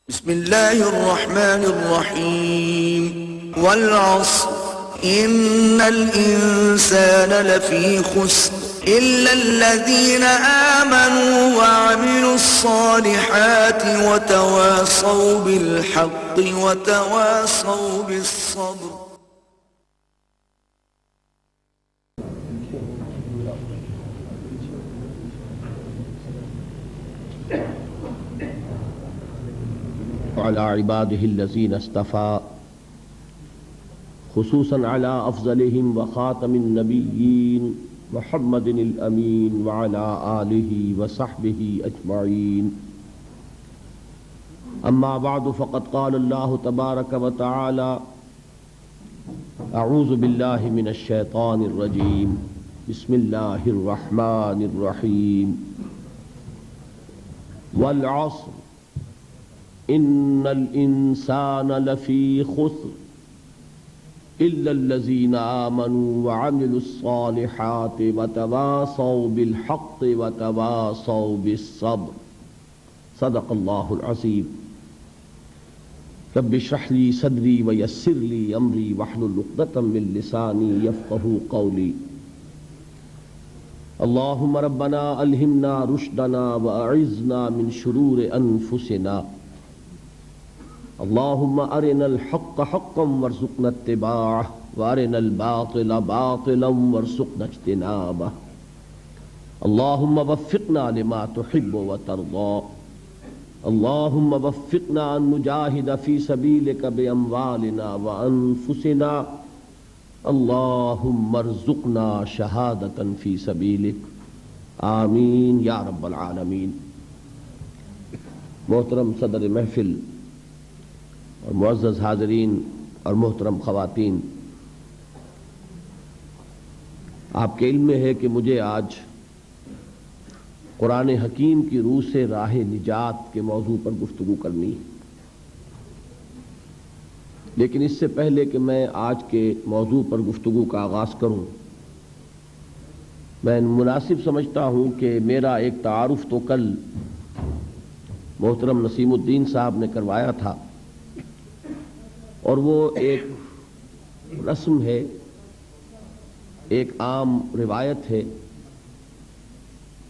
بسم الله الرحمن الرحيم والعصر إن الإنسان لفي خسر إلا الذين آمنوا وعملوا الصالحات وتواصوا بالحق وتواصوا بالصبر. على عباده الذين اصطفى خصوصا على أفضلهم وخاتم النبيين محمد الأمين وعلى آله وصحبه أجمعين. أما بعد فقد قال الله تبارك وتعالى: أعوذ بالله من الشيطان الرجيم بسم الله الرحمن الرحيم والعصر إن الإنسان لفي خسر إلا الذين آمنوا وعملوا الصالحات وتواصوا بالحق وتواصوا بالصبر. صدق الله العظيم. رب اشرح لي صدري ويسر لي أمري واحلل عقدة من لساني يفقهوا قولي. اللهم ربنا ألهمنا رشدنا وأعذنا من شرور أنفسنا. اللهم أرنا الحق حقا وارزقنا اتباعه وأرنا الباطل باطلا وارزقنا اجتنابه. اللهم وفقنا لما تحب وترضى. اللهم وفقنا أن نجاهد في سبيلك بأموالنا وأنفسنا. اللهم ارزقنا شهادة في سبيلك. آمين یا رب العالمین. محترم صدر محفل اور معزز حاضرین اور محترم خواتین، آپ کے علم میں ہے کہ مجھے آج قرآن حکیم کی روح سے راہ نجات کے موضوع پر گفتگو کرنی ہے، لیکن اس سے پہلے کہ میں آج کے موضوع پر گفتگو کا آغاز کروں، میں مناسب سمجھتا ہوں کہ میرا ایک تعارف تو کل محترم نسیم الدین صاحب نے کروایا تھا، اور وہ ایک رسم ہے، ایک عام روایت ہے،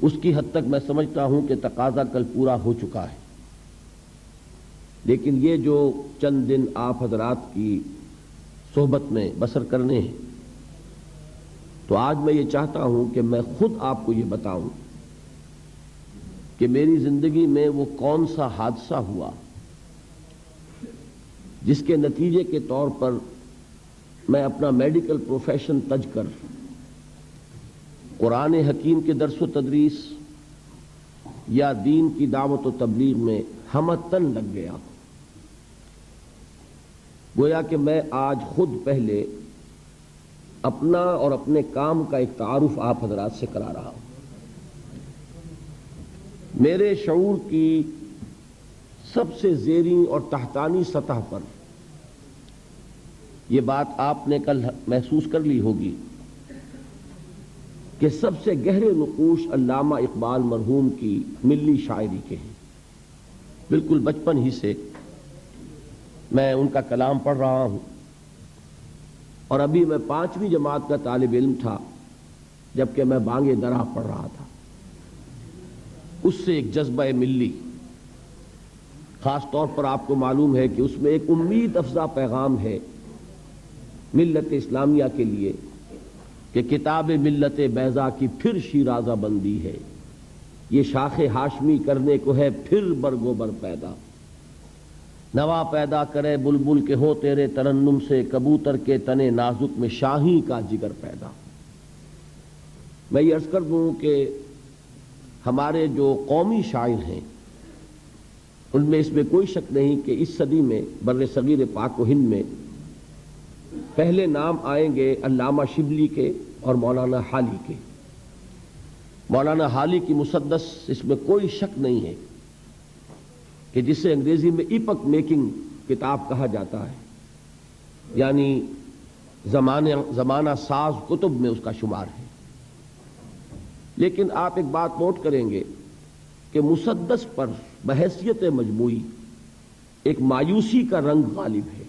اس کی حد تک میں سمجھتا ہوں کہ تقاضا کل پورا ہو چکا ہے، لیکن یہ جو چند دن آپ حضرات کی صحبت میں بسر کرنے ہیں، تو آج میں یہ چاہتا ہوں کہ میں خود آپ کو یہ بتاؤں کہ میری زندگی میں وہ کون سا حادثہ ہوا جس کے نتیجے کے طور پر میں اپنا میڈیکل پروفیشن تج کر قرآن حکیم کے درس و تدریس یا دین کی دعوت و تبلیغ میں ہمتن لگ گیا. گویا کہ میں آج خود پہلے اپنا اور اپنے کام کا ایک تعارف آپ حضرات سے کرا رہا ہوں. میرے شعور کی سب سے زیریں اور تحتانی سطح پر یہ بات آپ نے کل محسوس کر لی ہوگی کہ سب سے گہرے نقوش علامہ اقبال مرحوم کی ملی شاعری کے ہیں. بالکل بچپن ہی سے میں ان کا کلام پڑھ رہا ہوں، اور ابھی میں 5ویں جماعت کا طالب علم تھا جبکہ میں بانگ درا پڑھ رہا تھا. اس سے ایک جذبہ ملی، خاص طور پر آپ کو معلوم ہے کہ اس میں ایک امید افزا پیغام ہے ملت اسلامیہ کے لیے کہ کتاب ملت بیضا کی پھر شیرازہ بندی ہے، یہ شاخ ہاشمی کرنے کو ہے پھر برگو بر پیدا. نوا پیدا کرے بلبل کے ہو تیرے ترنم سے، کبوتر کے تنے نازک میں شاہی کا جگر پیدا. میں یہ عرض کر دوں کہ ہمارے جو قومی شاعر ہیں ان میں اس میں کوئی شک نہیں کہ اس صدی میں بر صغیر پاک و ہند میں پہلے نام آئیں گے علامہ شبلی کے اور مولانا حالی کے. مولانا حالی کی مسدس اس میں کوئی شک نہیں ہے کہ جسے انگریزی میں ایپک میکنگ کتاب کہا جاتا ہے، یعنی زمانہ ساز کتب میں اس کا شمار ہے. لیکن آپ ایک بات نوٹ کریں گے کہ مسدس پر بحیثیت مجموعی ایک مایوسی کا رنگ غالب ہے۔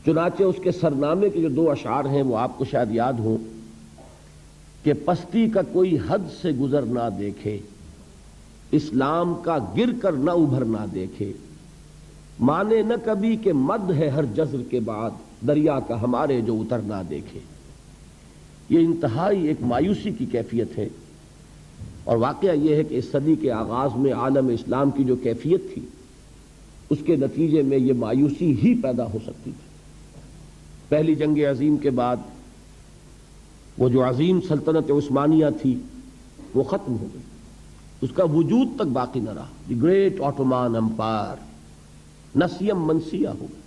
چنانچہ اس کے سرنامے کے جو 2 اشعار ہیں وہ آپ کو شاید یاد ہوں کہ پستی کا کوئی حد سے گزر نہ دیکھے، اسلام کا گر کر نہ ابھر نہ دیکھے، مانے نہ کبھی کہ مد ہے ہر جزر کے بعد، دریا کا ہمارے جو اتر نہ دیکھے۔ یہ انتہائی ایک مایوسی کی کیفیت ہے، اور واقعہ یہ ہے کہ اس صدی کے آغاز میں عالم اسلام کی جو کیفیت تھی اس کے نتیجے میں یہ مایوسی ہی پیدا ہو سکتی تھی۔ پہلی جنگ عظیم کے بعد وہ جو عظیم سلطنت عثمانیہ تھی وہ ختم ہو گئی، اس کا وجود تک باقی نہ رہا۔ دی گریٹ آٹومان امپائر نسیم منسیہ ہو گئی،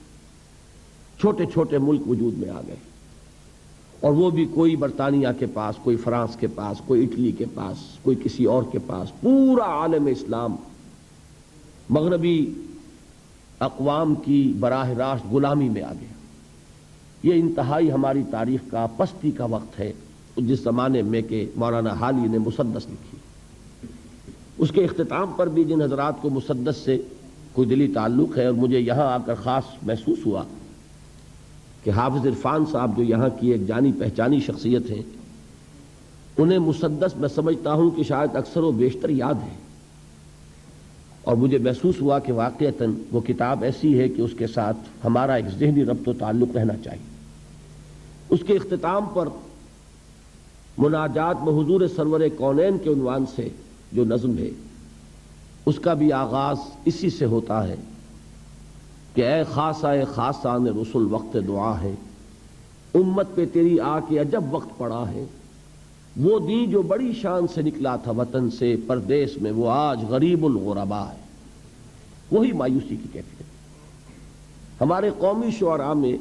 چھوٹے چھوٹے ملک وجود میں آ گئے، اور وہ بھی کوئی برطانیہ کے پاس، کوئی فرانس کے پاس، کوئی اٹلی کے پاس، کوئی کسی اور کے پاس۔ پورا عالم اسلام مغربی اقوام کی براہ راست غلامی میں آ گیا۔ یہ انتہائی ہماری تاریخ کا پستی کا وقت ہے، جس زمانے میں کہ مولانا حالی نے مسدس لکھی۔ اس کے اختتام پر بھی جن حضرات کو مسدس سے کوئی دلی تعلق ہے، اور مجھے یہاں آ کر خاص محسوس ہوا کہ حافظ عرفان صاحب جو یہاں کی ایک جانی پہچانی شخصیت ہیں، انہیں مسدس میں سمجھتا ہوں کہ شاید اکثر و بیشتر یاد ہے، اور مجھے محسوس ہوا کہ واقعتاً وہ کتاب ایسی ہے کہ اس کے ساتھ ہمارا ایک ذہنی ربط و تعلق رہنا چاہیے۔ اس کے اختتام پر مناجات بحضور سرور کونین کے عنوان سے جو نظم ہے، اس کا بھی آغاز اسی سے ہوتا ہے کہ اے خاصہ خاصان رسول وقت دعا ہے، امت پہ تیری آ کے عجب وقت پڑا ہے، وہ دین جو بڑی شان سے نکلا تھا وطن سے پردیس میں، وہ آج غریب الغربا ہے۔ وہی مایوسی کی کیفیت۔ ہمارے قومی شعراء میں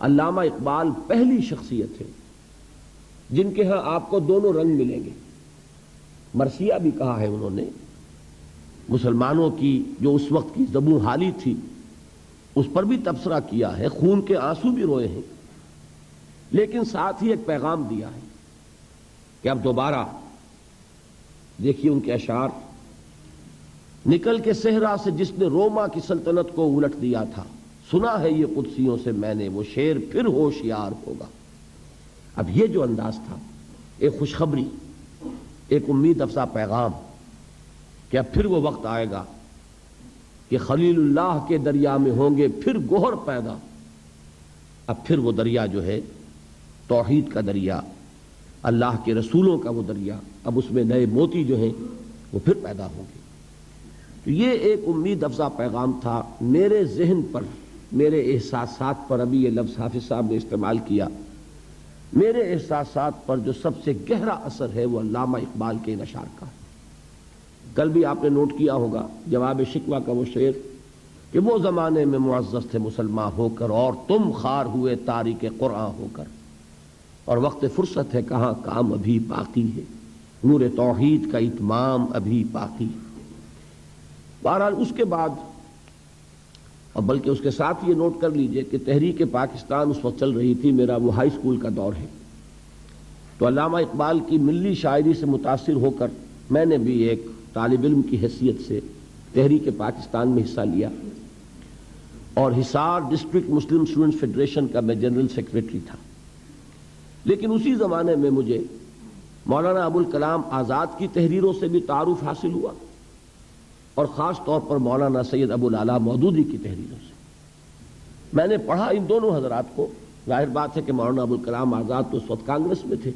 علامہ اقبال پہلی شخصیت ہے جن کے ہاں آپ کو دونوں رنگ ملیں گے۔ مرثیہ بھی کہا ہے انہوں نے، مسلمانوں کی جو اس وقت کی زبوں حالی تھی اس پر بھی تبصرہ کیا ہے، خون کے آنسو بھی روئے ہیں، لیکن ساتھ ہی ایک پیغام دیا ہے کہ اب دوبارہ دیکھیے ان کے اشعار، نکل کے صحرا سے جس نے روما کی سلطنت کو الٹ دیا تھا، سنا ہے یہ قدسیوں سے میں نے، وہ شیر پھر ہوشیار ہوگا۔ اب یہ جو انداز تھا، ایک خوشخبری، ایک امید افزا پیغام کہ اب پھر وہ وقت آئے گا کہ خلیل اللہ کے دریا میں ہوں گے پھر گوہر پیدا۔ اب پھر وہ دریا جو ہے توحید کا دریا، اللہ کے رسولوں کا وہ دریا، اب اس میں نئے موتی جو ہیں وہ پھر پیدا ہوں گے۔ تو یہ ایک امید افزا پیغام تھا۔ میرے ذہن پر، میرے احساسات پر، ابھی یہ لفظ حافظ صاحب نے استعمال کیا، میرے احساسات پر جو سب سے گہرا اثر ہے وہ علامہ اقبال کے ان اشعار کا ہے۔ کل بھی آپ نے نوٹ کیا ہوگا جواب شکوہ کا وہ شعر کہ وہ زمانے میں معزز تھے مسلمان ہو کر، اور تم خار ہوئے تاریک قرآن ہو کر، اور وقت فرصت ہے کہاں کام ابھی باقی ہے، نور توحید کا اتمام ابھی باقی ہے۔ بہرحال اس کے بعد، اور بلکہ اس کے ساتھ یہ نوٹ کر لیجئے کہ تحریک پاکستان اس وقت چل رہی تھی، میرا وہ ہائی اسکول کا دور ہے، تو علامہ اقبال کی ملی شاعری سے متاثر ہو کر میں نے بھی ایک طالب علم کی حیثیت سے تحریک پاکستان میں حصہ لیا، اور حصار ڈسٹرکٹ مسلم اسٹوڈنٹس فیڈریشن کا میں جنرل سیکریٹری تھا۔ لیکن اسی زمانے میں مجھے مولانا ابوالکلام آزاد کی تحریروں سے بھی تعارف حاصل ہوا، اور خاص طور پر مولانا سید ابوالعلا مودودی کی تحریروں سے میں نے پڑھا ان دونوں حضرات کو۔ ظاہر بات ہے کہ مولانا ابوالکلام آزاد تو اس وقت کانگریس میں تھے،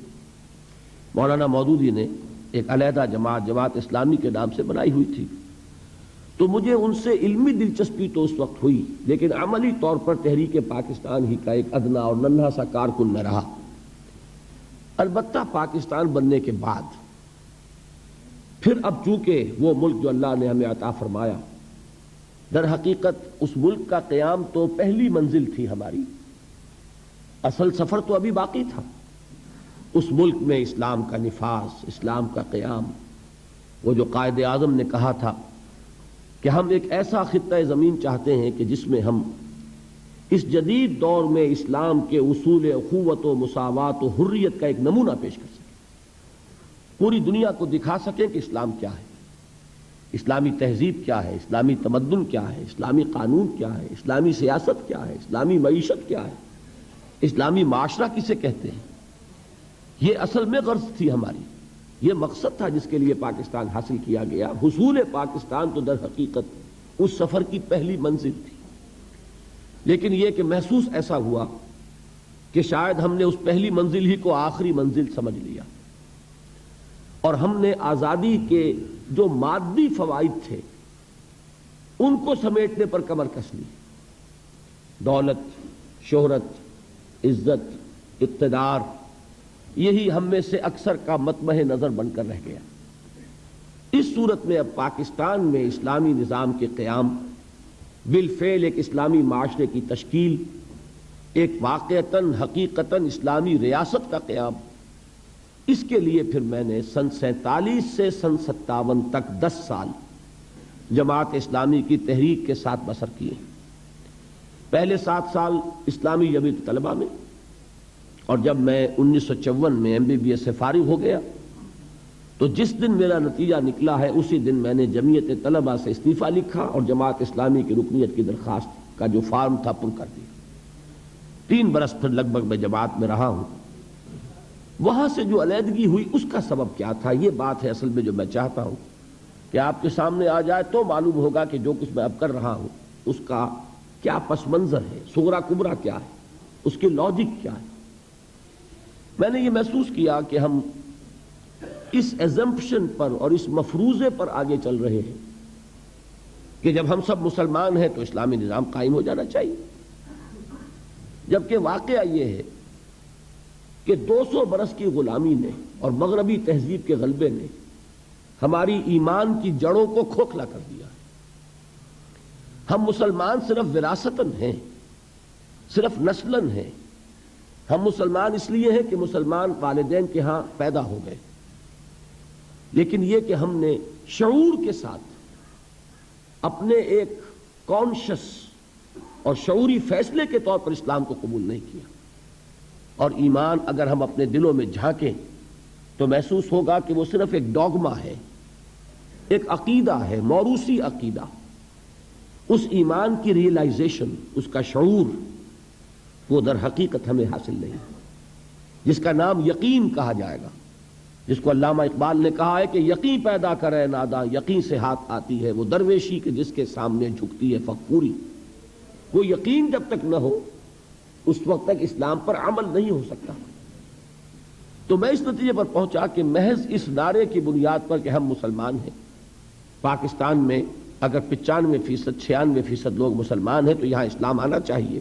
مولانا مودودی نے ایک علیحدہ جماعت اسلامی کے نام سے بنائی ہوئی تھی، تو مجھے ان سے علمی دلچسپی تو اس وقت ہوئی، لیکن عملی طور پر تحریک پاکستان ہی کا ایک ادنا اور ننھا سا کارکن میں رہا۔ البتہ پاکستان بننے کے بعد پھر اب چونکہ وہ ملک جو اللہ نے ہمیں عطا فرمایا، در حقیقت اس ملک کا قیام تو پہلی منزل تھی ہماری، اصل سفر تو ابھی باقی تھا۔ اس ملک میں اسلام کا نفاذ، اسلام کا قیام، وہ جو قائد اعظم نے کہا تھا کہ ہم ایک ایسا خطہ زمین چاہتے ہیں کہ جس میں ہم اس جدید دور میں اسلام کے اصول اخوت و مساوات و حریت کا ایک نمونہ پیش کر سکیں، پوری دنیا کو دکھا سکیں کہ اسلام کیا ہے۔ اسلامی تہذیب کیا ہے، اسلامی تمدن کیا ہے، اسلامی قانون کیا ہے، اسلامی سیاست کیا ہے، اسلامی معیشت کیا ہے، اسلامی معاشرہ کسے کہتے ہیں. یہ اصل میں غرض تھی ہماری، یہ مقصد تھا جس کے لیے پاکستان حاصل کیا گیا. حصول پاکستان تو در حقیقت اس سفر کی پہلی منزل تھی، لیکن یہ کہ محسوس ایسا ہوا کہ شاید ہم نے اس پہلی منزل ہی کو آخری منزل سمجھ لیا، اور ہم نے آزادی کے جو مادی فوائد تھے ان کو سمیٹنے پر کمر کس لی. دولت، شہرت، عزت، اقتدار، یہی ہم میں سے اکثر کا مطمع نظر بن کر رہ گیا. اس صورت میں اب پاکستان میں اسلامی نظام کے قیام، بالفعل ایک اسلامی معاشرے کی تشکیل، ایک واقعتاً حقیقتاً اسلامی ریاست کا قیام، اس کے لیے پھر میں نے سن 47 سے سن 57 تک 10 سال جماعت اسلامی کی تحریک کے ساتھ بسر کیے. پہلے 7 سال اسلامی جمعیت طلبہ میں، اور جب میں 1954 میں MBBS سے فارغ ہو گیا تو جس دن میرا نتیجہ نکلا ہے اسی دن میں نے جمعیت طلبہ سے استعفیٰ لکھا اور جماعت اسلامی کی رکنیت کی درخواست کا جو فارم تھا پر کر دیا. 3 برس پھر لگ بھگ میں جماعت میں رہا ہوں. وہاں سے جو علیحدگی ہوئی اس کا سبب کیا تھا، یہ بات ہے اصل میں جو میں چاہتا ہوں کہ آپ کے سامنے آ جائے تو معلوم ہوگا کہ جو کچھ میں اب کر رہا ہوں اس کا کیا پس منظر ہے، صغرا کبرا کیا ہے، اس کی لاجک کیا ہے. میں نے یہ محسوس کیا کہ ہم اس ایزمپشن پر اور اس مفروضے پر آگے چل رہے ہیں کہ جب ہم سب مسلمان ہیں تو اسلامی نظام قائم ہو جانا چاہیے، جبکہ واقعہ یہ ہے کہ 200 برس کی غلامی نے اور مغربی تہذیب کے غلبے نے ہماری ایمان کی جڑوں کو کھوکھلا کر دیا. ہم مسلمان صرف وراثتاً ہیں، صرف نسلاً ہیں. ہم مسلمان اس لیے ہیں کہ مسلمان والدین کے ہاں پیدا ہو گئے، لیکن یہ کہ ہم نے شعور کے ساتھ اپنے ایک کانشس اور شعوری فیصلے کے طور پر اسلام کو قبول نہیں کیا. اور ایمان اگر ہم اپنے دلوں میں جھانکیں تو محسوس ہوگا کہ وہ صرف ایک ڈوگما ہے، ایک عقیدہ ہے، موروثی عقیدہ. اس ایمان کی ریئلائزیشن، اس کا شعور، وہ در حقیقت ہمیں حاصل نہیں، جس کا نام یقین کہا جائے گا، جس کو علامہ اقبال نے کہا ہے کہ یقین پیدا کرے ناداں یقین سے ہاتھ آتی ہے، وہ درویشی کے جس کے سامنے جھکتی ہے فقوری. وہ یقین جب تک نہ ہو اس وقت تک اسلام پر عمل نہیں ہو سکتا. تو میں اس نتیجے پر پہنچا کہ محض اس نعرے کی بنیاد پر کہ ہم مسلمان ہیں، پاکستان میں اگر 95% 96% لوگ مسلمان ہیں تو یہاں اسلام آنا چاہیے.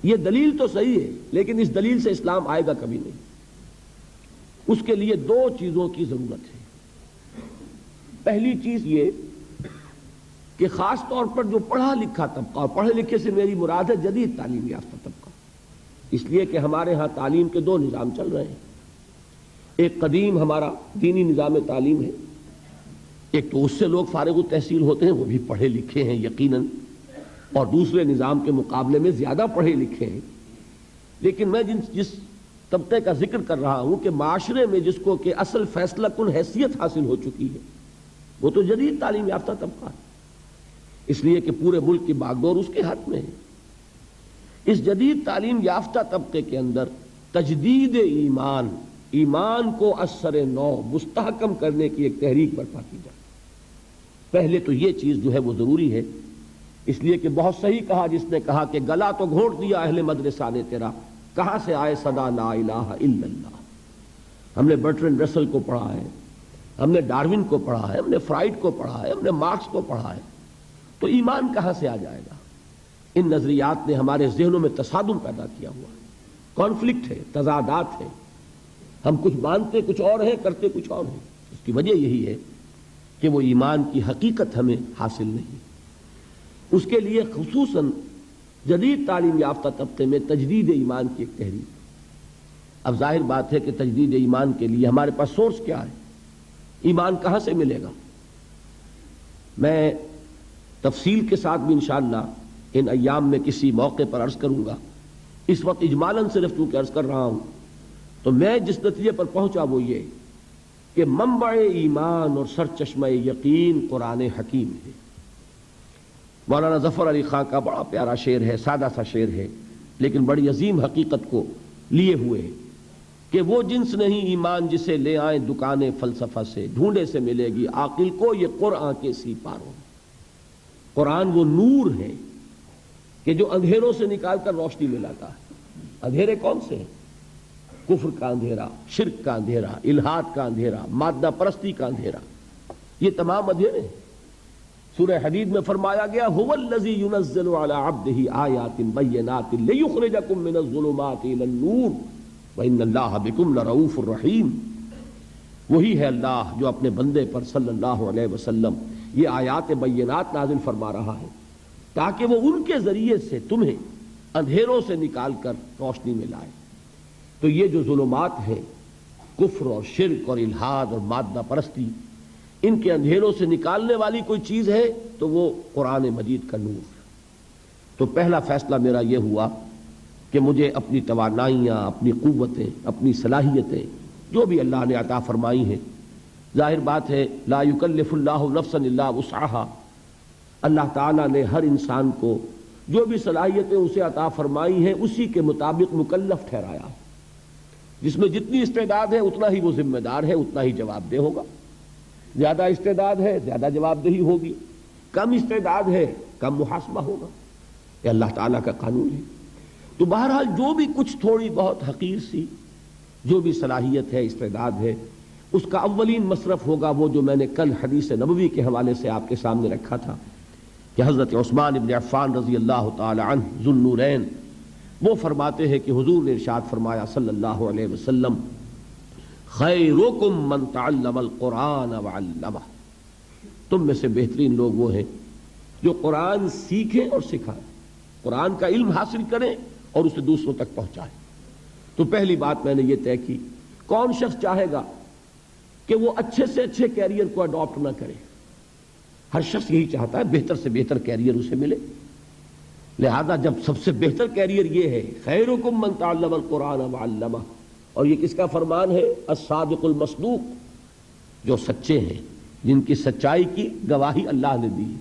یہ دلیل تو صحیح ہے، لیکن اس دلیل سے اسلام آئے گا کبھی نہیں. اس کے لیے 2 چیزوں کی ضرورت ہے. پہلی چیز یہ کہ خاص طور پر جو پڑھا لکھا طبقہ، اور پڑھے لکھے سے میری مراد ہے جدید تعلیم یافتہ طبقہ، اس لیے کہ ہمارے ہاں تعلیم کے 2 نظام چل رہے ہیں. ایک قدیم ہمارا دینی نظام تعلیم ہے، ایک تو اس سے لوگ فارغ التحصیل ہوتے ہیں، وہ بھی پڑھے لکھے ہیں یقیناً، اور دوسرے نظام کے مقابلے میں زیادہ پڑھے لکھے ہیں. لیکن میں جس طبقے کا ذکر کر رہا ہوں کہ معاشرے میں جس کو کہ اصل فیصلہ کن حیثیت حاصل ہو چکی ہے، وہ تو جدید تعلیم یافتہ طبقہ ہے، اس لیے کہ پورے ملک کی باغڈور اس کے ہاتھ میں ہے. اس جدید تعلیم یافتہ طبقے کے اندر تجدید ایمان کو اثر نو مستحکم کرنے کی ایک تحریک برپا کی جائے. پہلے تو یہ چیز جو ہے وہ ضروری ہے، اس لیے کہ بہت صحیح کہا جس نے کہا کہ گلا تو گھونٹ دیا اہل مدرسہ نے تیرا، کہاں سے آئے صدا لا الہ الا اللہ. ہم نے برٹرینڈ رسل کو پڑھا ہے، ہم نے ڈاروین کو پڑھا ہے، ہم نے فرائڈ کو پڑھا ہے، ہم نے مارکس کو پڑھا ہے، تو ایمان کہاں سے آ جائے گا؟ ان نظریات نے ہمارے ذہنوں میں تصادم پیدا کیا ہوا ہے، کانفلکٹ ہے، تضادات ہیں. ہم کچھ مانتے کچھ اور ہیں، کرتے کچھ اور ہیں. اس کی وجہ یہی ہے کہ وہ ایمان کی حقیقت ہمیں حاصل نہیں. اس کے لیے خصوصاً جدید تعلیم یافتہ طبقے میں تجدید ایمان کی ایک تحریک. اب ظاہر بات ہے کہ تجدید ایمان کے لیے ہمارے پاس سورس کیا ہے، ایمان کہاں سے ملے گا؟ میں تفصیل کے ساتھ بھی انشاءاللہ ان ایام میں کسی موقع پر عرض کروں گا. اس وقت اجمالاً صرف چونکہ عرض کر رہا ہوں، تو میں جس نتیجے پر پہنچا وہ یہ کہ منبع ایمان اور سرچشمہ یقین قرآن حکیم ہے۔ مولانا ظفر علی خان کا بڑا پیارا شعر ہے، سادہ سا شعر ہے لیکن بڑی عظیم حقیقت کو لیے ہوئے ہے کہ وہ جنس نہیں ایمان جسے لے آئیں دکان فلسفہ سے، ڈھونڈے سے ملے گی عاقل کو یہ قرآن کے سی پاروں۔ قرآن وہ نور ہے کہ جو اندھیروں سے نکال کر روشنی میں لاتا ہے۔ اندھیرے کون سے ہیں؟ کفر کا اندھیرا، شرک کا اندھیرا، الحاد کا اندھیرا، مادہ پرستی کا اندھیرا، یہ تمام اندھیرے ہیں۔ سورہ حدید میں فرمایا گیا هو الذی ينزل على عبده آیات بینات لیخرجکم من الظلمات الى النور وان اللہ بکم لرؤوف الرحیم۔ وہی ہے اللہ جو اپنے بندے پر صلی اللہ علیہ وسلم یہ آیات بینات نازل فرما رہا ہے تاکہ وہ ان کے ذریعے سے تمہیں اندھیروں سے نکال کر روشنی میں لائے۔ تو یہ جو ظلمات ہیں، کفر اور شرک اور الحاد اور مادہ پرستی، ان کے اندھیروں سے نکالنے والی کوئی چیز ہے تو وہ قرآن مجید کا نور۔ تو پہلا فیصلہ میرا یہ ہوا کہ مجھے اپنی توانائیاں، اپنی قوتیں، اپنی صلاحیتیں جو بھی اللہ نے عطا فرمائی ہیں، ظاہر بات ہے لا یکلف اللہ نفسا الا وسعها، اللہ تعالیٰ نے ہر انسان کو جو بھی صلاحیتیں اسے عطا فرمائی ہیں اسی کے مطابق مکلف ٹھہرایا۔ جس میں جتنی استعداد ہے اتنا ہی وہ ذمہ دار ہے، اتنا ہی جواب دہ ہوگا۔ زیادہ استعداد ہے زیادہ جواب دہی ہوگی، کم استعداد ہے کم محاسبہ ہوگا۔ یہ اللہ تعالیٰ کا قانون ہے۔ تو بہرحال جو بھی کچھ تھوڑی بہت حقیر سی جو بھی صلاحیت ہے، استعداد ہے، اس کا اولین مصرف ہوگا وہ جو میں نے کل حدیث نبوی کے حوالے سے آپ کے سامنے رکھا تھا کہ حضرت عثمان ابن عفان رضی اللہ تعالی عنہ ذو النورین وہ فرماتے ہیں کہ حضور نے ارشاد فرمایا صلی اللہ علیہ وسلم خیرکم من تعلم القرآن وعلمہ، تم میں سے بہترین لوگ وہ ہیں جو قرآن سیکھیں اور سکھائیں، قرآن کا علم حاصل کریں اور اسے دوسروں تک پہنچائیں۔ تو پہلی بات میں نے یہ طے کی، کون شخص چاہے گا کہ وہ اچھے سے اچھے کیریئر کو اڈاپٹ نہ کرے؟ ہر شخص یہی چاہتا ہے بہتر سے بہتر کیریئر اسے ملے۔ لہذا جب سب سے بہتر کیریئر یہ ہے خیرکم من تعلم القرآن وعلمہ، اور یہ کس کا فرمان ہے؟ الصادق المصدوق، جو سچے ہیں، جن کی سچائی کی گواہی اللہ نے دی۔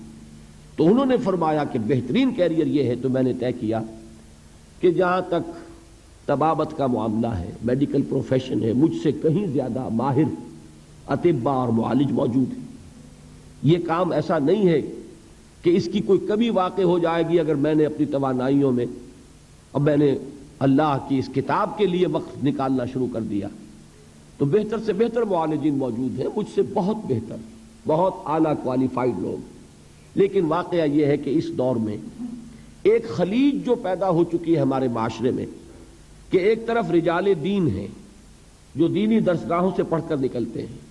تو انہوں نے فرمایا کہ بہترین کیریئر یہ ہے۔ تو میں نے طے کیا کہ جہاں تک طبابت کا معاملہ ہے، میڈیکل پروفیشن ہے، مجھ سے کہیں زیادہ ماہر اطباء اور معالج موجود ہیں۔ یہ کام ایسا نہیں ہے کہ اس کی کوئی کمی واقع ہو جائے گی اگر میں نے اپنی توانائیوں میں اب میں نے اللہ کی اس کتاب کے لیے وقت نکالنا شروع کر دیا۔ تو بہتر سے بہتر معالجین موجود ہیں، مجھ سے بہت بہتر، بہت اعلیٰ کوالیفائڈ لوگ۔ لیکن واقعہ یہ ہے کہ اس دور میں ایک خلیج جو پیدا ہو چکی ہے ہمارے معاشرے میں کہ ایک طرف رجال دین ہیں جو دینی درسگاہوں سے پڑھ کر نکلتے ہیں،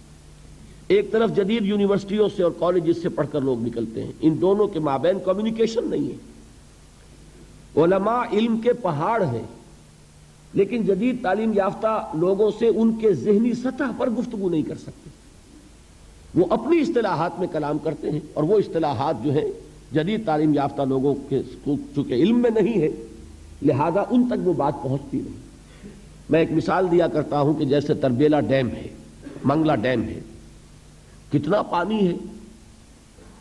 ایک طرف جدید یونیورسٹیوں سے اور کالجز سے پڑھ کر لوگ نکلتے ہیں، ان دونوں کے مابین کمیونیکیشن نہیں ہے۔ علماء علم کے پہاڑ ہیں لیکن جدید تعلیم یافتہ لوگوں سے ان کے ذہنی سطح پر گفتگو نہیں کر سکتے۔ وہ اپنی اصطلاحات میں کلام کرتے ہیں اور وہ اصطلاحات جو ہیں جدید تعلیم یافتہ لوگوں کے چونکہ علم میں نہیں ہے لہذا ان تک وہ بات پہنچتی نہیں۔ میں ایک مثال دیا کرتا ہوں کہ جیسے تربیلا ڈیم ہے، منگلا ڈیم ہے، کتنا پانی ہے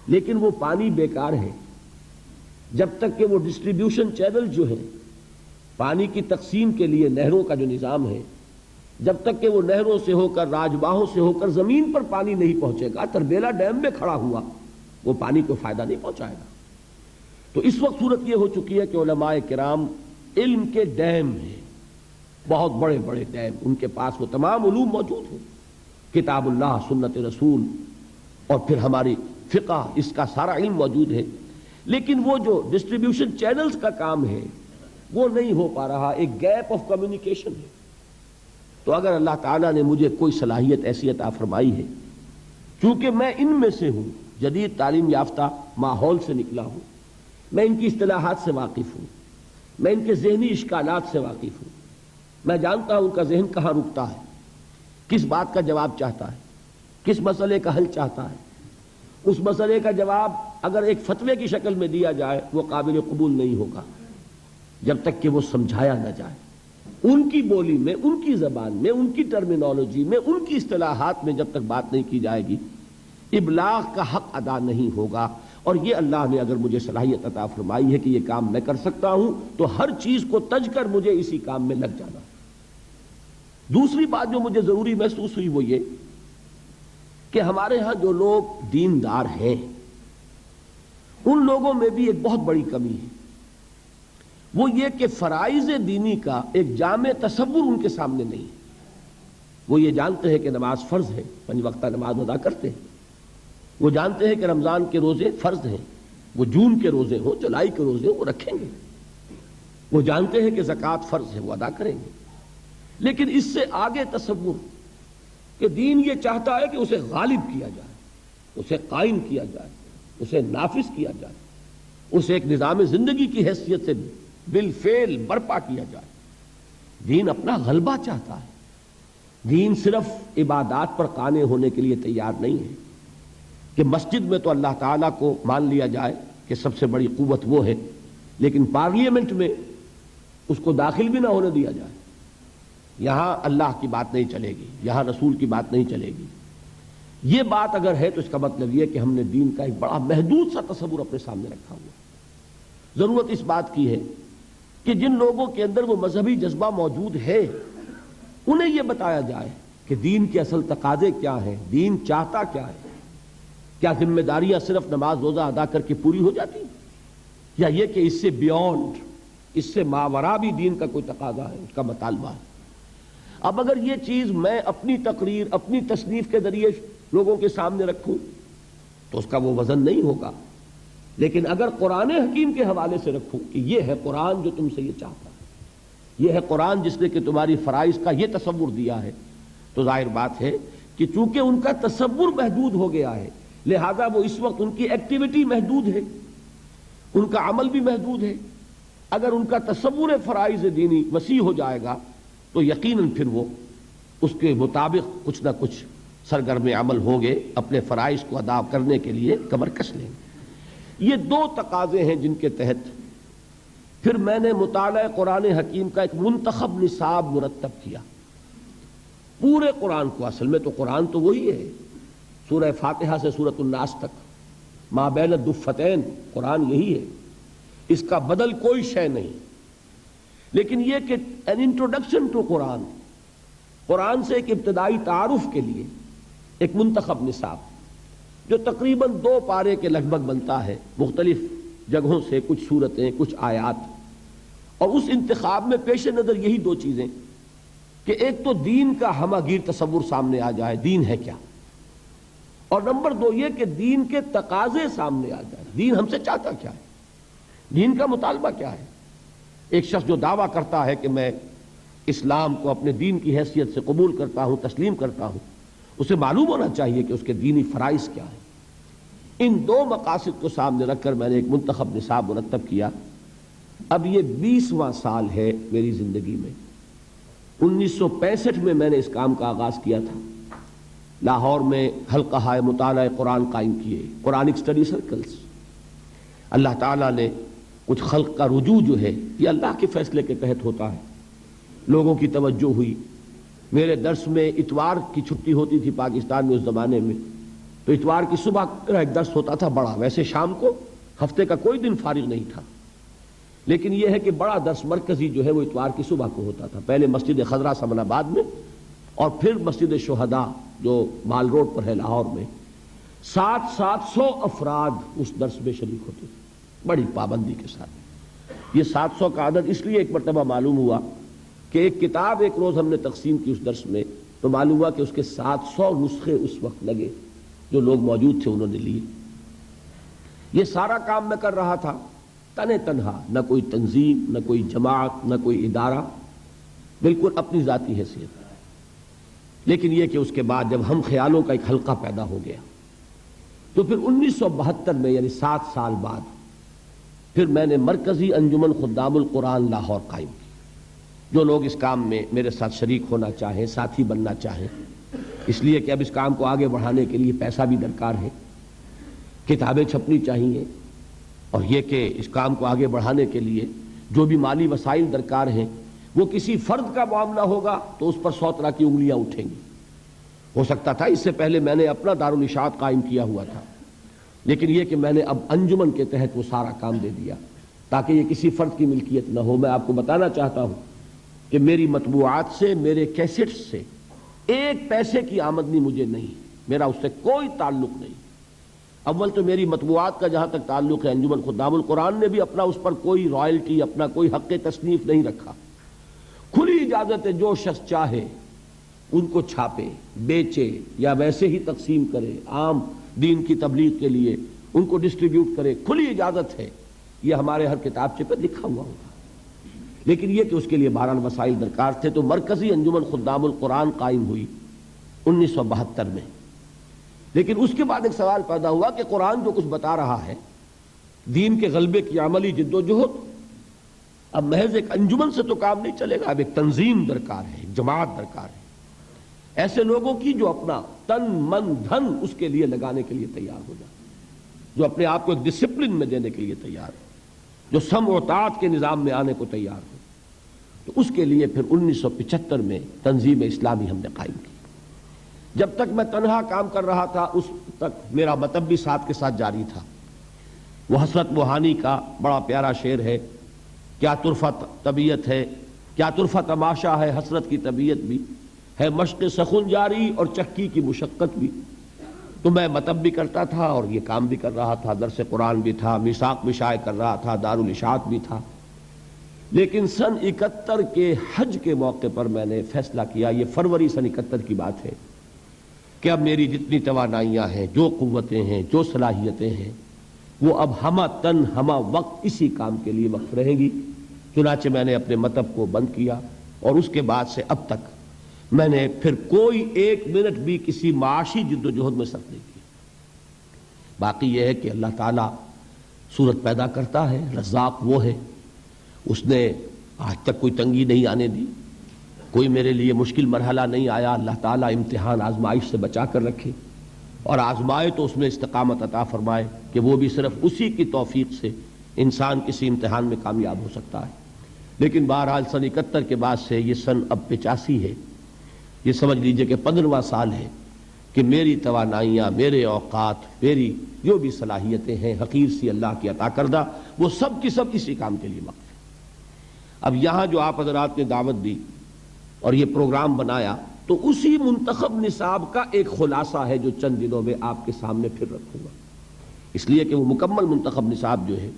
لیکن وہ پانی بیکار ہے جب تک کہ وہ ڈسٹریبیوشن چینل جو ہیں پانی کی تقسیم کے لیے نہروں کا جو نظام ہے، جب تک کہ وہ نہروں سے ہو کر راجباہوں سے ہو کر زمین پر پانی نہیں پہنچے گا، تربیلا ڈیم میں کھڑا ہوا وہ پانی کو فائدہ نہیں پہنچائے گا۔ تو اس وقت صورت یہ ہو چکی ہے کہ علماء کرام علم کے ڈیم ہیں، بہت بڑے بڑے ڈیم، ان کے پاس وہ تمام علوم موجود ہیں، کتاب اللہ، سنت رسول اور پھر ہماری فقہ، اس کا سارا علم موجود ہے، لیکن وہ جو ڈسٹریبیوشن چینلز کا کام ہے وہ نہیں ہو پا رہا، ایک گیپ آف کمیونیکیشن ہے۔ تو اگر اللہ تعالیٰ نے مجھے کوئی صلاحیت ایسی عطا فرمائی ہے، چونکہ میں ان میں سے ہوں، جدید تعلیم یافتہ ماحول سے نکلا ہوں، میں ان کی اصطلاحات سے واقف ہوں، میں ان کے ذہنی اشکالات سے واقف ہوں، میں جانتا ہوں ان کا ذہن کہاں رکتا ہے، کس بات کا جواب چاہتا ہے، کس مسئلے کا حل چاہتا ہے۔ اس مسئلے کا جواب اگر ایک فتوے کی شکل میں دیا جائے وہ قابل قبول نہیں ہوگا جب تک کہ وہ سمجھایا نہ جائے، ان کی بولی میں، ان کی زبان میں، ان کی ٹرمینالوجی میں، ان کی اصطلاحات میں جب تک بات نہیں کی جائے گی، ابلاغ کا حق ادا نہیں ہوگا۔ اور یہ اللہ نے اگر مجھے صلاحیت عطا فرمائی ہے کہ یہ کام میں کر سکتا ہوں تو ہر چیز کو تج کر مجھے اسی کام میں لگ جانا۔ دوسری بات جو مجھے ضروری محسوس ہوئی وہ یہ کہ ہمارے ہاں جو لوگ دیندار ہیں ان لوگوں میں بھی ایک بہت بڑی کمی ہے، وہ یہ کہ فرائض دینی کا ایک جامع تصور ان کے سامنے نہیں ہے۔ وہ یہ جانتے ہیں کہ نماز فرض ہے، 5 وقتہ نماز ادا کرتے ہیں، وہ جانتے ہیں کہ رمضان کے روزے فرض ہیں، وہ جون کے روزے ہوں، جولائی کے روزے ہوں، وہ رکھیں گے، وہ جانتے ہیں کہ زکوٰۃ فرض ہے، وہ ادا کریں گے، لیکن اس سے آگے تصور کہ دین یہ چاہتا ہے کہ اسے غالب کیا جائے، اسے قائم کیا جائے، اسے نافذ کیا جائے، اسے ایک نظام زندگی کی حیثیت سے بالفعل برپا کیا جائے۔ دین اپنا غلبہ چاہتا ہے، دین صرف عبادات پر قانے ہونے کے لیے تیار نہیں ہے کہ مسجد میں تو اللہ تعالیٰ کو مان لیا جائے کہ سب سے بڑی قوت وہ ہے، لیکن پارلیمنٹ میں اس کو داخل بھی نہ ہونے دیا جائے۔ یہاں اللہ کی بات نہیں چلے گی، یہاں رسول کی بات نہیں چلے گی۔ یہ بات اگر ہے تو اس کا مطلب یہ کہ ہم نے دین کا ایک بڑا محدود سا تصور اپنے سامنے رکھا ہوا۔ ضرورت اس بات کی ہے کہ جن لوگوں کے اندر وہ مذہبی جذبہ موجود ہے انہیں یہ بتایا جائے کہ دین کے اصل تقاضے کیا ہیں، دین چاہتا کیا ہے۔ کیا ذمہ داریاں صرف نماز روزہ ادا کر کے پوری ہو جاتی یا یہ کہ اس سے بیونڈ، اس سے ماوراء بھی دین کا کوئی تقاضا ہے، اس کا مطالبہ ہے۔ اب اگر یہ چیز میں اپنی تقریر، اپنی تصنیف کے ذریعے لوگوں کے سامنے رکھوں تو اس کا وہ وزن نہیں ہوگا، لیکن اگر قرآن حکیم کے حوالے سے رکھوں کہ یہ ہے قرآن جو تم سے یہ چاہتا ہے، یہ ہے قرآن جس نے کہ تمہاری فرائض کا یہ تصور دیا ہے، تو ظاہر بات ہے کہ چونکہ ان کا تصور محدود ہو گیا ہے لہذا وہ اس وقت ان کی ایکٹیویٹی محدود ہے، ان کا عمل بھی محدود ہے۔ اگر ان کا تصور فرائض دینی وسیع ہو جائے گا تو یقیناً پھر وہ اس کے مطابق کچھ نہ کچھ سرگرم عمل ہوں گے، اپنے فرائض کو ادا کرنے کے لیے کمر کس لیں گے۔ یہ 2 تقاضے ہیں جن کے تحت پھر میں نے مطالعہ قرآن حکیم کا ایک منتخب نصاب مرتب کیا۔ پورے قرآن کو، اصل میں تو قرآن تو وہی ہے، سورہ فاتحہ سے سورۃ الناس تک، ما بین الدفتین، قرآن یہی ہے، اس کا بدل کوئی شے نہیں، لیکن یہ کہ an introduction to قرآن، قرآن سے ایک ابتدائی تعارف کے لیے ایک منتخب نصاب جو تقریباً 2 پارے کے لگ بھگ بنتا ہے، مختلف جگہوں سے کچھ صورتیں، کچھ آیات، اور اس انتخاب میں پیش نظر یہی 2 چیزیں کہ ایک تو دین کا ہمہ گیر تصور سامنے آ جائے، دین ہے کیا، اور نمبر 2 یہ کہ دین کے تقاضے سامنے آ جائے، دین ہم سے چاہتا کیا ہے، دین کا مطالبہ کیا ہے۔ ایک شخص جو دعویٰ کرتا ہے کہ میں اسلام کو اپنے دین کی حیثیت سے قبول کرتا ہوں، تسلیم کرتا ہوں، اسے معلوم ہونا چاہیے کہ اس کے دینی فرائض کیا ہیں۔ ان 2 مقاصد کو سامنے رکھ کر میں نے ایک منتخب نصاب مرتب کیا۔ اب یہ 20واں سال ہے میری زندگی میں۔ 1965 میں نے اس کام کا آغاز کیا تھا، لاہور میں حلقہ مطالعہ قرآن قائم کیے، قرآنک اسٹڈی سرکلز۔ اللہ تعالیٰ نے کچھ خلق کا رجوع جو ہے یہ اللہ کے فیصلے کے تحت ہوتا ہے، لوگوں کی توجہ ہوئی۔ میرے درس میں اتوار کی چھٹی ہوتی تھی پاکستان میں اس زمانے میں، تو اتوار کی صبح میرا ایک درس ہوتا تھا بڑا، ویسے شام کو ہفتے کا کوئی دن فارغ نہیں تھا، لیکن یہ ہے کہ بڑا درس مرکزی جو ہے وہ اتوار کی صبح کو ہوتا تھا، پہلے مسجد خضرا سمن آباد میں اور پھر مسجد شہداء جو مال روڈ پر ہے لاہور میں۔ 700 افراد اس درس میں شریک ہوتے تھے بڑی پابندی کے ساتھ۔ یہ 700 کا عدد اس لیے ایک مرتبہ معلوم ہوا کہ ایک کتاب ایک روز ہم نے تقسیم کی اس درس میں، تو معلوم ہوا کہ اس کے 700 نسخے اس وقت لگے، جو لوگ موجود تھے انہوں نے لیے۔ یہ سارا کام میں کر رہا تھا تنہا، نہ کوئی تنظیم، نہ کوئی جماعت، نہ کوئی ادارہ، بالکل اپنی ذاتی حیثیت۔ لیکن یہ کہ اس کے بعد جب ہم خیالوں کا ایک حلقہ پیدا ہو گیا تو پھر 1972 میں یعنی 7 سال بعد پھر میں نے مرکزی انجمن خدام القرآن لاہور قائم کی۔ جو لوگ اس کام میں میرے ساتھ شریک ہونا چاہیں، ساتھی بننا چاہیں، اس لیے کہ اب اس کام کو آگے بڑھانے کے لیے پیسہ بھی درکار ہے، کتابیں چھپنی چاہیے، اور یہ کہ اس کام کو آگے بڑھانے کے لیے جو بھی مالی وسائل درکار ہیں وہ کسی فرد کا معاملہ ہوگا تو اس پر 100 طرح کی انگلیاں اٹھیں گی. ہو سکتا تھا اس سے پہلے میں نے اپنا دارالاشاعت قائم کیا ہوا تھا، لیکن یہ کہ میں نے اب انجمن کے تحت وہ سارا کام دے دیا تاکہ یہ کسی فرد کی ملکیت نہ ہو. میں آپ کو بتانا چاہتا ہوں کہ میری مطبوعات سے، میرے کیسٹس سے 1 پیسے کی آمدنی مجھے نہیں، میرا اس سے کوئی تعلق نہیں. اول تو میری مطبوعات کا جہاں تک تعلق ہے، انجمن خدام القرآن نے بھی اپنا اس پر کوئی رائلٹی، اپنا کوئی حق تصنیف نہیں رکھا. کھلی اجازت ہے، جو شخص چاہے ان کو چھاپے، بیچے یا ویسے ہی تقسیم کرے، عام دین کی تبلیغ کے لیے ان کو ڈسٹریبیوٹ کرے، کھلی اجازت ہے. یہ ہمارے ہر کتابچے پر لکھا ہوا ہوگا. لیکن یہ کہ اس کے لیے بہرحال وسائل درکار تھے، تو مرکزی انجمن خدام القرآن قائم ہوئی 1972 میں. لیکن اس کے بعد ایک سوال پیدا ہوا کہ قرآن جو کچھ بتا رہا ہے، دین کے غلبے کی عملی جد و جہد، اب محض ایک انجمن سے تو کام نہیں چلے گا، اب ایک تنظیم درکار ہے، ایک جماعت درکار ہے، ایسے لوگوں کی جو اپنا تن من دھن اس کے لیے لگانے کے لیے تیار ہو جائے، جو اپنے آپ کو ایک ڈسپلن میں دینے کے لیے تیار ہو، جو سمع و طاعت کے نظام میں آنے کو تیار ہو. تو اس کے لیے پھر 1975 میں تنظیم اسلامی ہم نے قائم کی. جب تک میں تنہا کام کر رہا تھا اس تک میرا مطلب بھی ساتھ کے ساتھ جاری تھا. وہ حسرت موہانی کا بڑا پیارا شعر ہے، کیا طرفہ طبیعت ہے، کیا طرفہ تماشا ہے، حسرت کی طبیعت بھی ہے، مشق سخن جاری اور چکی کی مشقت بھی. تو میں مطلب بھی کرتا تھا اور یہ کام بھی کر رہا تھا، درس قرآن بھی تھا، میثاق بھی شائع کر رہا تھا، دارالاشاعت بھی تھا. لیکن سن 71 کے حج کے موقع پر میں نے فیصلہ کیا، یہ فروری سن 71 کی بات ہے، کہ اب میری جتنی توانائیاں ہیں، جو قوتیں ہیں، جو صلاحیتیں ہیں، وہ اب ہمہ تن ہمہ وقت اسی کام کے لیے وقف رہے گی. چنانچہ میں نے اپنے مطلب کو بند کیا اور اس کے بعد سے اب تک میں نے پھر کوئی 1 منٹ بھی کسی معاشی جد و جہد میں صرف نہیں کیا. باقی یہ ہے کہ اللہ تعالیٰ صورت پیدا کرتا ہے، رزاق وہ ہے، اس نے آج تک کوئی تنگی نہیں آنے دی، کوئی میرے لیے مشکل مرحلہ نہیں آیا. اللہ تعالیٰ امتحان آزمائش سے بچا کر رکھے اور آزمائے تو اس میں استقامت عطا فرمائے کہ وہ بھی صرف اسی کی توفیق سے انسان کسی امتحان میں کامیاب ہو سکتا ہے. لیکن بہرحال سن 71 کے بعد سے یہ سن اب 85 ہے، یہ سمجھ لیجئے کہ 15واں سال ہے کہ میری توانائیاں، میرے اوقات، میری جو بھی صلاحیتیں ہیں حقیر سی اللہ کی عطا کردہ، وہ سب کی سب اسی کام کے لیے وقف ہے. اب یہاں جو آپ حضرات نے دعوت دی اور یہ پروگرام بنایا، تو اسی منتخب نصاب کا ایک خلاصہ ہے جو چند دنوں میں آپ کے سامنے پھر رکھوں گا. اس لیے کہ وہ مکمل منتخب نصاب جو ہے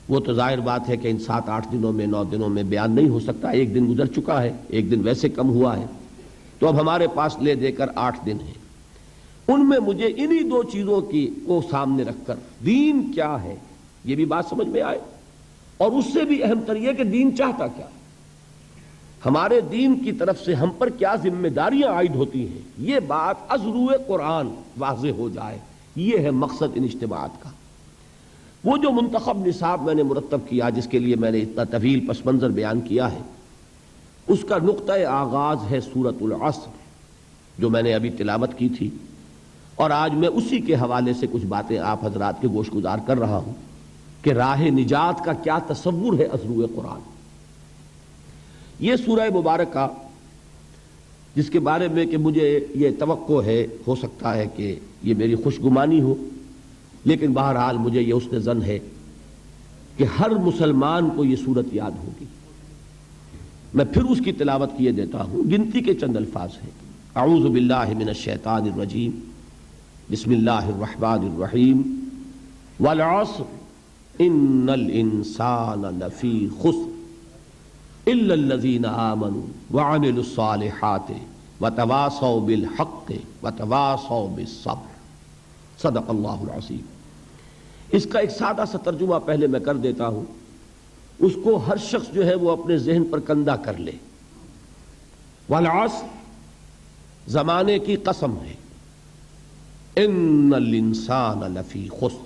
وہ تو ظاہر بات ہے کہ ان 7-8 دنوں میں 9 دنوں میں بیان نہیں ہو سکتا. 1 دن گزر چکا ہے، 1 دن ویسے کم ہوا ہے، تو اب ہمارے پاس لے دے کر 8 دن ہیں. ان میں مجھے انہی 2 چیزوں کو سامنے رکھ کر دین کیا ہے یہ بھی بات سمجھ میں آئے، اور اس سے بھی اہم تر یہ کہ دین چاہتا کیا ہے، ہمارے دین کی طرف سے ہم پر کیا ذمہ داریاں عائد ہوتی ہیں، یہ بات از روئے قرآن واضح ہو جائے. یہ ہے مقصد ان اجتماعات کا. وہ جو منتخب نصاب میں نے مرتب کیا، جس کے لیے میں نے اتنا طویل پس منظر بیان کیا ہے، اس کا نقطۂ آغاز ہے سورۃ العصر جو میں نے ابھی تلاوت کی تھی، اور آج میں اسی کے حوالے سے کچھ باتیں آپ حضرات کے گوش گزار کر رہا ہوں کہ راہ نجات کا کیا تصور ہے از روئے قرآن. یہ سورہ مبارکہ جس کے بارے میں کہ مجھے یہ توقع ہے، ہو سکتا ہے کہ یہ میری خوش گمانی ہو، لیکن بہرحال مجھے یہ حسن ظن ہے کہ ہر مسلمان کو یہ صورت یاد ہوگی. میں پھر اس کی تلاوت کیے دیتا ہوں، گنتی کے چند الفاظ ہیں. اعوذ باللہ من الشیطان الرجیم، بسم اللہ الرحمن الرحیم، والعصر ان الانسان لفی خسر الا الذین آمنوا وعملوا الصالحات وتواصوا بالحق وتواصوا بالصبر. صدق اللہ العظیم. اس کا ایک سادہ سا ترجمہ پہلے میں کر دیتا ہوں، اس کو ہر شخص جو ہے وہ اپنے ذہن پر کندہ کر لے. والعصر زمانے کی قسم ہے، ان الانسان لفی خسر،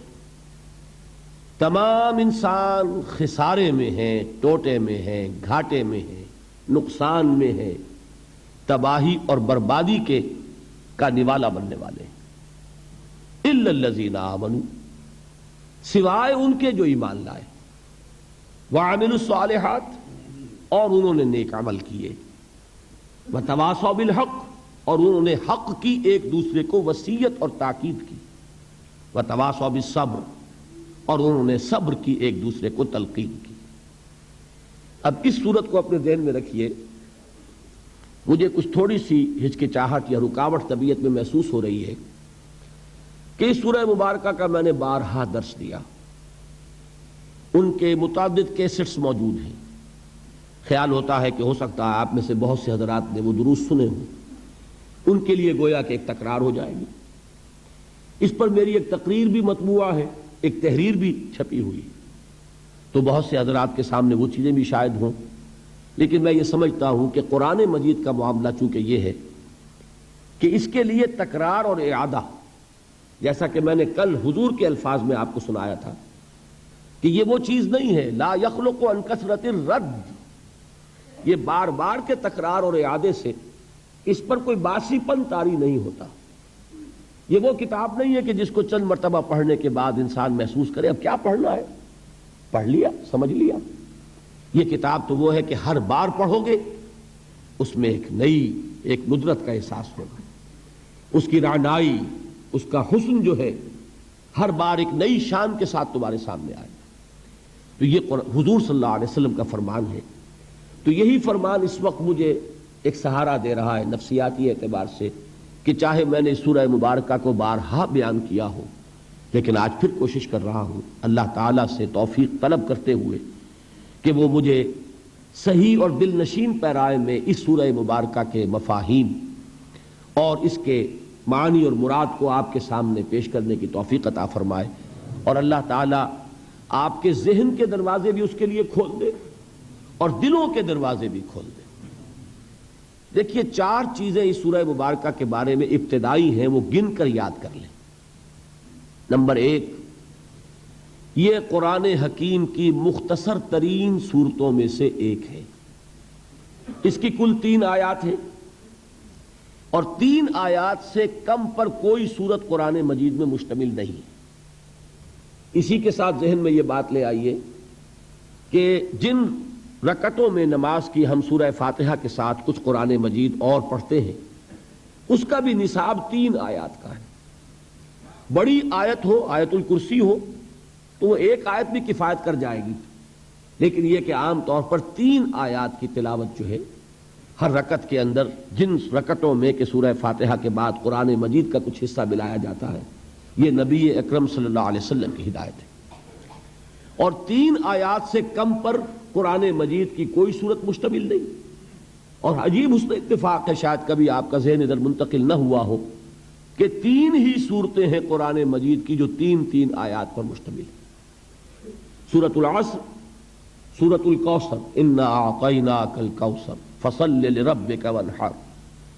تمام انسان خسارے میں ہیں، ٹوٹے میں ہیں، گھاٹے میں ہیں، نقصان میں ہیں، تباہی اور بربادی کا نوالا بننے والے ہیں. الا الذین آمنوا، سوائے ان کے جو ایمان لائے، وعملوا الصالحات، اور انہوں نے نیک عمل کیے، وتواصوا بالحق، اور انہوں نے حق کی ایک دوسرے کو وصیت اور تاکید کی، وتواصوا بالصبر، اور انہوں نے صبر کی ایک دوسرے کو تلقین کی۔ اب اس صورت کو اپنے ذہن میں رکھیے، مجھے کچھ تھوڑی سی ہچکچاہٹ یا رکاوٹ طبیعت میں محسوس ہو رہی ہے کہ اس سورہ مبارکہ کا میں نے بارہا درس دیا، ان کے متعدد کیسٹس موجود ہیں، خیال ہوتا ہے کہ ہو سکتا ہے آپ میں سے بہت سے حضرات نے وہ دروس سنے ہوں، ان کے لیے گویا کہ ایک تکرار ہو جائے گی۔ اس پر میری ایک تقریر بھی مطبوعہ ہے، ایک تحریر بھی چھپی ہوئی، تو بہت سے حضرات کے سامنے وہ چیزیں بھی شاید ہوں، لیکن میں یہ سمجھتا ہوں کہ قرآن مجید کا معاملہ چونکہ یہ ہے کہ اس کے لیے تکرار اور اعادہ، جیسا کہ میں نے کل حضور کے الفاظ میں آپ کو سنایا تھا کہ یہ وہ چیز نہیں ہے لا یخلق عن کثرت الرد، یہ بار بار کے تکرار اور اعادے سے اس پر کوئی باسی پن طاری نہیں ہوتا۔ یہ وہ کتاب نہیں ہے کہ جس کو چند مرتبہ پڑھنے کے بعد انسان محسوس کرے اب کیا پڑھنا ہے، پڑھ لیا، سمجھ لیا۔ یہ کتاب تو وہ ہے کہ ہر بار پڑھو گے اس میں ایک نئی ایک ندرت کا احساس ہوگا، اس کی رعنائی، اس کا حسن جو ہے ہر بار ایک نئی شان کے ساتھ تمہارے سامنے آئے۔ تو یہ حضور صلی اللہ علیہ وسلم کا فرمان ہے، تو یہی فرمان اس وقت مجھے ایک سہارا دے رہا ہے نفسیاتی اعتبار سے کہ چاہے میں نے سورہ مبارکہ کو بارہا بیان کیا ہو، لیکن آج پھر کوشش کر رہا ہوں اللہ تعالیٰ سے توفیق طلب کرتے ہوئے کہ وہ مجھے صحیح اور دل نشین پیرائے میں اس سورہ مبارکہ کے مفاہیم اور اس کے معنی اور مراد کو آپ کے سامنے پیش کرنے کی توفیق عطا فرمائے، اور اللہ تعالیٰ آپ کے ذہن کے دروازے بھی اس کے لیے کھول دے اور دلوں کے دروازے بھی کھول دے۔ دیکھیے 4 چیزیں اس سورہ مبارکہ کے بارے میں ابتدائی ہیں، وہ گن کر یاد کر لیں۔ نمبر 1، یہ قرآن حکیم کی مختصر ترین صورتوں میں سے ایک ہے، اس کی کل 3 آیات ہیں، اور 3 آیات سے کم پر کوئی سورت قرآن مجید میں مشتمل نہیں۔ اسی کے ساتھ ذہن میں یہ بات لے آئیے کہ جن رکعتوں میں نماز کی ہم سورہ فاتحہ کے ساتھ کچھ قرآن مجید اور پڑھتے ہیں، اس کا بھی نصاب 3 آیات کا ہے۔ بڑی آیت ہو، آیت الکرسی ہو، تو وہ 1 آیت بھی کفایت کر جائے گی، لیکن یہ کہ عام طور پر 3 آیات کی تلاوت جو ہے ہر رکعت کے اندر، جن رکعتوں میں کہ سورہ فاتحہ کے بعد قرآن مجید کا کچھ حصہ ملایا جاتا ہے، یہ نبی اکرم صلی اللہ علیہ وسلم کی ہدایت ہے۔ اور 3 آیات سے کم پر قرآن مجید کی کوئی صورت مشتمل نہیں، اور عجیب حسن اتفاق ہے، شاید کبھی آپ کا ذہن ادھر منتقل نہ ہوا ہو کہ 3 ہی صورتیں ہیں قرآن مجید کی جو 3 آیات پر مشتمل ہیں۔ سورۃ العصر، سورۃ الکوثر، انا اعطیناک الکوثر فصل لربک وانحر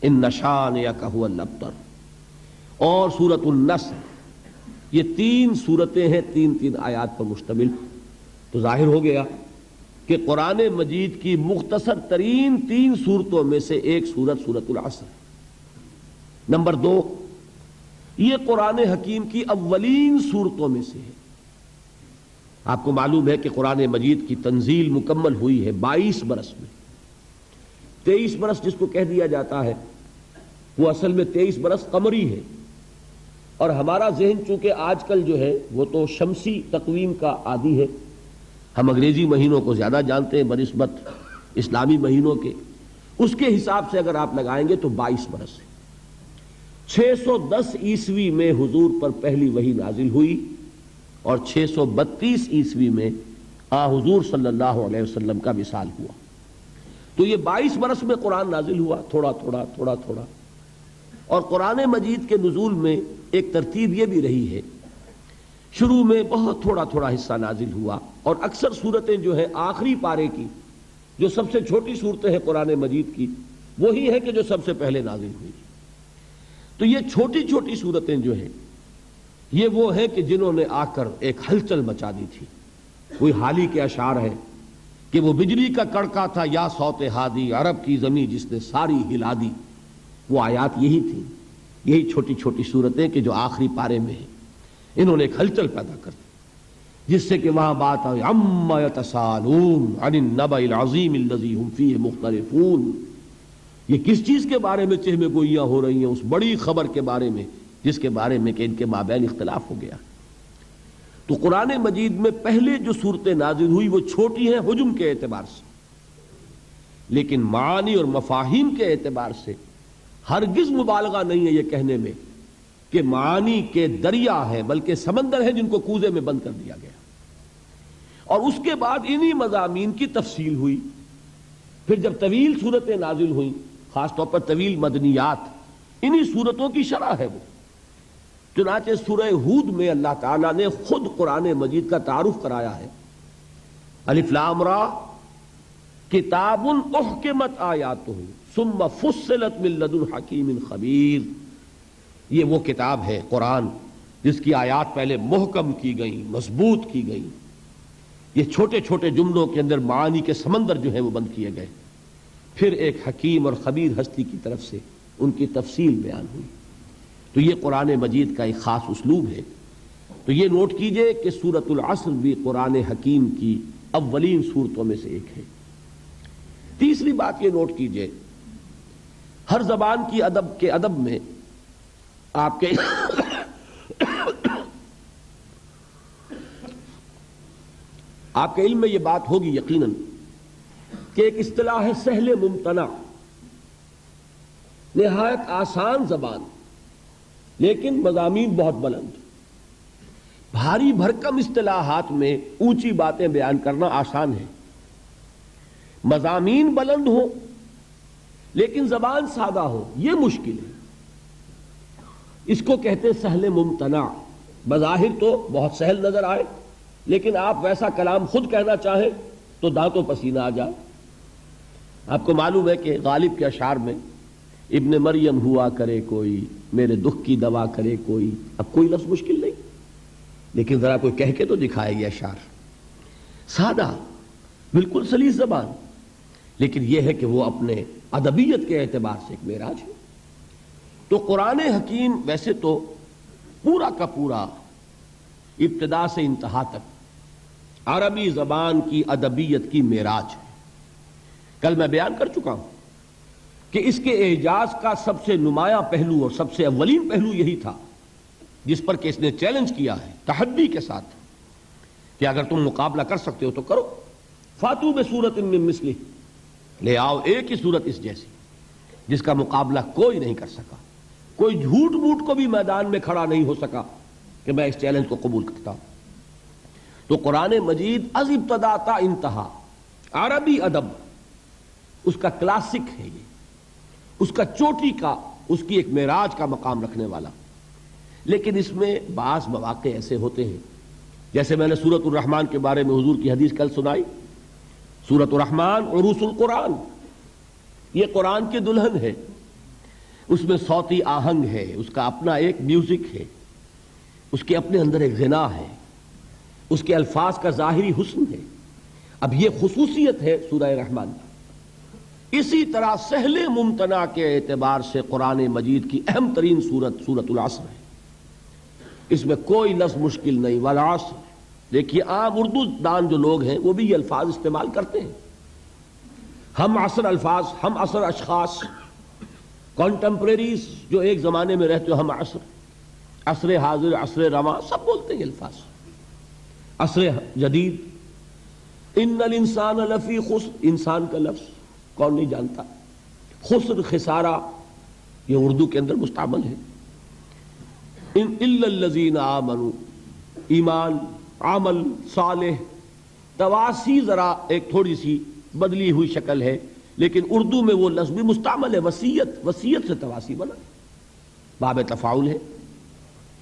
ان شانئک ھو الابتر، اور سورۃ النصر، یہ 3 صورتیں ہیں 3 آیات پر مشتمل۔ تو ظاہر ہو گیا کہ قرآن مجید کی مختصر ترین 3 صورتوں میں سے ایک صورت سورۃ العصر۔ نمبر 2، یہ قرآن حکیم کی اولین صورتوں میں سے ہے۔ آپ کو معلوم ہے کہ قرآن مجید کی تنزیل مکمل ہوئی ہے 22 برس میں۔ 23 برس جس کو کہہ دیا جاتا ہے وہ اصل میں 23 برس قمری ہے، اور ہمارا ذہن چونکہ آج کل جو ہے وہ تو شمسی تقویم کا عادی ہے، ہم انگریزی مہینوں کو زیادہ جانتے ہیں بنسبت اسلامی مہینوں کے، اس کے حساب سے اگر آپ لگائیں گے تو 22 برس ہے۔ 610 عیسوی میں حضور پر پہلی وحی نازل ہوئی، اور 632 عیسوی میں حضور صلی اللہ علیہ وسلم کا وصال ہوا۔ تو یہ 22 برس میں قرآن نازل ہوا، تھوڑا تھوڑا تھوڑا تھوڑا۔ اور قرآن مجید کے نزول میں ایک ترتیب یہ بھی رہی ہے، شروع میں بہت تھوڑا تھوڑا حصہ نازل ہوا، اور اکثر صورتیں جو ہیں آخری پارے کی، جو سب سے چھوٹی صورتیں ہیں قرآن مجید کی، وہی ہے کہ جو سب سے پہلے نازل ہوئی۔ تو یہ چھوٹی چھوٹی صورتیں جو ہیں یہ وہ ہیں کہ جنہوں نے آ کر ایک ہلچل مچا دی تھی۔ کوئی حالی کے اشعار ہے کہ وہ بجلی کا کڑکا تھا یا صوت ہادی، عرب کی زمین جس نے ساری ہلا دی۔ وہ آیات یہی تھیں، یہی چھوٹی چھوٹی صورتیں کہ جو آخری پارے میں ہیں، انہوں نے ایک ہلچل پیدا کر دی۔ جس سے کہ وہاں بات آئی عما یتساءلون عن النبأ العظیم الذی هم فیہ مختلفون، یہ کس چیز کے بارے میں چہمے گوئیاں ہو رہی ہیں؟ اس بڑی خبر کے بارے میں جس کے بارے میں کہ ان کے مابین اختلاف ہو گیا۔ تو قرآن مجید میں پہلے جو صورتیں نازل ہوئی وہ چھوٹی ہیں حجم کے اعتبار سے، لیکن معانی اور مفاہیم کے اعتبار سے ہرگز مبالغہ نہیں ہے یہ کہنے میں کہ معانی کے دریا ہیں، بلکہ سمندر ہیں جن کو کوزے میں بند کر دیا گیا۔ اور اس کے بعد انہی مضامین کی تفصیل ہوئی۔ پھر جب طویل صورتیں نازل ہوئیں، خاص طور پر طویل مدنیات، انہی صورتوں کی شرح ہے وہ۔ چنانچہ سورہ ہود میں اللہ تعالیٰ نے خود قرآن مجید کا تعارف کرایا ہے، الف لام را کتاب احکمت آیاتہ ثم فصلت من لدن حکیم خبیر۔ یہ وہ کتاب ہے قرآن جس کی آیات پہلے محکم کی گئیں، مضبوط کی گئیں۔ یہ چھوٹے چھوٹے جملوں کے اندر معانی کے سمندر جو ہیں وہ بند کیے گئے، پھر ایک حکیم اور خبیر ہستی کی طرف سے ان کی تفصیل بیان ہوئی۔ تو یہ قرآن مجید کا ایک خاص اسلوب ہے۔ تو یہ نوٹ کیجئے کہ سورۃ العصر بھی قرآن حکیم کی اولین صورتوں میں سے ایک ہے۔ تیسری بات یہ نوٹ کیجئے، ہر زبان کی ادب کے ادب میں آپ کے آپ کے علم میں یہ بات ہوگی یقیناً کہ ایک اصطلاح ہے سہل ممتنع، نہایت آسان زبان لیکن مضامین بہت بلند۔ بھاری بھرکم اصطلاحات میں اونچی باتیں بیان کرنا آسان ہے، مضامین بلند ہوں لیکن زبان سادہ ہو یہ مشکل ہے۔ اس کو کہتے ہیں سہل ممتنع۔ بظاہر تو بہت سہل نظر آئے لیکن آپ ویسا کلام خود کہنا چاہیں تو دانتوں پسینہ آ جائے۔ آپ کو معلوم ہے کہ غالب کے اشعار میں ابن مریم ہوا کرے کوئی، میرے دکھ کی دوا کرے کوئی، اب کوئی لفظ مشکل نہیں لیکن ذرا کوئی کہہ کے تو دکھائے یہ اشعار، سادہ بالکل سلیس زبان، لیکن یہ ہے کہ وہ اپنے ادبیت کے اعتبار سے ایک معراج ہے۔ تو قرآن حکیم ویسے تو پورا کا پورا ابتدا سے انتہا تک عربی زبان کی ادبیت کی معراج ہے۔ کل میں بیان کر چکا ہوں کہ اس کے اعجاز کا سب سے نمایاں پہلو اور سب سے اولین پہلو یہی تھا جس پر کہ اس نے چیلنج کیا ہے تحدی کے ساتھ کہ اگر تم مقابلہ کر سکتے ہو تو کرو، فاتو بسورۃ من مثلہ، لے آؤ ایک ہی صورت اس جیسی جس کا مقابلہ کوئی نہیں کر سکا۔ کوئی جھوٹ موٹ کو بھی میدان میں کھڑا نہیں ہو سکا کہ میں اس چیلنج کو قبول کرتا ہوں۔ تو قرآن مجید از ابتدا تا انتہا عربی ادب اس کا کلاسک ہے، یہ اس کا چوٹی کا، اس کی ایک معراج کا مقام رکھنے والا۔ لیکن اس میں بعض مواقع ایسے ہوتے ہیں، جیسے میں نے سورۃ الرحمن کے بارے میں حضور کی حدیث کل سنائی، سورۃ الرحمن عروس القرآن، یہ قرآن کی دلہن ہے، اس میں صوتی آہنگ ہے، اس کا اپنا ایک میوزک ہے، اس کے اپنے اندر ایک غنا ہے، اس کے الفاظ کا ظاہری حسن ہے۔ اب یہ خصوصیت ہے سورہ رحمان کی۔ اسی طرح سہل ممتنع کے اعتبار سے قرآن مجید کی اہم ترین سورت سورۃ العصر ہے۔ اس میں کوئی لفظ مشکل نہیں، والعصر۔ دیکھیے عام اردو دان جو لوگ ہیں وہ بھی یہ الفاظ استعمال کرتے ہیں، ہم عصر الفاظ، ہم عصر اشخاص، کانٹمپریریز جو ایک زمانے میں رہتے ہو، ہم عصر، عصر حاضر، عصر رواں، سب بولتے ہیں یہ الفاظ۔ عصر جدید، ان الانسان لفی خسر، انسان کا لفظ کون نہیں جانتا، خسر خسارہ یہ اردو کے اندر مستعمل ہے۔ ان الا الذین آمنوا، ایمان، عمل صالح، تواسی ذرا ایک تھوڑی سی بدلی ہوئی شکل ہے، لیکن اردو میں وہ لفظ بھی مستعمل ہے، وصیت، وصیت سے تواسی بنا، باب تفاعل ہے،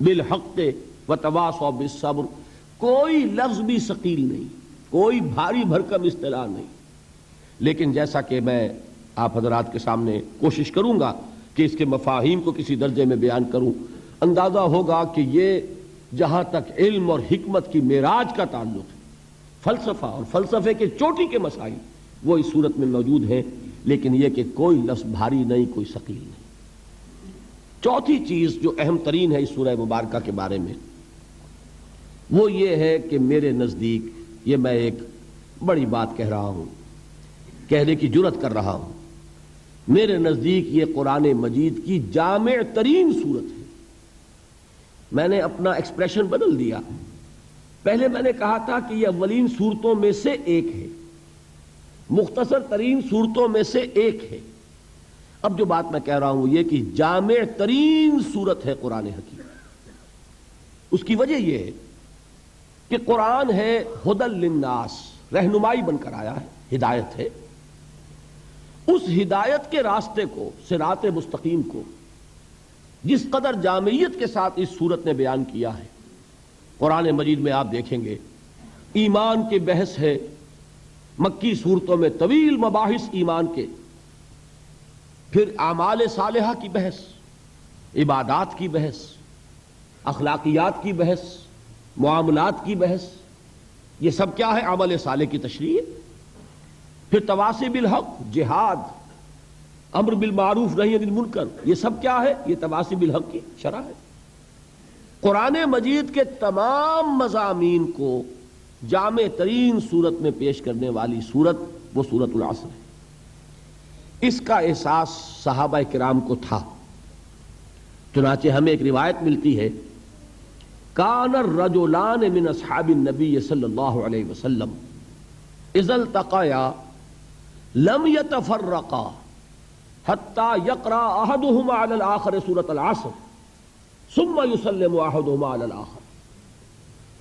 بالحق وتواصوا بالصبر۔ کوئی لفظ بھی ثقیل نہیں، کوئی بھاری بھرکم اصطلاح نہیں، لیکن جیسا کہ میں آپ حضرات کے سامنے کوشش کروں گا کہ اس کے مفاہیم کو کسی درجے میں بیان کروں، اندازہ ہوگا کہ یہ جہاں تک علم اور حکمت کی معراج کا تعلق ہے، فلسفہ اور فلسفے کے چوٹی کے مسائل وہ اس صورت میں موجود ہیں، لیکن یہ کہ کوئی لفظ بھاری نہیں، کوئی ثقیل نہیں۔ چوتھی چیز جو اہم ترین ہے اس سورہ مبارکہ کے بارے میں، وہ یہ ہے کہ میرے نزدیک، یہ میں ایک بڑی بات کہہ رہا ہوں، کہنے کی جرات کر رہا ہوں، میرے نزدیک یہ قرآن مجید کی جامع ترین صورت ہے۔ میں نے اپنا ایکسپریشن بدل دیا، پہلے میں نے کہا تھا کہ یہ اولین صورتوں میں سے ایک ہے، مختصر ترین صورتوں میں سے ایک ہے۔ اب جو بات میں کہہ رہا ہوں یہ کہ جامع ترین صورت ہے قرآن حکیم۔ اس کی وجہ یہ ہے کہ قرآن ہے ہدی للناس، رہنمائی بن کر آیا ہے، ہدایت ہے۔ اس ہدایت کے راستے کو، صراط مستقیم کو، جس قدر جامعیت کے ساتھ اس صورت نے بیان کیا ہے، قرآن مجید میں آپ دیکھیں گے ایمان کی بحث ہے، مکی صورتوں میں طویل مباحث ایمان کے، پھر اعمال صالحہ کی بحث، عبادات کی بحث، اخلاقیات کی بحث، معاملات کی بحث، یہ سب کیا ہے؟ عمل صالح کی تشریح۔ پھر تواصی بالحق، جہاد، امر بالمعروف نہی عن المنکر، یہ سب کیا ہے؟ یہ تواصی بالحق کی شرح ہے۔ قرآن مجید کے تمام مضامین کو جامع ترین صورت میں پیش کرنے والی صورت وہ سورۃ العصر ہے۔ اس کا احساس صحابہ کرام کو تھا، چنانچہ ہمیں ایک روایت ملتی ہے، کان الرجلان من اصحاب النبی صلی اللہ علیہ وسلم اذا التقیا لم يتفرقا حتى يقرأ احدهما على الاخر سورۃ العصر ثم يسلم احدهما على الاخر۔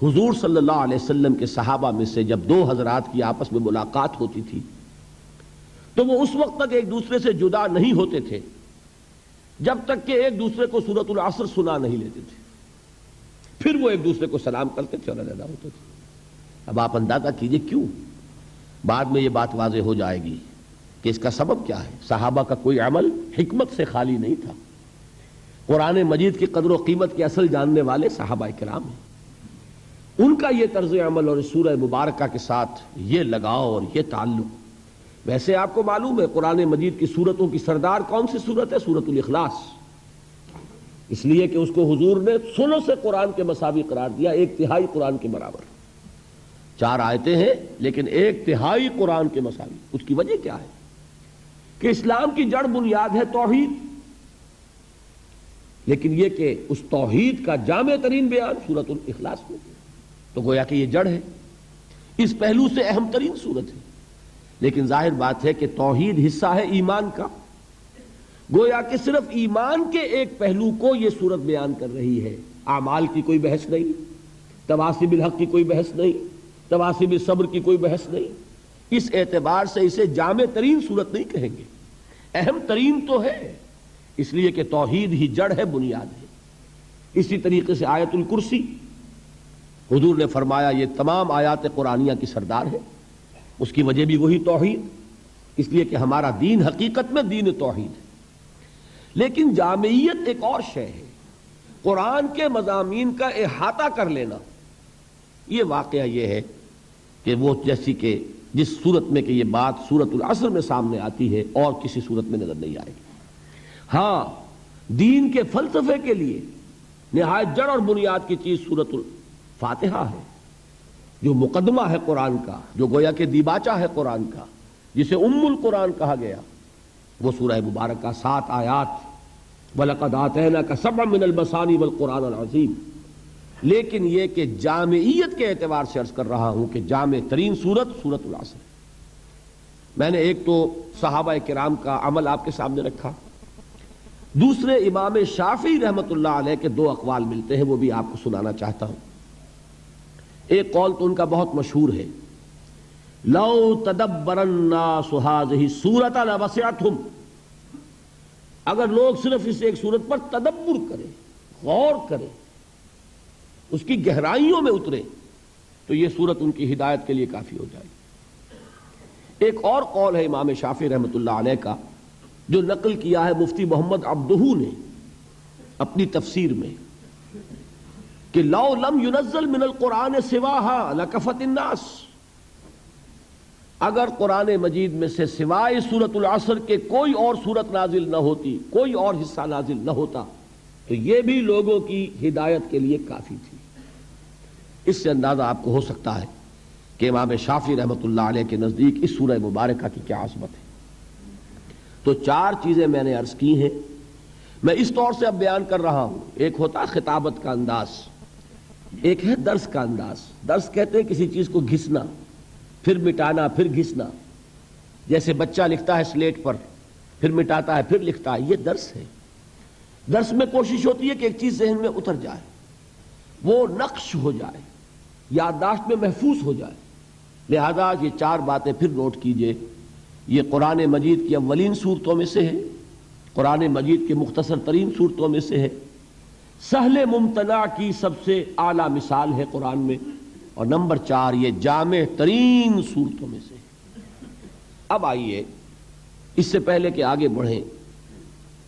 حضور صلی اللہ علیہ وسلم کے صحابہ میں سے جب دو حضرات کی آپس میں ملاقات ہوتی تھی تو وہ اس وقت تک ایک دوسرے سے جدا نہیں ہوتے تھے جب تک کہ ایک دوسرے کو سورۃ العصر سنا نہیں لیتے تھے، پھر وہ ایک دوسرے کو سلام کرتے تھے اور علیحدہ ہوتے تھے۔ اب آپ اندازہ کیجئے کیوں؟ بعد میں یہ بات واضح ہو جائے گی کہ اس کا سبب کیا ہے۔ صحابہ کا کوئی عمل حکمت سے خالی نہیں تھا۔ قرآن مجید کی قدر و قیمت کے اصل جاننے والے صحابہ کرام ہیں، ان کا یہ طرز عمل اور سورہ مبارکہ کے ساتھ یہ لگاؤ اور یہ تعلق۔ ویسے آپ کو معلوم ہے قرآن مجید کی سورتوں کی سردار کون سی سورت ہے؟ سورۃ الاخلاص، اس لیے کہ اس کو حضور نے سنو سے قرآن کے مساوی قرار دیا، ایک تہائی قرآن کے برابر۔ 4 آیتیں ہیں لیکن ایک تہائی قرآن کے مساوی۔ اس کی وجہ کیا ہے؟ کہ اسلام کی جڑ بنیاد ہے توحید، لیکن یہ کہ اس توحید کا جامع ترین بیان سورۃ الاخلاص میں، تو گویا کہ یہ جڑ ہے، اس پہلو سے اہم ترین صورت ہے۔ لیکن ظاہر بات ہے کہ توحید حصہ ہے ایمان کا، گویا کہ صرف ایمان کے ایک پہلو کو یہ صورت بیان کر رہی ہے، اعمال کی کوئی بحث نہیں، تواصی بالحق کی کوئی بحث نہیں، تواصی بالصبر کی کوئی بحث نہیں۔ اس اعتبار سے اسے جامع ترین صورت نہیں کہیں گے، اہم ترین تو ہے، اس لیے کہ توحید ہی جڑ ہے، بنیاد ہے۔ اسی طریقے سے آیت الکرسی، حضور نے فرمایا یہ تمام آیات قرآنیہ کی سردار ہے، اس کی وجہ بھی وہی توحید، اس لیے کہ ہمارا دین حقیقت میں دین توحید ہے۔ لیکن جامعیت ایک اور شے ہے، قرآن کے مضامین کا احاطہ کر لینا۔ یہ واقعہ یہ ہے کہ وہ جیسی کہ جس صورت میں کہ یہ بات سورۃ العصر میں سامنے آتی ہے اور کسی صورت میں نظر نہیں آئے گی۔ ہاں، دین کے فلسفے کے لیے نہایت جڑ اور بنیاد کی چیز سورۃ الفاتحہ ہے، جو مقدمہ ہے قرآن کا، جو گویا کہ دیباچہ ہے قرآن کا، جسے ام القرآن کہا گیا۔ وہ سورہ مبارکہ 7 آیات، وَلَقَدْ آتَيْنَاكَ سَبْعًا مِنَ الْمَثَانِي وَالْقُرْآنَ الْعَظِيمِ۔ لیکن یہ کہ جامعیت کے اعتبار سے عرض کر رہا ہوں کہ جامع ترین صورت سورۃ العصر ہے۔ میں نے ایک تو صحابہ کرام کا عمل آپ کے سامنے رکھا، دوسرے امام شافعی رحمۃ اللہ علیہ کے 2 اقوال ملتے ہیں، وہ بھی آپ کو سنانا چاہتا ہوں۔ ایک قول تو ان کا بہت مشہور ہے، لو تدبر الناس هذه السورۃ لوسعتهم، اگر لوگ صرف اس ایک صورت پر تدبر کریں، غور کریں، اس کی گہرائیوں میں اترے تو یہ صورت ان کی ہدایت کے لیے کافی ہو جائے گی۔ ایک اور قول ہے امام شافعی رحمۃ اللہ علیہ کا، جو نقل کیا ہے مفتی محمد عبدہ نے اپنی تفسیر میں، کہ لو لم ينزل من القرآن سواها لکفت الناس، اگر قرآن مجید میں سے سوائے سورۃ العصر کے کوئی اور سورت نازل نہ ہوتی، کوئی اور حصہ نازل نہ ہوتا، تو یہ بھی لوگوں کی ہدایت کے لیے کافی تھی۔ اس سے اندازہ آپ کو ہو سکتا ہے کہ امام شافعی رحمۃ اللہ علیہ کے نزدیک اس سورہ مبارکہ کی کیا عظمت ہے۔ تو 4 چیزیں میں نے عرض کی ہیں، میں اس طور سے اب بیان کر رہا ہوں۔ ایک ہوتا ہے خطابت کا انداز، ایک ہے درس کا انداز۔ درس کہتے ہیں کسی چیز کو گھسنا، پھر مٹانا، پھر گھسنا۔ جیسے بچہ لکھتا ہے سلیٹ پر، پھر مٹاتا ہے، پھر لکھتا ہے، یہ درس ہے۔ درس میں کوشش ہوتی ہے کہ ایک چیز ذہن میں اتر جائے، وہ نقش ہو جائے، یادداشت میں محفوظ ہو جائے۔ لہذا یہ 4 باتیں پھر نوٹ کیجئے۔ یہ قرآن مجید کی اولین صورتوں میں سے ہے، قرآن مجید کے مختصر ترین صورتوں میں سے ہے، سہل ممتنع کی سب سے اعلیٰ مثال ہے قرآن میں، اور نمبر 4 یہ جامع ترین صورتوں میں سے ہے۔ اب آئیے اس سے پہلے کہ آگے بڑھیں،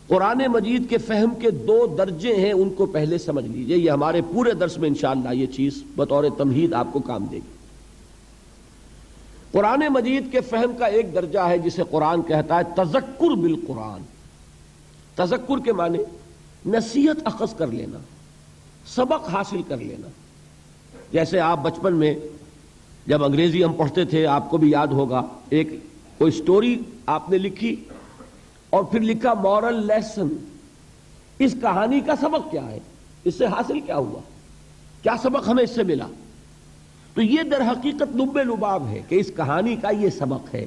قرآن مجید کے فہم کے 2 درجے ہیں، ان کو پہلے سمجھ لیجئے۔ یہ ہمارے پورے درس میں انشاءاللہ یہ چیز بطور تمہید آپ کو کام دے گی۔ قرآن مجید کے فہم کا ایک درجہ ہے جسے قرآن کہتا ہے تذکر بالقرآن۔ تذکر کے معنی نصیحت اخذ کر لینا، سبق حاصل کر لینا۔ جیسے آپ بچپن میں جب انگریزی ہم پڑھتے تھے، آپ کو بھی یاد ہوگا، ایک کوئی سٹوری آپ نے لکھی اور پھر لکھا مورل لیسن، اس کہانی کا سبق کیا ہے، اس سے حاصل کیا ہوا، کیا سبق ہمیں اس سے ملا۔ تو یہ در حقیقت لب لباب ہے کہ اس کہانی کا یہ سبق ہے،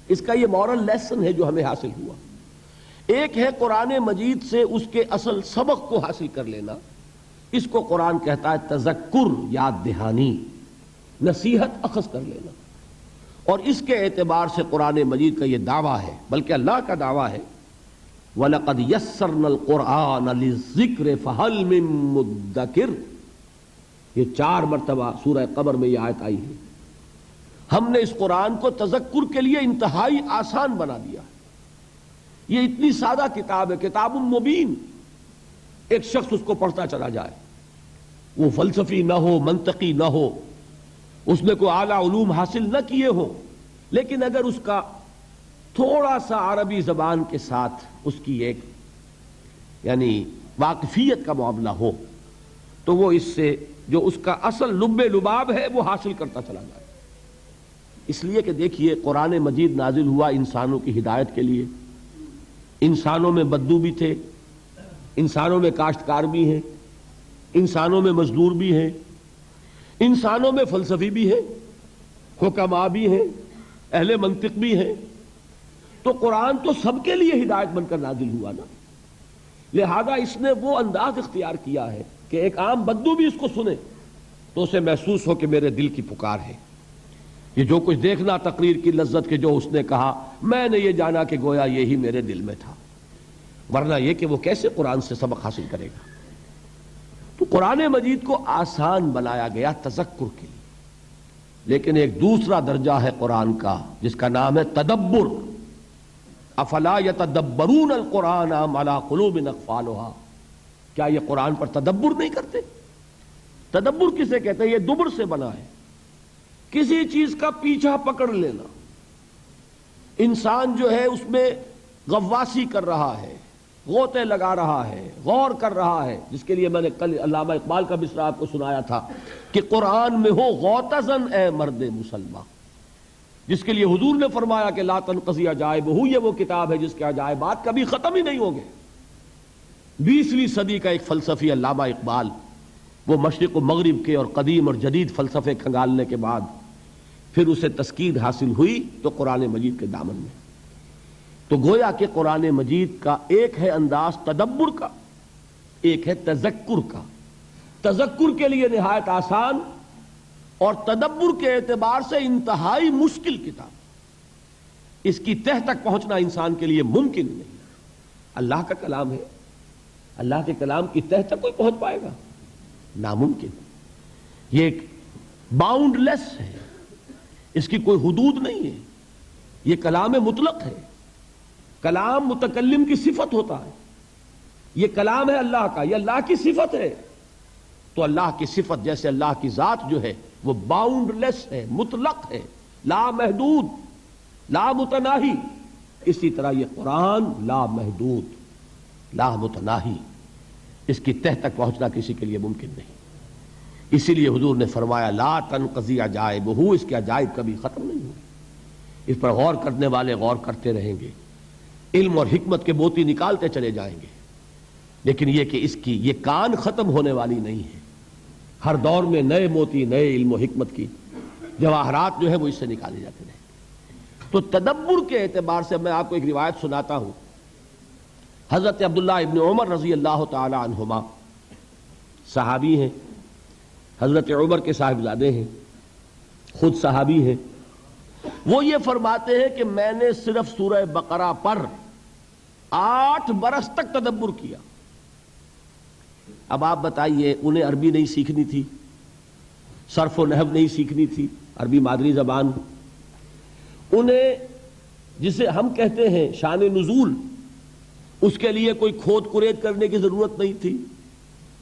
اس کا یہ مورل لیسن ہے جو ہمیں حاصل ہوا۔ ایک ہے قرآن مجید سے اس کے اصل سبق کو حاصل کر لینا، اس کو قرآن کہتا ہے تذکر، یاد دہانی، نصیحت اخذ کر لینا۔ اور اس کے اعتبار سے قرآن مجید کا یہ دعویٰ ہے، بلکہ اللہ کا دعویٰ ہے وَلَقَدْ يَسَّرْنَا الْقُرْآنَ لِلذِّكْرِ فَهَلْ مِن مُدَّكِرٍ۔ یہ 4 مرتبہ سورہ قمر میں یہ آیت آئی ہے۔ ہم نے اس قرآن کو تذکر کے لیے انتہائی آسان بنا دیا۔ یہ اتنی سادہ کتاب ہے، کتاب مبین، ایک شخص اس کو پڑھتا چلا جائے، وہ فلسفی نہ ہو، منطقی نہ ہو، اس میں کوئی اعلیٰ علوم حاصل نہ کیے ہوں، لیکن اگر اس کا تھوڑا سا عربی زبان کے ساتھ اس کی ایک یعنی واقفیت کا معاملہ ہو تو وہ اس سے جو اس کا اصل لب لباب ہے وہ حاصل کرتا چلا جائے۔ اس لیے کہ دیکھیے قرآن مجید نازل ہوا انسانوں کی ہدایت کے لیے۔ انسانوں میں بدو بھی تھے، انسانوں میں کاشتکار بھی ہیں، انسانوں میں مزدور بھی ہیں، انسانوں میں فلسفی بھی ہیں، حکماء بھی ہیں، اہل منطق بھی ہیں۔ تو قرآن تو سب کے لیے ہدایت بن کر نازل ہوا نا۔ لہذا اس نے وہ انداز اختیار کیا ہے کہ ایک عام بدو بھی اس کو سنے تو اسے محسوس ہو کہ میرے دل کی پکار ہے۔ یہ جو کچھ دیکھنا تقریر کی لذت کے جو اس نے کہا، میں نے یہ جانا کہ گویا یہی میرے دل میں تھا، ورنہ یہ کہ وہ کیسے قرآن سے سبق حاصل کرے گا۔ تو قرآن مجید کو آسان بنایا گیا تذکر کے لیے۔ لیکن ایک دوسرا درجہ ہے قرآن کا جس کا نام ہے تدبر۔ افلا یتدبرون القرآن ام علی قلوب اقفالها، کیا یہ قرآن پر تدبر نہیں کرتے؟ تدبر کسے کہتے ہیں؟ یہ دبر سے بنا ہے، کسی چیز کا پیچھا پکڑ لینا۔ انسان جو ہے اس میں غواصی کر رہا ہے، غوطے لگا رہا ہے، غور کر رہا ہے، جس کے لیے میں نے کل علامہ اقبال کا مصرع آپ کو سنایا تھا کہ قرآن میں ہو غوطہ زن اے مرد مسلمہ، جس کے لیے حضور نے فرمایا کہ لا تنقضی عجائبہ، یہ وہ کتاب ہے جس کے عجائبات کبھی ختم ہی نہیں ہوں گے۔ 20ویں صدی کا ایک فلسفی علامہ اقبال، وہ مشرق و مغرب کے اور قدیم اور جدید فلسفے کھنگالنے کے بعد پھر اسے تسکین حاصل ہوئی تو قرآن مجید کے دامن میں۔ تو گویا کہ قرآن مجید کا ایک ہے انداز تدبر کا، ایک ہے تذکر کا۔ تذکر کے لیے نہایت آسان اور تدبر کے اعتبار سے انتہائی مشکل کتاب۔ اس کی تہ تک پہنچنا انسان کے لیے ممکن نہیں۔ اللہ کا کلام ہے، اللہ کے کلام کی تہ تک کوئی پہنچ پائے گا؟ ناممکن۔ یہ ایک باؤنڈ لیس ہے، اس کی کوئی حدود نہیں ہے، یہ کلام مطلق ہے۔ کلام متکلم کی صفت ہوتا ہے، یہ کلام ہے اللہ کا، یہ اللہ کی صفت ہے۔ تو اللہ کی صفت جیسے اللہ کی ذات جو ہے وہ باؤنڈ لیس ہے، مطلق ہے، لا محدود، لا متناہی، اسی طرح یہ قرآن لا محدود، لا متناہی، اس کی تہ تک پہنچنا کسی کے لیے ممکن نہیں۔ اسی لیے حضور نے فرمایا لا تنقضی عجائبہ، اس کے عجائب کبھی ختم نہیں ہوگی، اس پر غور کرنے والے غور کرتے رہیں گے، علم اور حکمت کے موتی نکالتے چلے جائیں گے، لیکن یہ کہ اس کی یہ کان ختم ہونے والی نہیں ہے، ہر دور میں نئے موتی، نئے علم و حکمت کی جواہرات جو ہے وہ اس سے نکالے جاتے رہیں گے۔ تو تدبر کے اعتبار سے میں آپ کو ایک روایت سناتا ہوں۔ حضرت عبداللہ ابن عمر رضی اللہ تعالی عنہما صحابی ہیں، حضرت عمر کے صاحبزادے ہیں، خود صحابی ہیں۔ وہ یہ فرماتے ہیں کہ میں نے صرف سورہ بقرہ پر 8 برس تک تدبر کیا۔ اب آپ بتائیے، انہیں عربی نہیں سیکھنی تھی، صرف و نحو نہیں سیکھنی تھی، عربی مادری زبان، انہیں جسے ہم کہتے ہیں شان نزول، اس کے لیے کوئی کھود کرید کرنے کی ضرورت نہیں تھی،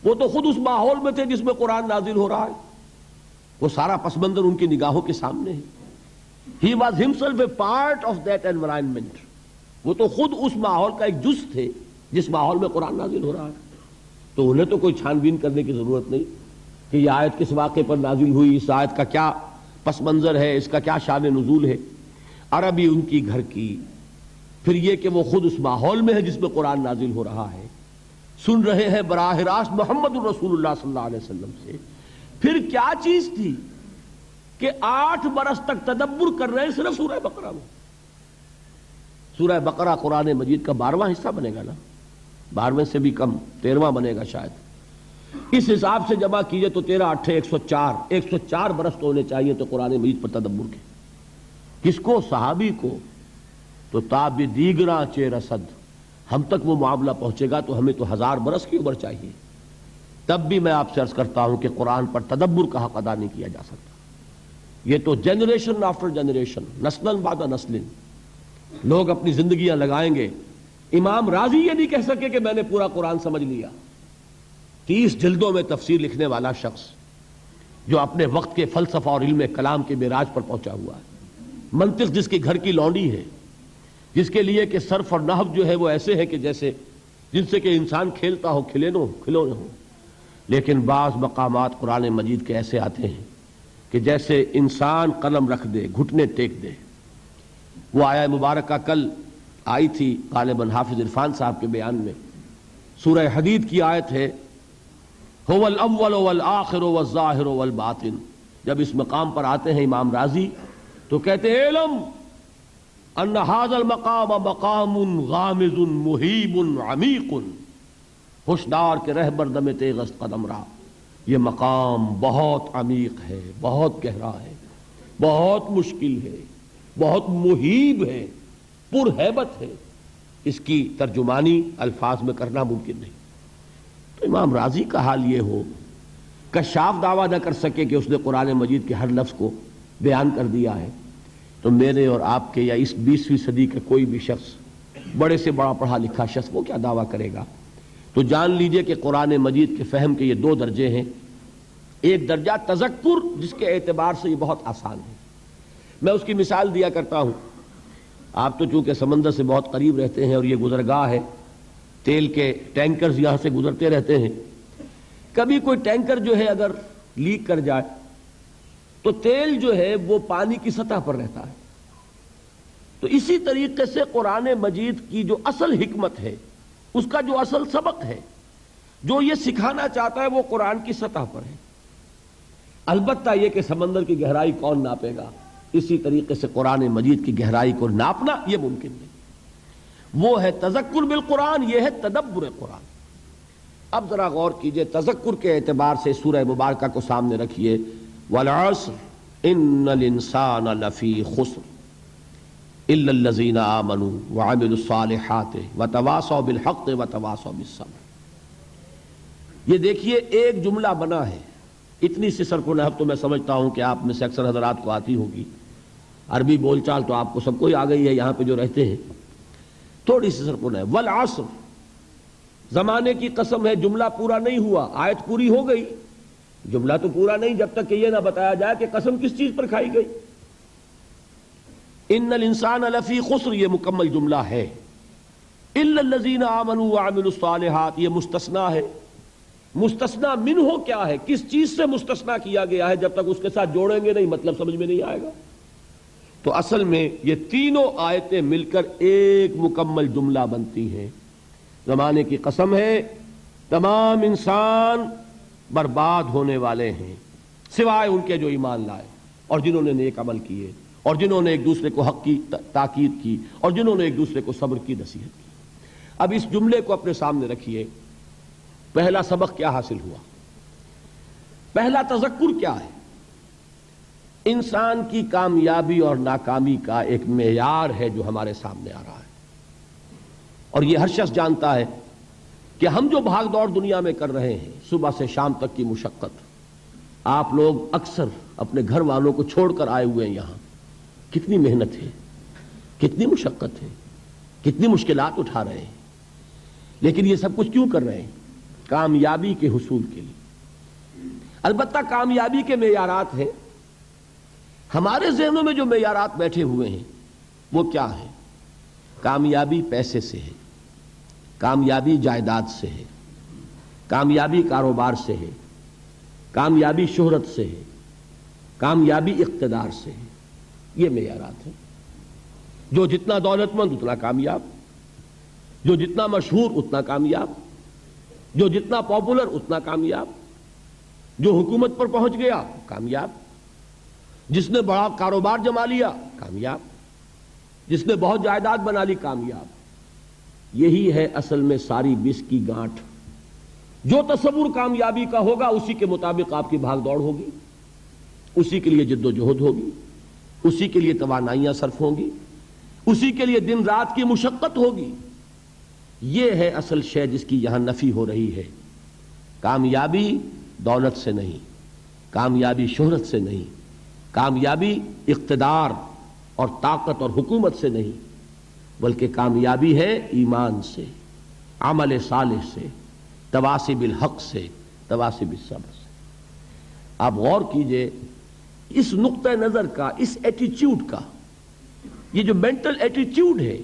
وہ تو خود اس ماحول میں تھے جس میں قرآن نازل ہو رہا ہے، وہ سارا پس منظر ان کی نگاہوں کے سامنے ہے۔ He was himself a part of that environment، وہ تو خود اس ماحول کا ایک جز تھے جس ماحول میں قرآن نازل ہو رہا ہے، تو انہیں تو کوئی چھان بین کرنے کی ضرورت نہیں کہ یہ آیت کس واقعے پر نازل ہوئی، اس آیت کا کیا پس منظر ہے، اس کا کیا شان نزول ہے۔ عربی ان کی گھر کی، پھر یہ کہ وہ خود اس ماحول میں ہے جس میں قرآن نازل ہو رہا ہے، سن رہے ہیں براہ راست محمد الرسول اللہ صلی اللہ علیہ وسلم سے۔ پھر کیا چیز تھی کہ 8 برس تک تدبر کر رہے ہیں صرف سورہ بقرہ میں۔ سورہ بقرہ قرآن مجید کا 12واں حصہ بنے گا نا، 12ویں سے بھی کم، 13واں بنے گا شاید۔ اس حساب سے جمع کیجئے تو 13 8 104، 104 برس تو ہونے چاہیے تو قرآن مجید پر تدبر کے۔ کس کو؟ صحابی کو۔ تو تاب دیگراں چے رسد، ہم تک وہ معاملہ پہنچے گا تو ہمیں تو 1000 برس کی عمر چاہیے، تب بھی میں آپ سے عرض کرتا ہوں کہ قرآن پر تدبر کا حق ادا نہیں کیا جا سکتا۔ یہ تو جنریشن آفٹر جنریشن، نسلاً بعد نسل لوگ اپنی زندگیاں لگائیں گے۔ امام راضی یہ نہیں کہہ سکے کہ میں نے پورا قرآن سمجھ لیا۔ 30 جلدوں میں تفسیر لکھنے والا شخص جو اپنے وقت کے فلسفہ اور علم کلام کے معراج پر پہنچا ہوا ہے، منطق جس کی گھر کی لونڈی ہے، جس کے لیے کہ صرف اور نحو جو ہے وہ ایسے ہیں کہ جیسے جن سے کہ انسان کھیلتا ہو، کھلونے ہو، لیکن بعض مقامات قرآن مجید کے ایسے آتے ہیں کہ جیسے انسان قلم رکھ دے، گھٹنے ٹیک دے۔ وہ آیہ مبارکہ کل آئی تھی غالباً حافظ عرفان صاحب کے بیان میں، سورہ حدید کی آیت ہے هو الاول والآخر والظاہر والباطن۔ جب اس مقام پر آتے ہیں امام راضی تو کہتے ہیں علم ان هذا المقام مقام غامض مہیب عمیق، ہوشدار کے رہبر دم تیغ است قدم را، یہ مقام بہت عمیق ہے، بہت گہرا ہے، بہت مشکل ہے، بہت مہیب ہے، پر ہیبت ہے، اس کی ترجمانی الفاظ میں کرنا ممکن نہیں۔ تو امام راضی کا حال یہ ہو، کشاف دعویٰ نہ کر سکے کہ اس نے قرآن مجید کے ہر لفظ کو بیان کر دیا ہے، تو میرے اور آپ کے یا اس 20ویں صدی کا کوئی بھی شخص، بڑے سے بڑا پڑھا لکھا شخص، وہ کیا دعویٰ کرے گا؟ تو جان لیجئے کہ قرآن مجید کے فہم کے یہ 2 درجے ہیں۔ ایک درجہ تذکر، جس کے اعتبار سے یہ بہت آسان ہے۔ میں اس کی مثال دیا کرتا ہوں۔ آپ تو چونکہ سمندر سے بہت قریب رہتے ہیں اور یہ گزرگاہ ہے، تیل کے ٹینکرز یہاں سے گزرتے رہتے ہیں، کبھی کوئی ٹینکر جو ہے اگر لیک کر جائے تو تیل جو ہے وہ پانی کی سطح پر رہتا ہے۔ تو اسی طریقے سے قرآن مجید کی جو اصل حکمت ہے، اس کا جو اصل سبق ہے، جو یہ سکھانا چاہتا ہے، وہ قرآن کی سطح پر ہے۔ البتہ یہ کہ سمندر کی گہرائی کون ناپے گا، اسی طریقے سے قرآن مجید کی گہرائی کو ناپنا یہ ممکن نہیں۔ وہ ہے تذکر بالقرآن، یہ ہے تدبر قرآن۔ اب ذرا غور کیجئے، تذکر کے اعتبار سے سورہ مبارکہ کو سامنے رکھیے، والعصر ان الانسان لفی خسر الا الذین آمنوا وعملوا الصالحات وتواصوا بالحق وتواصوا بالصبر۔ یہ دیکھیے ایک جملہ بنا ہے، اتنی سی صرف و نحو تو میں سمجھتا ہوں کہ آپ میں سے اکثر حضرات کو آتی ہوگی، عربی بول چال تو آپ کو سب کو ہی آ گئی ہے یہاں پہ جو رہتے ہیں۔ تھوڑی سی صرف و نحو، والعصر، زمانے کی قسم ہے، جملہ پورا نہیں ہوا، آیت پوری ہو گئی، جملہ تو پورا نہیں جب تک کہ یہ نہ بتایا جائے کہ قسم کس چیز پر کھائی گئی۔ ان الانسان لفی خسر، یہ مکمل جملہ ہے۔ الا الذین آمنوا وعملوا الصالحات، یہ مستثنیٰ ہے۔ مستثنا منہ کیا ہے، کس چیز سے مستثنا کیا گیا ہے، جب تک اس کے ساتھ جوڑیں گے نہیں مطلب سمجھ میں نہیں آئے گا۔ تو اصل میں یہ تینوں آیتیں مل کر ایک مکمل جملہ بنتی ہیں۔ زمانے کی قسم ہے تمام انسان برباد ہونے والے ہیں سوائے ان کے جو ایمان لائے اور جنہوں نے نیک عمل کیے اور جنہوں نے ایک دوسرے کو حق کی تاکید کی اور جنہوں نے ایک دوسرے کو صبر کی نصیحت کی۔ اب اس جملے کو اپنے سامنے رکھیے، پہلا سبق کیا حاصل ہوا؟ پہلا تذکر کیا ہے؟ انسان کی کامیابی اور ناکامی کا ایک معیار ہے جو ہمارے سامنے آ رہا ہے، اور یہ ہر شخص جانتا ہے کہ ہم جو بھاگ دوڑ دنیا میں کر رہے ہیں، صبح سے شام تک کی مشقت، آپ لوگ اکثر اپنے گھر والوں کو چھوڑ کر آئے ہوئے ہیں یہاں، کتنی محنت ہے، کتنی مشقت ہے، کتنی مشکلات اٹھا رہے ہیں، لیکن یہ سب کچھ کیوں کر رہے ہیں؟ کامیابی کے حصول کے لیے۔ البتہ کامیابی کے معیارات ہیں، ہمارے ذہنوں میں جو معیارات بیٹھے ہوئے ہیں وہ کیا ہے؟ کامیابی پیسے سے ہے، کامیابی جائیداد سے ہے، کامیابی کاروبار سے ہے، کامیابی شہرت سے ہے، کامیابی اقتدار سے ہے۔ یہ معیارات ہیں۔ جو جتنا دولت مند اتنا کامیاب، جو جتنا مشہور اتنا کامیاب، جو جتنا پاپولر اتنا کامیاب، جو حکومت پر پہنچ گیا کامیاب، جس نے بڑا کاروبار جما لیا کامیاب، جس نے بہت جائیداد بنا لی کامیاب۔ یہی ہے اصل میں ساری بس کی گانٹھ۔ جو تصور کامیابی کا ہوگا اسی کے مطابق آپ کی بھاگ دوڑ ہوگی، اسی کے لیے جد و جہد ہوگی، اسی کے لیے توانائیاں صرف ہوں گی، اسی کے لیے دن رات کی مشقت ہوگی۔ یہ ہے اصل شے جس کی یہاں نفی ہو رہی ہے۔ کامیابی دولت سے نہیں، کامیابی شہرت سے نہیں، کامیابی اقتدار اور طاقت اور حکومت سے نہیں، بلکہ کامیابی ہے ایمان سے، عمل صالح سے، تواصی بالحق سے، تواصی بالصبر سے۔ آپ غور کیجئے اس نقطہ نظر کا، اس ایٹیچیوڈ کا، یہ جو مینٹل ایٹیچیوڈ ہے،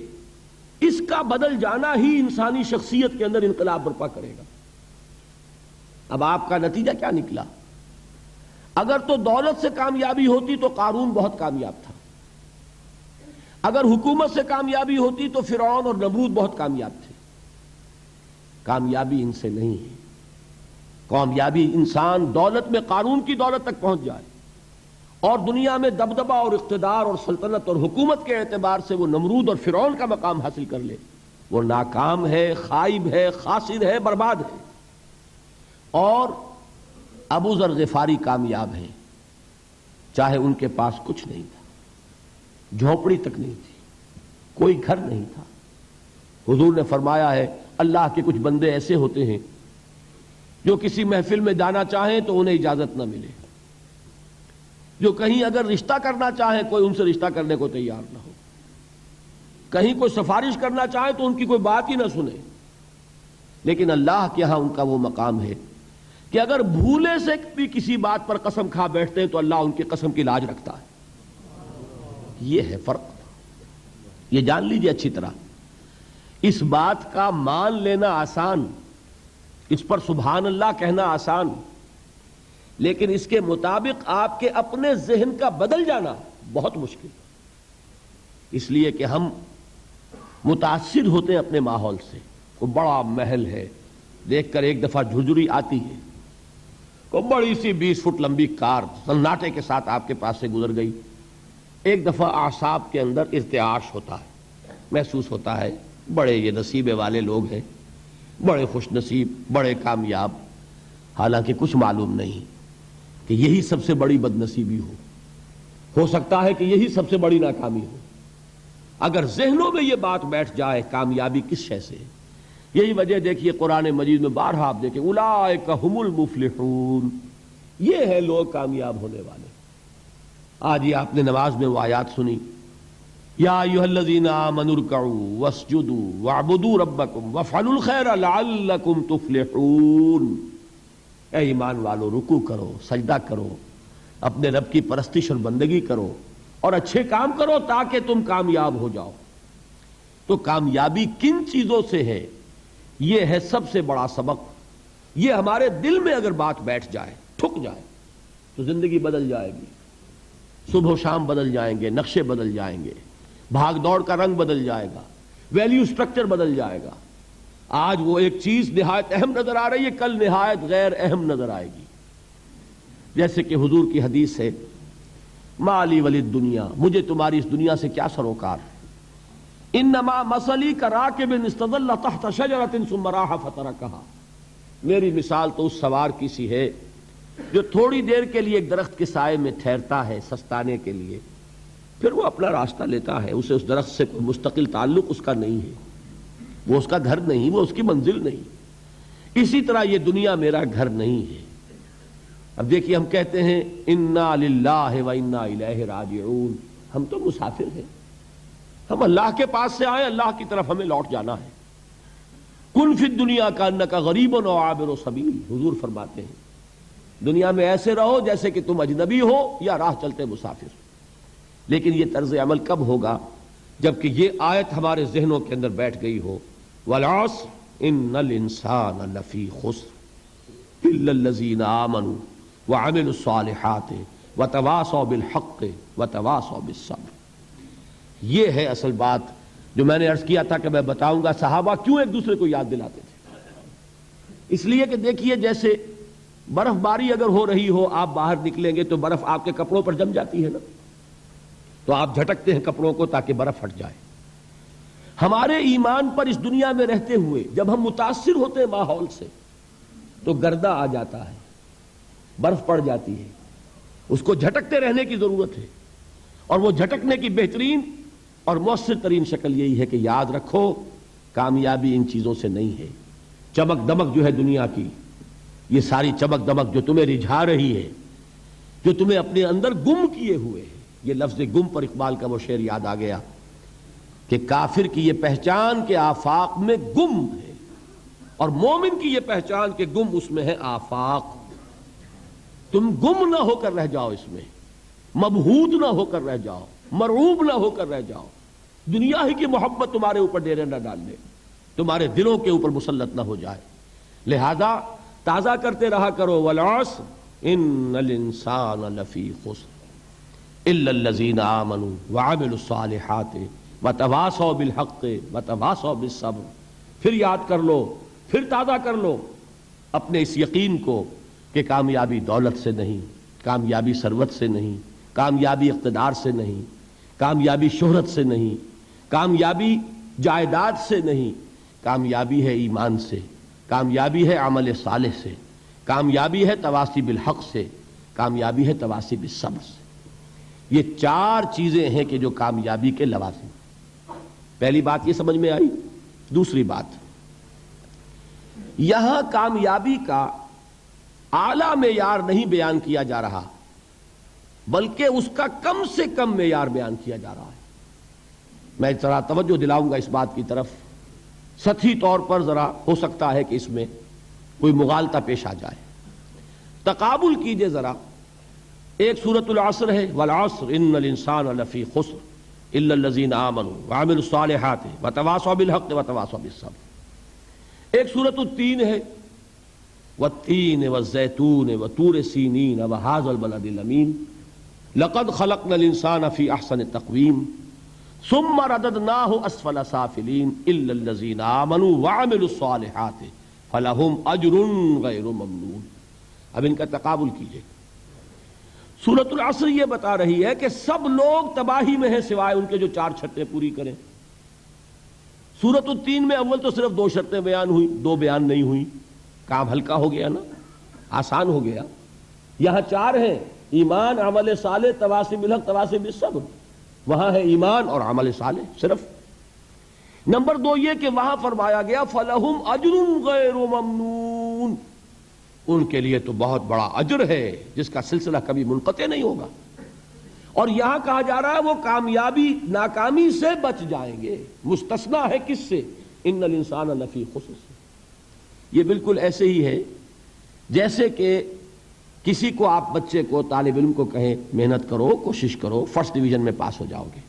اس کا بدل جانا ہی انسانی شخصیت کے اندر انقلاب برپا کرے گا۔ اب آپ کا نتیجہ کیا نکلا؟ اگر تو دولت سے کامیابی ہوتی تو قارون بہت کامیاب تھا، اگر حکومت سے کامیابی ہوتی تو فرعون اور نمرود بہت کامیاب تھے۔ کامیابی ان سے نہیں ہے۔ کامیابی انسان دولت میں قارون کی دولت تک پہنچ جائے اور دنیا میں دبدبہ اور اقتدار اور سلطنت اور حکومت کے اعتبار سے وہ نمرود اور فرعون کا مقام حاصل کر لے، وہ ناکام ہے، خائب ہے، خاسر ہے، برباد ہے۔ اور ابو ذر غفاری کامیاب ہیں، چاہے ان کے پاس کچھ نہیں تھا، جھونپڑی تک نہیں تھی، کوئی گھر نہیں تھا۔ حضور نے فرمایا ہے اللہ کے کچھ بندے ایسے ہوتے ہیں جو کسی محفل میں جانا چاہیں تو انہیں اجازت نہ ملے، جو کہیں اگر رشتہ کرنا چاہیں کوئی ان سے رشتہ کرنے کو تیار نہ ہو، کہیں کوئی سفارش کرنا چاہے تو ان کی کوئی بات ہی نہ سنے۔ لیکن اللہ کے ہاں ان کا وہ مقام ہے کہ اگر بھولے سے بھی کسی بات پر قسم کھا بیٹھتے ہیں تو اللہ ان کی قسم کی لاج رکھتا ہے۔ یہ ہے فرق، یہ جان لیجئے اچھی طرح۔ اس بات کا مان لینا آسان، اس پر سبحان اللہ کہنا آسان، لیکن اس کے مطابق آپ کے اپنے ذہن کا بدل جانا بہت مشکل، اس لیے کہ ہم متاثر ہوتے ہیں اپنے ماحول سے۔ کوئی بڑا محل ہے، دیکھ کر ایک دفعہ جھرجھری آتی ہے، کوئی بڑی سی 20 فٹ لمبی کار سناٹے کے ساتھ آپ کے پاس سے گزر گئی، ایک دفعہ اعصاب کے اندر ارتعاش ہوتا ہے، محسوس ہوتا ہے بڑے یہ نصیبے والے لوگ ہیں، بڑے خوش نصیب، بڑے کامیاب، حالانکہ کچھ معلوم نہیں کہ یہی سب سے بڑی بد نصیبی ہو سکتا ہے کہ یہی سب سے بڑی ناکامی ہو۔ اگر ذہنوں میں یہ بات بیٹھ جائے کامیابی کس شے سے، یہی وجہ دیکھیے قرآن مجید میں بارہا آپ دیکھیں اولئک هم المفلحون، یہ ہے لوگ کامیاب ہونے والے۔ آج یہ آپ نے نماز میں وہ آیات سنی، یا ایھا الذین آمنوا ارکعوا واسجدوا واعبدوا ربکم وافعلوا الخیر لعلکم تفلحون۔ اے ایمان والو، رکوع کرو، سجدہ کرو، اپنے رب کی پرستش اور بندگی کرو اور اچھے کام کرو تاکہ تم کامیاب ہو جاؤ۔ تو کامیابی کن چیزوں سے ہے، یہ ہے سب سے بڑا سبق۔ یہ ہمارے دل میں اگر بات بیٹھ جائے، ٹھک جائے، تو زندگی بدل جائے گی. صبح و شام بدل جائیں گے، نقشے بدل جائیں گے، بھاگ دوڑ کا رنگ بدل جائے گا، ویلیو سٹرکچر بدل جائے گا. آج وہ ایک چیز نہایت اہم نظر آ رہی ہے، کل نہایت غیر اہم نظر آئے گی. جیسے کہ حضور کی حدیث ہے، مالی ولی دنیا، مجھے تمہاری اس دنیا سے کیا سروکار. انما مثلی کراکب استظل تحت شجرۃ ثم راح فترکھا، میری مثال تو اس سوار کی سی ہے جو تھوڑی دیر کے لیے ایک درخت کے سائے میں ٹھہرتا ہے سستانے کے لیے، پھر وہ اپنا راستہ لیتا ہے. اسے اس درخت سے کوئی مستقل تعلق اس کا نہیں ہے، وہ اس کا گھر نہیں، وہ اس کی منزل نہیں. اسی طرح یہ دنیا میرا گھر نہیں ہے. اب دیکھیے ہم کہتے ہیں انا للہ و انا الیہ راجعون، ہم تو مسافر ہیں، ہم اللہ کے پاس سے آئے، اللہ کی طرف ہمیں لوٹ جانا ہے. کن فی الدنیا کانک غریب و عابر سبیل، حضور فرماتے ہیں دنیا میں ایسے رہو جیسے کہ تم اجنبی ہو یا راہ چلتے مسافر. لیکن یہ طرز عمل کب ہوگا؟ جبکہ یہ آیت ہمارے ذہنوں کے اندر بیٹھ گئی ہو. والعصر ان الانسان لفی خسر الا الذین آمنوا وعملوا الصالحات وتواصوا بالحق وتواصوا بالصبر. یہ ہے اصل بات جو میں نے عرض کیا تھا کہ میں بتاؤں گا صحابہ کیوں ایک دوسرے کو یاد دلاتے تھے. اس لیے کہ دیکھیے جیسے برف باری اگر ہو رہی ہو، آپ باہر نکلیں گے تو برف آپ کے کپڑوں پر جم جاتی ہے نا، تو آپ جھٹکتے ہیں کپڑوں کو تاکہ برف ہٹ جائے. ہمارے ایمان پر اس دنیا میں رہتے ہوئے جب ہم متاثر ہوتے ہیں ماحول سے تو گردہ آ جاتا ہے، برف پڑ جاتی ہے، اس کو جھٹکتے رہنے کی ضرورت ہے. اور وہ جھٹکنے کی بہترین اور مؤثر ترین شکل یہی ہے کہ یاد رکھو کامیابی ان چیزوں سے نہیں ہے. چمک دمک جو ہے دنیا کی، یہ ساری چمک دمک جو تمہیں رجھا رہی ہے، جو تمہیں اپنے اندر گم کیے ہوئے ہے. یہ لفظ گم پر اقبال کا وہ شعر یاد آ گیا کہ کافر کی یہ پہچان کے آفاق میں گم ہے، اور مومن کی یہ پہچان کہ گم اس میں ہے آفاق. تم گم نہ ہو کر رہ جاؤ، اس میں مبہوت نہ ہو کر رہ جاؤ، مرعوب نہ ہو کر رہ جاؤ. دنیا ہی کی محبت تمہارے اوپر ڈیرے نہ ڈال لے، تمہارے دلوں کے اوپر مسلط نہ ہو جائے. لہذا تازہ کرتے رہا کرو والعصر ان الانسان لفی خسر الا الذین آمنوا وعملوا الصالحات وتواصوا بالحق وتواصوا بالصبر. پھر یاد کر لو، پھر تازہ کر لو اپنے اس یقین کو کہ کامیابی دولت سے نہیں، کامیابی ثروت سے نہیں، کامیابی اقتدار سے نہیں، کامیابی شہرت سے نہیں، کامیابی جائیداد سے نہیں، کامیابی ہے ایمان سے، کامیابی ہے عمل صالح سے، کامیابی ہے تواصی بالحق سے، کامیابی ہے تواصی بالصبر سے. یہ چار چیزیں ہیں کہ جو کامیابی کے لوازم. پہلی بات یہ سمجھ میں آئی. دوسری بات، یہاں کامیابی کا اعلیٰ معیار نہیں بیان کیا جا رہا بلکہ اس کا کم سے کم معیار بیان کیا جا رہا ہے. میں ذرا توجہ دلاؤں گا اس بات کی طرف. سطحی طور پر ذرا ہو سکتا ہے کہ اس میں کوئی مغالطہ پیش آ جائے. تقابل کیجئے ذرا. ایک سورۃ العصر ہے، والعصر ان الانسان لفی خسر الا الذین آمنوا وعملوا الصالحات وتواصوا بالحق وتواصوا بالصبر. ایک سورۃ التین ہے، والتین والزیتون وطور سینین وہذا البلد الامین لقد خلقنا الانسان فی احسن تقویم ثم رددناہ اسفل سافلین الا الذین آمنوا وعملوا الصالحات فلہم اجر غیر ممنون. اب ان کا تقابل کیجئے. سورۃ العصر یہ بتا رہی ہے کہ سب لوگ تباہی میں ہیں سوائے ان کے جو چار شرطیں پوری کریں. سورۃ التین میں اول تو صرف 2 شرطیں بیان ہوئی، 2 بیان نہیں ہوئی. کام ہلکا ہو گیا نا، آسان ہو گیا. یہاں 4 ہیں، ایمان، عمل صالح، تواصی بالحق، تواصی بالصبر. وہاں ہے ایمان اور عمل صالح صرف. نمبر 2 یہ کہ وہاں فرمایا گیا فَلَهُمْ أَجْرٌ غَيْرُ مَمْنُونَ، ان کے لیے تو بہت بڑا اجر ہے جس کا سلسلہ کبھی منقطع نہیں ہوگا. اور یہاں کہا جا رہا ہے وہ کامیابی ناکامی سے بچ جائیں گے. مستثنیٰ ہے کس سے؟ ان الانسان لفی خسر سے. یہ بالکل ایسے ہی ہے جیسے کہ کسی کو آپ بچے کو، طالب علم کو کہیں محنت کرو، کوشش کرو، فرسٹ ڈویژن میں پاس ہو جاؤ گے،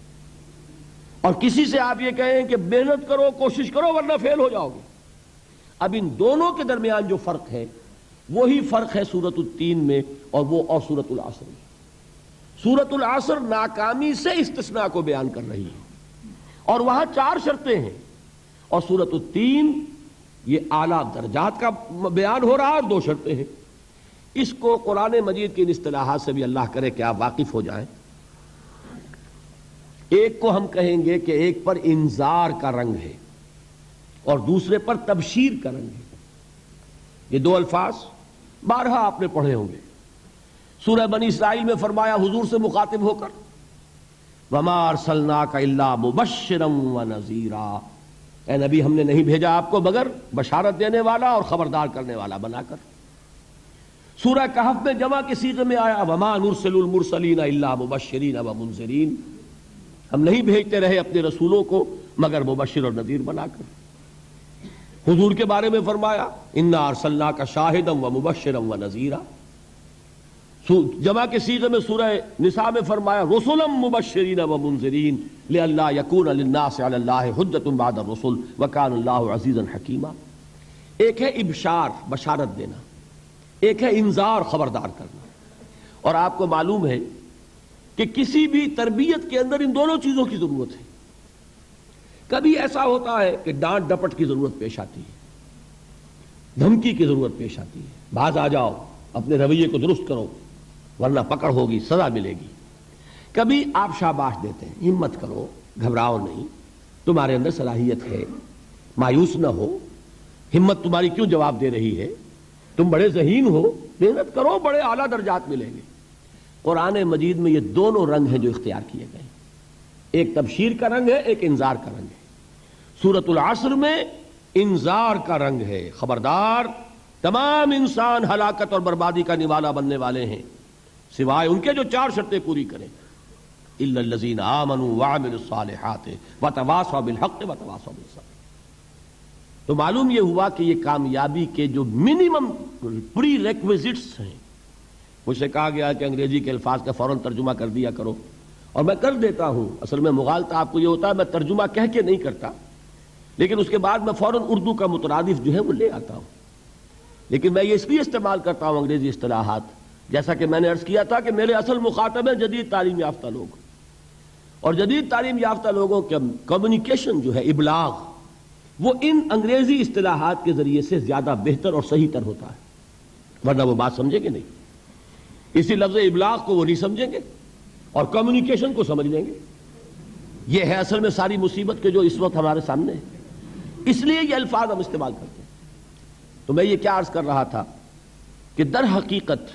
اور کسی سے آپ یہ کہیں کہ محنت کرو، کوشش کرو ورنہ فیل ہو جاؤ گے. اب ان دونوں کے درمیان جو فرق ہے وہی فرق ہے سورۃ التین میں اور سورۃ العصر میں۔ سورۃ العصر ناکامی سے استثناء کو بیان کر رہی ہے اور وہاں 4 شرطیں ہیں، اور سورۃ التین یہ اعلیٰ درجات کا بیان ہو رہا ہے اور 2 شرطیں ہیں۔ اس کو قرآن مجید کی ان اصطلاحات سے بھی اللہ کرے کہ آپ واقف ہو جائیں۔ ایک کو ہم کہیں گے کہ ایک پر انذار کا رنگ ہے اور دوسرے پر تبشیر کا رنگ ہے۔ یہ 2 الفاظ بارہا آپ نے پڑھے ہوں گے۔ سورہ بنی اسرائیل میں فرمایا حضور سے مخاطب ہو کر وَمَا أَرْسَلْنَاكَ إِلَّا مُبَشِّرًا وَنَذِيرًا، اے نبی ہم نے نہیں بھیجا آپ کو مگر بشارت دینے والا اور خبردار کرنے والا بنا کر۔ سورہ کہف میں جمع کے صیغے میں آیا وَمَا نُرْسِلُ الْمُرْسَلِينَ إِلَّا مُبَشِّرِينَ وَمُنذِرِينَ، ہم نہیں بھیجتے رہے اپنے رسولوں کو مگر مبشر اور نذیر بنا کر۔ حضور کے بارے میں فرمایا اِنَّا أَرْسَلْنَاكَ شَاهِدًا وَمُبَشِّرًا وَنَذِيرًا۔ جمع کے صیغے میں سورہ نساء میں فرمایا رسلا مبشرین ومنذرین لئلا یکون للناس علی اللہ حجۃ بعد الرسل وکان اللہ عزیزا حکیما۔ ایک ہے ابشار بشارت دینا، ایک ہے انذار خبردار کرنا، اور آپ کو معلوم ہے کہ کسی بھی تربیت کے اندر ان دونوں چیزوں کی ضرورت ہے۔ کبھی ایسا ہوتا ہے کہ ڈانٹ ڈپٹ کی ضرورت پیش آتی ہے، دھمکی کی ضرورت پیش آتی ہے، باز آ جاؤ، اپنے رویے کو درست کرو ورنہ پکڑ ہوگی، سزا ملے گی۔ کبھی آپ شاباش دیتے ہیں، ہمت کرو، گھبراؤ نہیں، تمہارے اندر صلاحیت ہے، مایوس نہ ہو، ہمت تمہاری کیوں جواب دے رہی ہے، تم بڑے ذہین ہو، محنت کرو، بڑے اعلیٰ درجات ملیں گے۔ قرآن مجید میں یہ دونوں رنگ ہیں جو اختیار کیے گئے، ایک تبشیر کا رنگ ہے، ایک انذار کا رنگ ہے۔ سورۃ العصر میں انذار کا رنگ ہے، خبردار، تمام انسان ہلاکت اور بربادی کا نوالا بننے والے ہیں سوائے ان کے جو 4 شرطیں پوری کریں، الا الذین آمنوا وعملوا الصالحات وتواصوا بالحق وتواصوا بالصبر۔ تو معلوم یہ ہوا کہ یہ کامیابی کے جو منیمم پری ریکویزٹس ہیں، مجھ سے کہا گیا کہ انگریزی کے الفاظ کا فوراً ترجمہ کر دیا کرو، اور میں کر دیتا ہوں۔ اصل میں مغالطہ آپ کو یہ ہوتا ہے میں ترجمہ کہہ کے نہیں کرتا، لیکن اس کے بعد میں فوراً اردو کا مترادف جو ہے وہ لے آتا ہوں، لیکن میں یہ اس لیے استعمال کرتا ہوں انگریزی اصطلاحات، جیسا کہ میں نے عرض کیا تھا کہ میرے اصل مخاطب ہیں جدید تعلیم یافتہ لوگ، اور جدید تعلیم یافتہ لوگوں کے کمیونیکیشن جو ہے، ابلاغ، وہ ان انگریزی اصطلاحات کے ذریعے سے زیادہ بہتر اور صحیح تر ہوتا ہے، ورنہ وہ بات سمجھیں گے نہیں۔ اسی لفظ ابلاغ کو وہ نہیں سمجھیں گے اور کمیونیکیشن کو سمجھ لیں گے۔ یہ ہے اصل میں ساری مصیبت کے جو اس وقت ہمارے سامنے ہے، اس لیے یہ الفاظ ہم استعمال کرتے ہیں۔ تو میں یہ کیا عرض کر رہا تھا کہ در حقیقت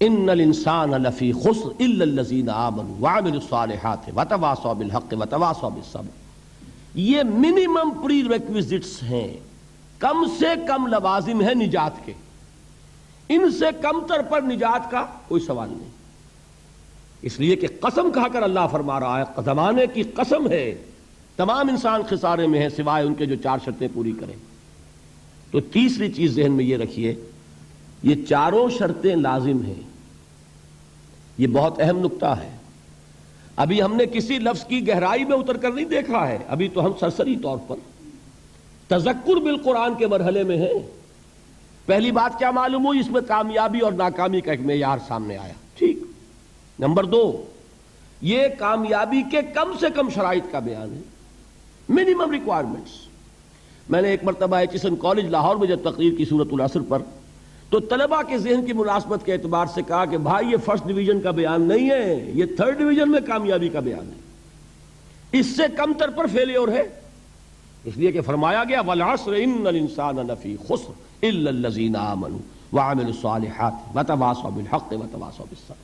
ان الانسان لفی خسر الا الذین آمنوا وعملوا الصالحات وتواصوا بالحق وتواصوا بالصبر، یہ منیمم پری ریکویزٹس ہیں، کم سے کم لوازم ہیں نجات کے، ان سے کم تر پر نجات کا کوئی سوال نہیں۔ اس لیے کہ قسم کھا کر اللہ فرما رہا ہے، زمانے کی قسم ہے، تمام انسان خسارے میں ہیں سوائے ان کے جو 4 شرطیں پوری کریں۔ تو تیسری چیز ذہن میں یہ رکھیے، یہ 4 شرطیں لازم ہیں، یہ بہت اہم نقطہ ہے۔ ابھی ہم نے کسی لفظ کی گہرائی میں اتر کر نہیں دیکھا ہے، ابھی تو ہم سرسری طور پر تذکر بالقرآن کے مرحلے میں ہیں۔ پہلی بات کیا معلوم ہوئی، اس میں کامیابی اور ناکامی کا ایک معیار سامنے آیا، ٹھیک۔ نمبر 2، یہ کامیابی کے کم سے کم شرائط کا بیان ہے، منیمم ریکوائرمنٹس۔ میں نے ایک مرتبہ ایچسن کالج لاہور میں جب تقریر کی سورۃ العصر پر، تو طلباء کے ذہن کی مناسبت کے اعتبار سے کہا کہ بھائی یہ فرسٹ ڈویژن کا بیان نہیں ہے، یہ 3rd ڈویژن میں کامیابی کا بیان ہے، اس سے کم تر پر فیلیور ہے، اس لیے کہ فرمایا گیا والعصر ان الانسان لفی خسر الا الذین آمنوا وعملوا الصالحات وتواصوا بالحق وتواصوا بالصبر۔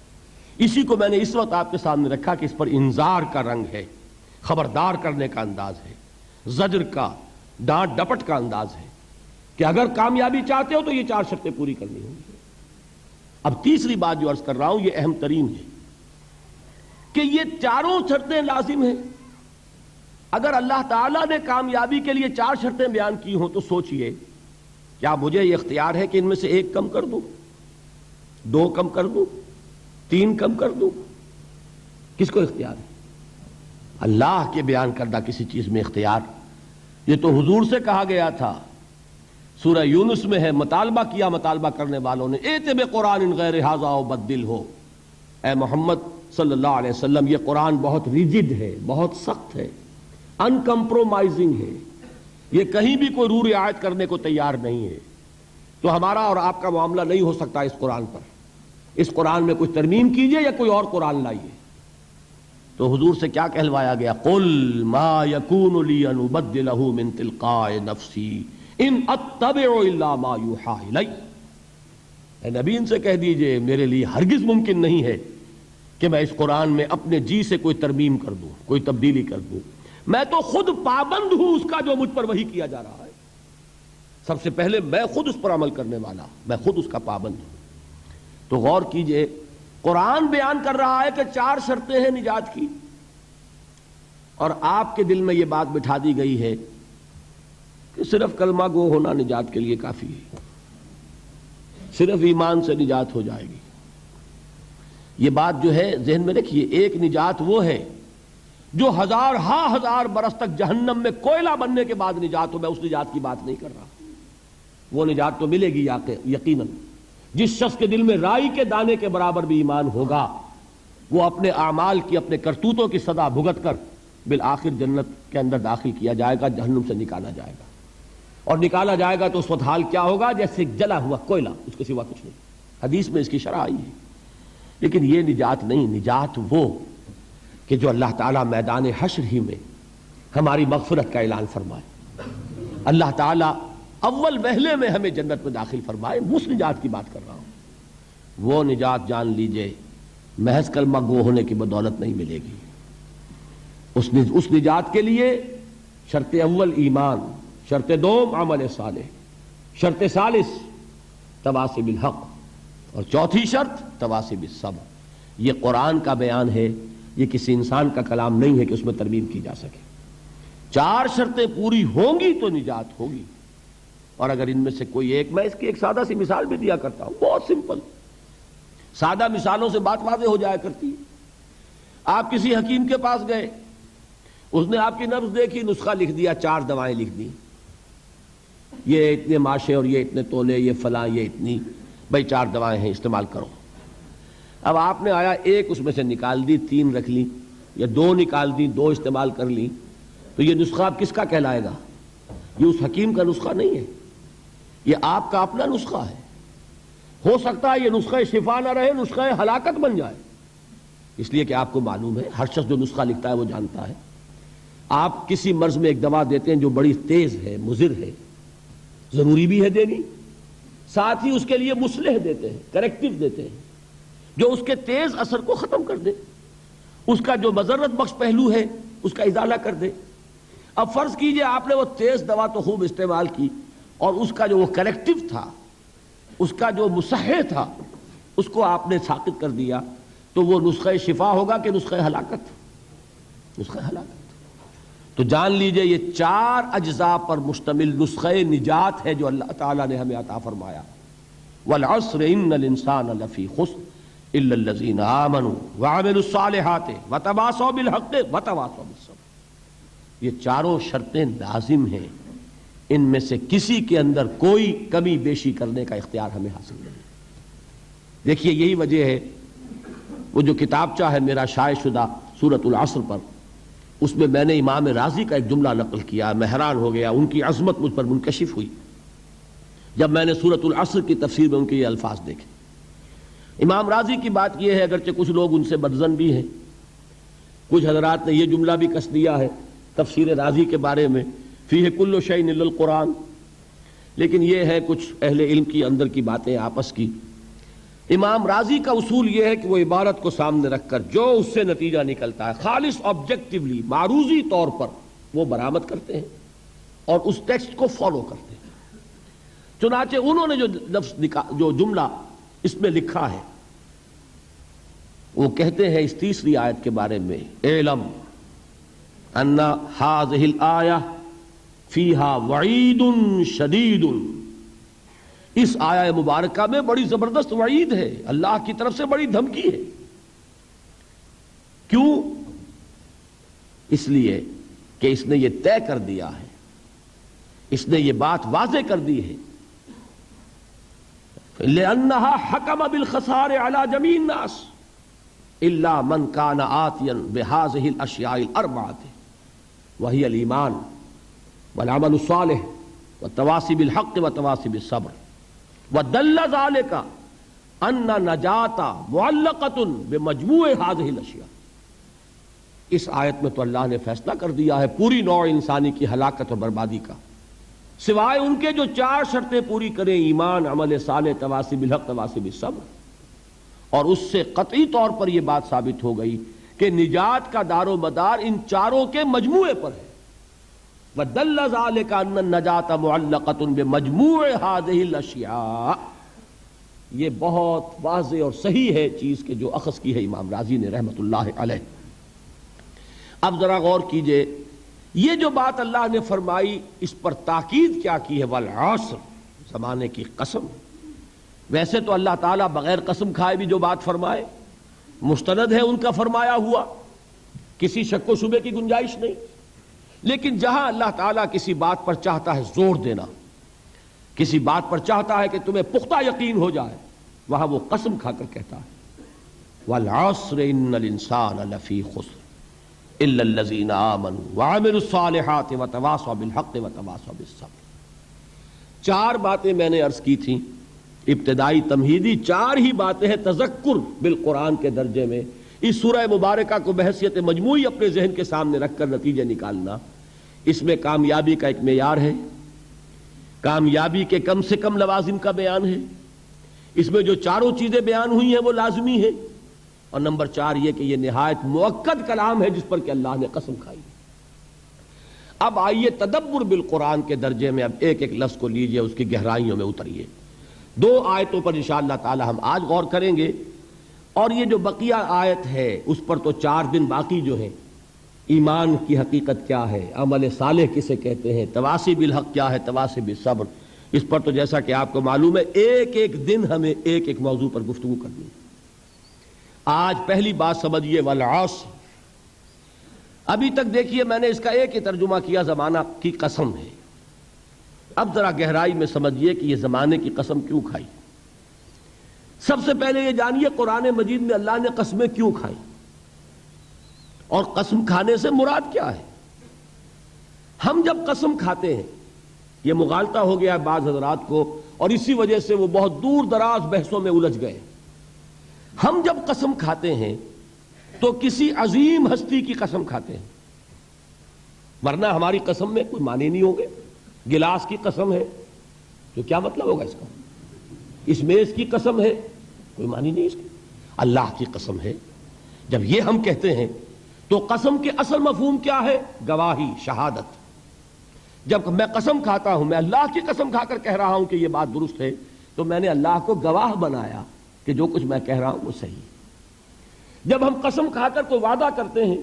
اسی کو میں نے اس وقت آپ کے سامنے رکھا کہ اس پر انذار کا رنگ ہے، خبردار کرنے کا انداز ہے، زجر کا، ڈانٹ ڈپٹ کا انداز ہے کہ اگر کامیابی چاہتے ہو تو یہ 4 شرطیں پوری کرنی ہوں گی۔ اب تیسری بات جو عرض کر رہا ہوں یہ اہم ترین ہے کہ یہ 4 شرطیں لازم ہیں۔ اگر اللہ تعالیٰ نے کامیابی کے لیے 4 شرطیں بیان کی ہوں تو سوچئے، کیا مجھے یہ اختیار ہے کہ ان میں سے 1 کم کر دوں، 2 کم کر دوں، 3 کم کر دوں؟ کس کو اختیار ہے؟ اللہ کے بیان کردہ کسی چیز میں اختیار۔ یہ تو حضور سے کہا گیا تھا سورہ یونس میں ہے، مطالبہ کیا مطالبہ کرنے والوں نے، ایت بقرآن غیر ھذا وبدل ہو، اے محمد صلی اللہ علیہ وسلم یہ قرآن بہت ریجڈ ہے، بہت سخت ہے، ان کمپرومائزنگ ہے، یہ کہیں بھی کوئی رو رعایت کرنے کو تیار نہیں ہے، تو ہمارا اور آپ کا معاملہ نہیں ہو سکتا اس قرآن پر، اس قرآن میں کچھ ترمیم کیجئے یا کوئی اور قرآن لائیے۔ تو حضور سے کیا کہلوایا گیا؟ قل ما یکون لی ان ابدلہ من تلقاء نفسی ان اتبع الا ما یوحی الی، اے نبی ان سے کہہ دیجئے میرے لیے ہرگز ممکن نہیں ہے کہ میں اس قرآن میں اپنے جی سے کوئی ترمیم کر دوں، کوئی تبدیلی کر دوں، میں تو خود پابند ہوں اس کا جو مجھ پر وحی کیا جا رہا ہے، سب سے پہلے میں خود اس پر عمل کرنے والا، میں خود اس کا پابند ہوں۔ تو غور کیجئے، قرآن بیان کر رہا ہے کہ 4 شرطیں ہیں نجات کی، اور آپ کے دل میں یہ بات بٹھا دی گئی ہے کہ صرف کلمہ گو ہونا نجات کے لیے کافی ہے، صرف ایمان سے نجات ہو جائے گی۔ یہ بات جو ہے ذہن میں رکھیے، ایک نجات وہ ہے جو ہزار برس تک جہنم میں کوئلہ بننے کے بعد نجات ہو، میں اس نجات کی بات نہیں کر رہا، وہ نجات تو ملے گی یقیناً۔ جس شخص کے دل میں رائی کے دانے کے برابر بھی ایمان ہوگا، وہ اپنے اعمال کی، اپنے کرتوتوں کی سزا بھگت کر بالآخر جنت کے اندر داخل کیا جائے گا، جہنم سے نکالا جائے گا، اور نکالا جائے گا تو اس وقت حال کیا ہوگا؟ جیسے جلا ہوا کوئلہ، اس کے سوا کچھ نہیں۔ حدیث میں اس کی شرح آئی ہے۔ لیکن یہ نجات نہیں، نجات وہ کہ جو اللہ تعالیٰ میدان حشر ہی میں ہماری مغفرت کا اعلان فرمائے، اللہ تعالیٰ اول وہلے میں ہمیں جنت میں داخل فرمائے، اس نجات کی بات کر رہا ہوں۔ وہ نجات جان لیجئے محض کلمہ گو ہونے کی بدولت نہیں ملے گی، اس نجات کے لیے شرط اول ایمان، شرط دوم عمل صالح، شرط ثالث تواصی بالحق، اور چوتھی شرط تواصی بالصبر۔ یہ قرآن کا بیان ہے، یہ کسی انسان کا کلام نہیں ہے کہ اس میں ترمیم کی جا سکے۔ 4 شرطیں پوری ہوں گی تو نجات ہوگی، اور اگر ان میں سے کوئی ایک، میں اس کی ایک سادہ سی مثال بھی دیا کرتا ہوں، بہت سمپل، سادہ مثالوں سے بات واضح ہو جایا کرتی ہے۔ آپ کسی حکیم کے پاس گئے، اس نے آپ کی نبض دیکھی، نسخہ لکھ دیا، 4 دوائیں لکھ دی، یہ اتنے ماشے اور یہ اتنے تولے، یہ فلاں، یہ اتنی، بھائی 4 دوائیں ہیں، استعمال کرو۔ اب آپ نے آیا ایک اس میں سے نکال دی، 3 رکھ لی، یا 2 نکال دی، 2 استعمال کر لی، تو یہ نسخہ اب کس کا کہلائے گا؟ یہ اس حکیم کا نسخہ نہیں ہے، یہ آپ کا اپنا نسخہ ہے۔ ہو سکتا ہے یہ نسخہ شفا نہ رہے، نسخہ ہلاکت بن جائے، اس لیے کہ آپ کو معلوم ہے، ہر شخص جو نسخہ لکھتا ہے وہ جانتا ہے، آپ کسی مرض میں ایک دوا دیتے ہیں جو بڑی تیز ہے، مضر ہے، ضروری بھی ہے دینی، ساتھ ہی اس کے لیے مصلح دیتے ہیں، کریکٹیو دیتے ہیں، جو اس کے تیز اثر کو ختم کر دے، اس کا جو مضرت بخش پہلو ہے اس کا ازالہ کر دے۔ اب فرض کیجئے آپ نے وہ تیز دوا تو خوب استعمال کی، اور اس کا جو وہ کریکٹیو تھا، اس کا جو مصحح تھا، اس کو آپ نے ساقط کر دیا، تو وہ نسخہ شفا ہوگا کہ نسخہ ہلاکت؟ نسخہ ہلاکت۔ تو جان لیجئے یہ 4 اجزاء پر مشتمل نسخہ نجات ہے جو اللہ تعالیٰ نے ہمیں عطا فرمایا۔ والعصر ان الانسان لفی خسر الا الذین آمنوا وعملوا الصالحات وتواصوا بالحق وتواصوا بالصبر۔ یہ 4 شرطیں لازم ہیں، ان میں سے کسی کے اندر کوئی کمی بیشی کرنے کا اختیار ہمیں حاصل نہیں۔ دیکھیے یہی وجہ ہے، وہ جو کتابچہ ہے میرا شائع شدہ سورۃ العصر پر، اس میں میں نے امام رازی کا ایک جملہ نقل کیا، میں حیران ہو گیا، ان کی عظمت مجھ پر منکشف ہوئی جب میں نے سورۃ العصر کی تفسیر میں ان کے یہ الفاظ دیکھے۔ امام رازی کی بات یہ ہے، اگرچہ کچھ لوگ ان سے بدظن بھی ہیں، کچھ حضرات نے یہ جملہ بھی کس دیا ہے تفسیر رازی کے بارے میں، فیہ کل شیء الا القرآن، لیکن یہ ہے کچھ اہل علم کی اندر کی باتیں آپس کی۔ امام رازی کا اصول یہ ہے کہ وہ عبارت کو سامنے رکھ کر جو اس سے نتیجہ نکلتا ہے خالص آبجیکٹیولی، معروضی طور پر وہ برآمد کرتے ہیں اور اس ٹیکسٹ کو فالو کرتے ہیں۔ چنانچہ انہوں نے جو جملہ اس میں لکھا ہے، وہ کہتے ہیں اس 3 آیت کے بارے میں، اعلم ان هذه الآیہ فیہا وعید شدید، اس آیہ مبارکہ میں بڑی زبردست وعید ہے، اللہ کی طرف سے بڑی دھمکی ہے۔ کیوں؟ اس لیے کہ اس نے یہ طے کر دیا ہے، اس نے یہ بات واضح کر دی ہے لأنها حكم بالخسار على جميع الناس إلا من كان آتيا بهذه الأشياء الأربعة وهي الإيمان والعمل الصالح والتواصي بالحق والتواصي بالصبر ودل ذلك أن النجاة معلقة بمجموع هذه الأشياء. اس آیت میں تو اللہ نے فیصلہ کر دیا ہے پوری نوع انسانی کی ہلاکت اور بربادی کا، سوائے ان کے جو 4 شرطیں پوری کریں: ایمان، عمل صالح، تواصی بالحق، تواصی بالصبر. اور اس سے قطعی طور پر یہ بات ثابت ہو گئی کہ نجات کا دار و مدار ان چاروں کے مجموعے پر ہے. وَدَلَّ ذَلِكَ أَنَّ النَّجَاةَ مُعَلَّقَةٌ بِمَجْمُوعِ هَذِهِ الْأَشْيَاءِ. یہ بہت واضح اور صحیح ہے چیز کہ جو اخذ کی ہے امام رازی نے رحمت اللہ علیہ. اب ذرا غور کیجئے، یہ جو بات اللہ نے فرمائی اس پر تاکید کیا کی ہے؟ والعصر، زمانے کی قسم. ویسے تو اللہ تعالیٰ بغیر قسم کھائے بھی جو بات فرمائے مستند ہے ان کا فرمایا ہوا، کسی شک و شبے کی گنجائش نہیں. لیکن جہاں اللہ تعالیٰ کسی بات پر چاہتا ہے زور دینا، کسی بات پر چاہتا ہے کہ تمہیں پختہ یقین ہو جائے، وہاں وہ قسم کھا کر کہتا ہے والعصر ان الانسان لفی خسر الا الذین آمنوا وعملوا الصالحات وتواصوا بالحق وتواصوا بالصبر. 4 باتیں میں نے عرض کی تھیں ابتدائی تمہیدی، 4 ہی باتیں ہیں تذکر بالقرآن کے درجے میں. اس سورہ مبارکہ کو بحیثیت مجموعی اپنے ذہن کے سامنے رکھ کر نتیجے نکالنا، اس میں کامیابی کا ایک معیار ہے، کامیابی کے کم سے کم لوازم کا بیان ہے، اس میں جو 4 چیزیں بیان ہوئی ہیں وہ لازمی ہیں، اور نمبر 4 یہ کہ یہ نہایت مؤکد کلام ہے جس پر کہ اللہ نے قسم کھائی. اب آئیے تدبر بالقرآن کے درجے میں اب ایک ایک لفظ کو لیجئے، اس کی گہرائیوں میں اتریے. 2 آیتوں پر انشاءاللہ تعالی ہم آج غور کریں گے، اور یہ جو بقیہ آیت ہے اس پر تو 4 دن باقی جو ہیں. ایمان کی حقیقت کیا ہے، عمل صالح کسے کہتے ہیں، تواصی بالحق کیا ہے، تواصی بالصبر، اس پر تو جیسا کہ آپ کو معلوم ہے ایک ایک دن ہمیں ایک ایک موضوع پر گفتگو کرنی ہے. آج پہلی بات سمجھیے والعصر. ابھی تک دیکھیے میں نے اس کا ایک ہی ترجمہ کیا، زمانہ کی قسم ہے. اب ذرا گہرائی میں سمجھیے کہ یہ زمانے کی قسم کیوں کھائی. سب سے پہلے یہ جانیے قرآن مجید میں اللہ نے قسمیں کیوں کھائی، اور قسم کھانے سے مراد کیا ہے. ہم جب قسم کھاتے ہیں، یہ مغالطہ ہو گیا ہے بعض حضرات کو، اور اسی وجہ سے وہ بہت دور دراز بحثوں میں الجھ گئے. ہم جب قسم کھاتے ہیں تو کسی عظیم ہستی کی قسم کھاتے ہیں، ورنہ ہماری قسم میں کوئی معنی نہیں ہوں گے. گلاس کی قسم ہے تو کیا مطلب ہوگا اس کا؟ اس میز کی قسم ہے، کوئی معنی نہیں اس کی. اللہ کی قسم ہے جب یہ ہم کہتے ہیں تو قسم کے اصل مفہوم کیا ہے؟ گواہی، شہادت. جب میں قسم کھاتا ہوں، میں اللہ کی قسم کھا کر کہہ رہا ہوں کہ یہ بات درست ہے، تو میں نے اللہ کو گواہ بنایا کہ جو کچھ میں کہہ رہا ہوں وہ صحیح ہے. جب ہم قسم کھا کر کوئی وعدہ کرتے ہیں،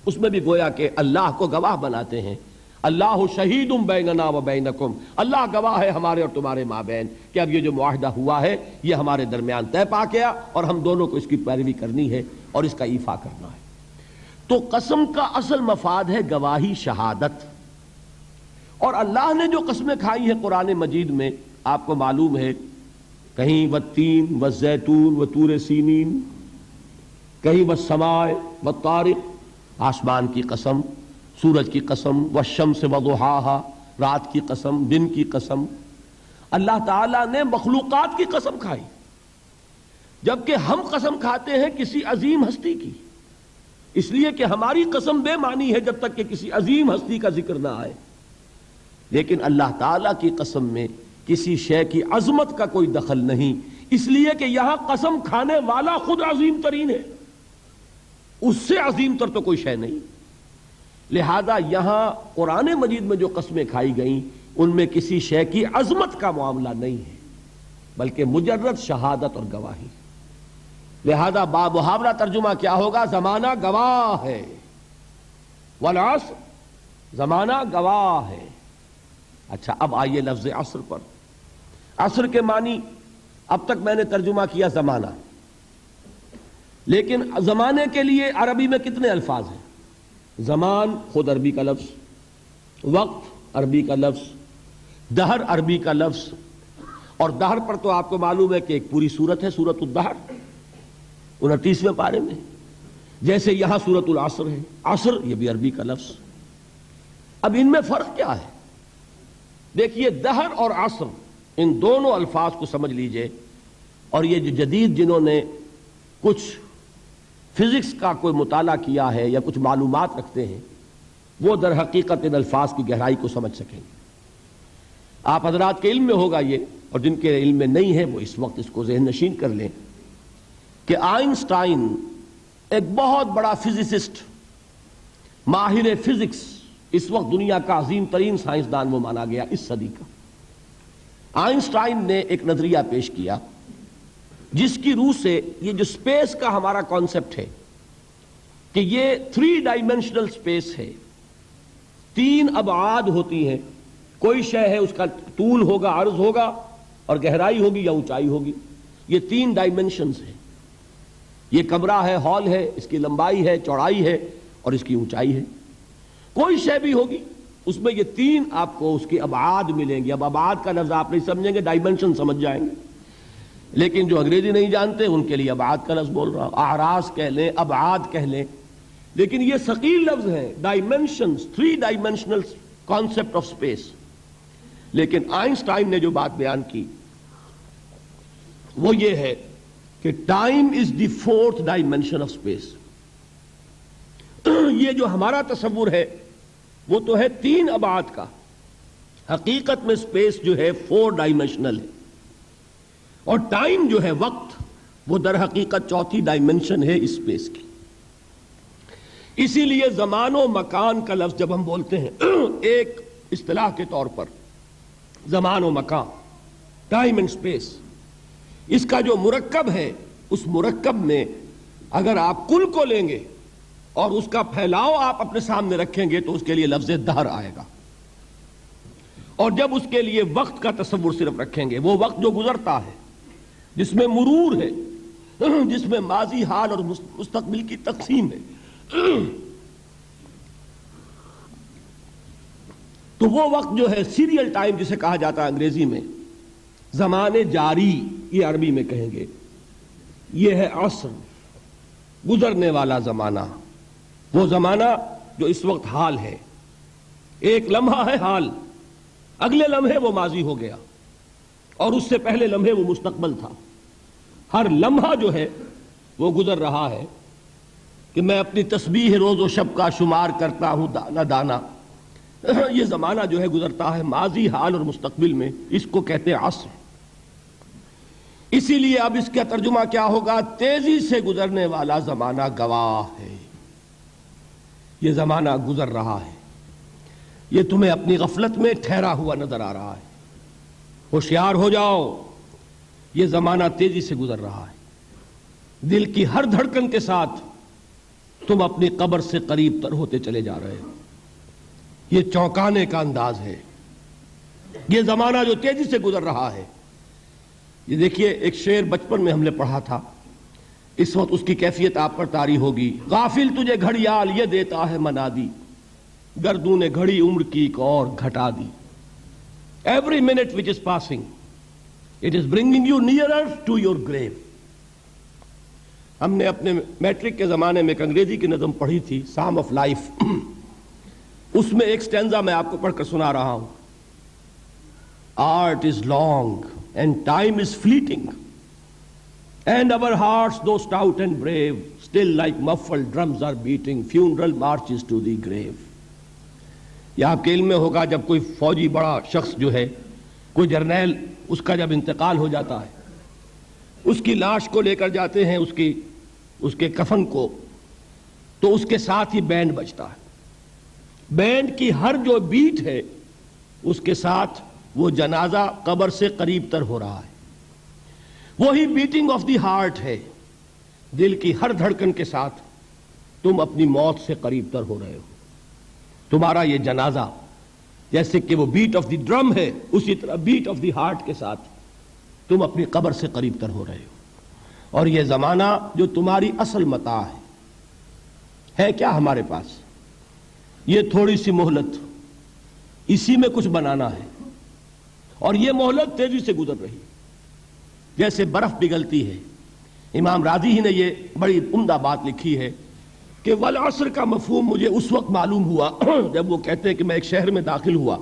اس میں بھی گویا کہ اللہ کو گواہ بناتے ہیں. اللہ شہید بیننا و بینکم، اللہ گواہ ہے ہمارے اور تمہارے مابین کہ اب یہ جو معاہدہ ہوا ہے یہ ہمارے درمیان طے پا گیا، اور ہم دونوں کو اس کی پیروی کرنی ہے اور اس کا ایفا کرنا ہے. تو قسم کا اصل مفاد ہے گواہی، شہادت. اور اللہ نے جو قسمیں کھائی ہیں قرآن مجید میں آپ کو معلوم ہے، کہیں والتین والزیتون وطور سینین، کہیں والسماء والطارق، آسمان کی قسم، سورج کی قسم، والشمس وضحاها، رات کی قسم، دن کی قسم. اللہ تعالیٰ نے مخلوقات کی قسم کھائی، جبکہ ہم قسم کھاتے ہیں کسی عظیم ہستی کی، اس لیے کہ ہماری قسم بے معنی ہے جب تک کہ کسی عظیم ہستی کا ذکر نہ آئے. لیکن اللہ تعالیٰ کی قسم میں کسی شے کی عظمت کا کوئی دخل نہیں، اس لیے کہ یہاں قسم کھانے والا خود عظیم ترین ہے، اس سے عظیم تر تو کوئی شے نہیں. لہذا یہاں قرآن مجید میں جو قسمیں کھائی گئیں ان میں کسی شے کی عظمت کا معاملہ نہیں ہے، بلکہ مجرد شہادت اور گواہی. لہذا با محاورہ ترجمہ کیا ہوگا؟ زمانہ گواہ ہے. والعصر، زمانہ گواہ ہے. اچھا اب آئیے لفظ عصر پر. عصر کے معنی اب تک میں نے ترجمہ کیا زمانہ، لیکن زمانے کے لیے عربی میں کتنے الفاظ ہیں؟ زمان خود عربی کا لفظ، وقت عربی کا لفظ، دہر عربی کا لفظ، اور دہر پر تو آپ کو معلوم ہے کہ ایک پوری سورت ہے، سورۃ الدہر 29ویں پارے میں، جیسے یہاں سورۃ العصر ہے، عصر یہ بھی عربی کا لفظ۔ اب ان میں فرق کیا ہے؟ دیکھیے دہر اور عصر ان دونوں الفاظ کو سمجھ لیجئے، اور یہ جو جدید جنہوں نے کچھ فزکس کا کوئی مطالعہ کیا ہے یا کچھ معلومات رکھتے ہیں، وہ در حقیقت ان الفاظ کی گہرائی کو سمجھ سکیں گے۔ آپ حضرات کے علم میں ہوگا یہ، اور جن کے علم میں نہیں ہے وہ اس وقت اس کو ذہن نشین کر لیں کہ آئنسٹائن ایک بہت بڑا فزسسٹ، ماہر فزکس، اس وقت دنیا کا عظیم ترین سائنسدان وہ مانا گیا اس صدی کا۔ آئنسٹائن نے ایک نظریہ پیش کیا جس کی روح سے یہ جو سپیس کا ہمارا کانسیپٹ ہے کہ یہ 3 ڈائمینشنل سپیس ہے، 3 ابعاد ہوتی ہیں، کوئی شے ہے اس کا طول ہوگا، عرض ہوگا، اور گہرائی ہوگی یا اونچائی ہوگی، یہ 3 ڈائمینشنز ہیں۔ یہ کمرہ ہے، ہال ہے، اس کی لمبائی ہے، چوڑائی ہے، اور اس کی اونچائی ہے۔ کوئی شے بھی ہوگی اس میں یہ 3 آپ کو اس کے ابعاد ملیں گے۔ اب ابعاد کا لفظ آپ نہیں سمجھیں گے، ڈائمینشن سمجھ جائیں گے، لیکن جو انگریزی نہیں جانتے ان کے لیے ابعاد کا لفظ بول رہا ہوں، اعراض کہہ لیں، ابعاد کہہ لیں، لیکن یہ ثقیل لفظ ہے، dimensions, 3 dimensional concept of space. لیکن آئنسٹائن نے جو بات بیان کی وہ یہ ہے کہ time is the 4th dimension of space. یہ جو ہمارا تصور ہے وہ تو ہے 3 ابعاد کا، حقیقت میں اسپیس جو ہے 4 ڈائمینشنل ہے، اور ٹائم جو ہے وقت وہ در حقیقت 4تھی ڈائمینشن ہے اسپیس کی۔ اسی لیے زمان و مکان کا لفظ جب ہم بولتے ہیں ایک اصطلاح کے طور پر، زمان و مکان، ٹائم اینڈ اسپیس، اس کا جو مرکب ہے اس مرکب میں اگر آپ کل کو لیں گے اور اس کا پھیلاؤ آپ اپنے سامنے رکھیں گے تو اس کے لیے لفظ دہر آئے گا، اور جب اس کے لیے وقت کا تصور صرف رکھیں گے، وہ وقت جو گزرتا ہے جس میں مرور ہے، جس میں ماضی، حال اور مستقبل کی تقسیم ہے، تو وہ وقت جو ہے سیریل ٹائم جسے کہا جاتا ہے انگریزی میں، زمان جاری یہ عربی میں کہیں گے، یہ ہے عصر، گزرنے والا زمانہ، وہ زمانہ جو اس وقت حال ہے۔ ایک لمحہ ہے حال، اگلے لمحے وہ ماضی ہو گیا، اور اس سے پہلے لمحے وہ مستقبل تھا۔ ہر لمحہ جو ہے وہ گزر رہا ہے کہ میں اپنی تسبیح روز و شب کا شمار کرتا ہوں دانا دانا، یہ زمانہ جو ہے گزرتا ہے ماضی، حال اور مستقبل میں، اس کو کہتے ہیں عصر۔ اسی لیے اب اس کا ترجمہ کیا ہوگا؟ تیزی سے گزرنے والا زمانہ گواہ ہے، یہ زمانہ گزر رہا ہے، یہ تمہیں اپنی غفلت میں ٹھہرا ہوا نظر آ رہا ہے، ہوشیار ہو جاؤ، یہ زمانہ تیزی سے گزر رہا ہے۔ دل کی ہر دھڑکن کے ساتھ تم اپنی قبر سے قریب تر ہوتے چلے جا رہے ہو، یہ چونکانے کا انداز ہے، یہ زمانہ جو تیزی سے گزر رہا ہے۔ یہ دیکھیے ایک شعر بچپن میں ہم نے پڑھا تھا، اس وقت اس کی کیفیت آپ پر طاری ہوگی۔ غافل تجھے گھڑیال یہ دیتا ہے منادی، گردوں نے گھڑی عمر کی ایک اور گھٹا دی۔ Every minute which is passing, it is bringing you nearer to your grave۔ ہم نے اپنے میٹرک کے زمانے میں ایک انگریزی کی نظم پڑھی تھی، سام آف لائف، اس میں ایک سٹینزا میں آپ کو پڑھ کر سنا رہا ہوں۔ Art is long and time is fleeting, and our hearts though stout and brave, still like muffled drums are beating funeral marches to the grave۔ یہ آپ کے علم میں ہوگا جب کوئی فوجی بڑا شخص جو ہے، کوئی جرنیل، اس کا جب انتقال ہو جاتا ہے، اس کی لاش کو لے کر جاتے ہیں اس کے کفن کو، تو اس کے ساتھ ہی بینڈ بجتا ہے۔ بینڈ کی ہر جو بیٹ ہے اس کے ساتھ وہ جنازہ قبر سے قریب تر ہو رہا ہے، وہی بیٹنگ آف دی ہارٹ ہے، دل کی ہر دھڑکن کے ساتھ تم اپنی موت سے قریب تر ہو رہے ہو۔ تمہارا یہ جنازہ جیسے کہ وہ بیٹ آف دی ڈرم ہے، اسی طرح بیٹ آف دی ہارٹ کے ساتھ تم اپنی قبر سے قریب تر ہو رہے ہو۔ اور یہ زمانہ جو تمہاری اصل متاع ہے کیا ہمارے پاس؟ یہ تھوڑی سی مہلت، اسی میں کچھ بنانا ہے، اور یہ مہلت تیزی سے گزر رہی جیسے برف پگھلتی ہے. امام راضی ہی نے یہ بڑی عمدہ بات لکھی ہے کہ والعصر کا مفہوم مجھے اس وقت معلوم ہوا جب وہ کہتے ہیں کہ میں ایک شہر میں داخل ہوا،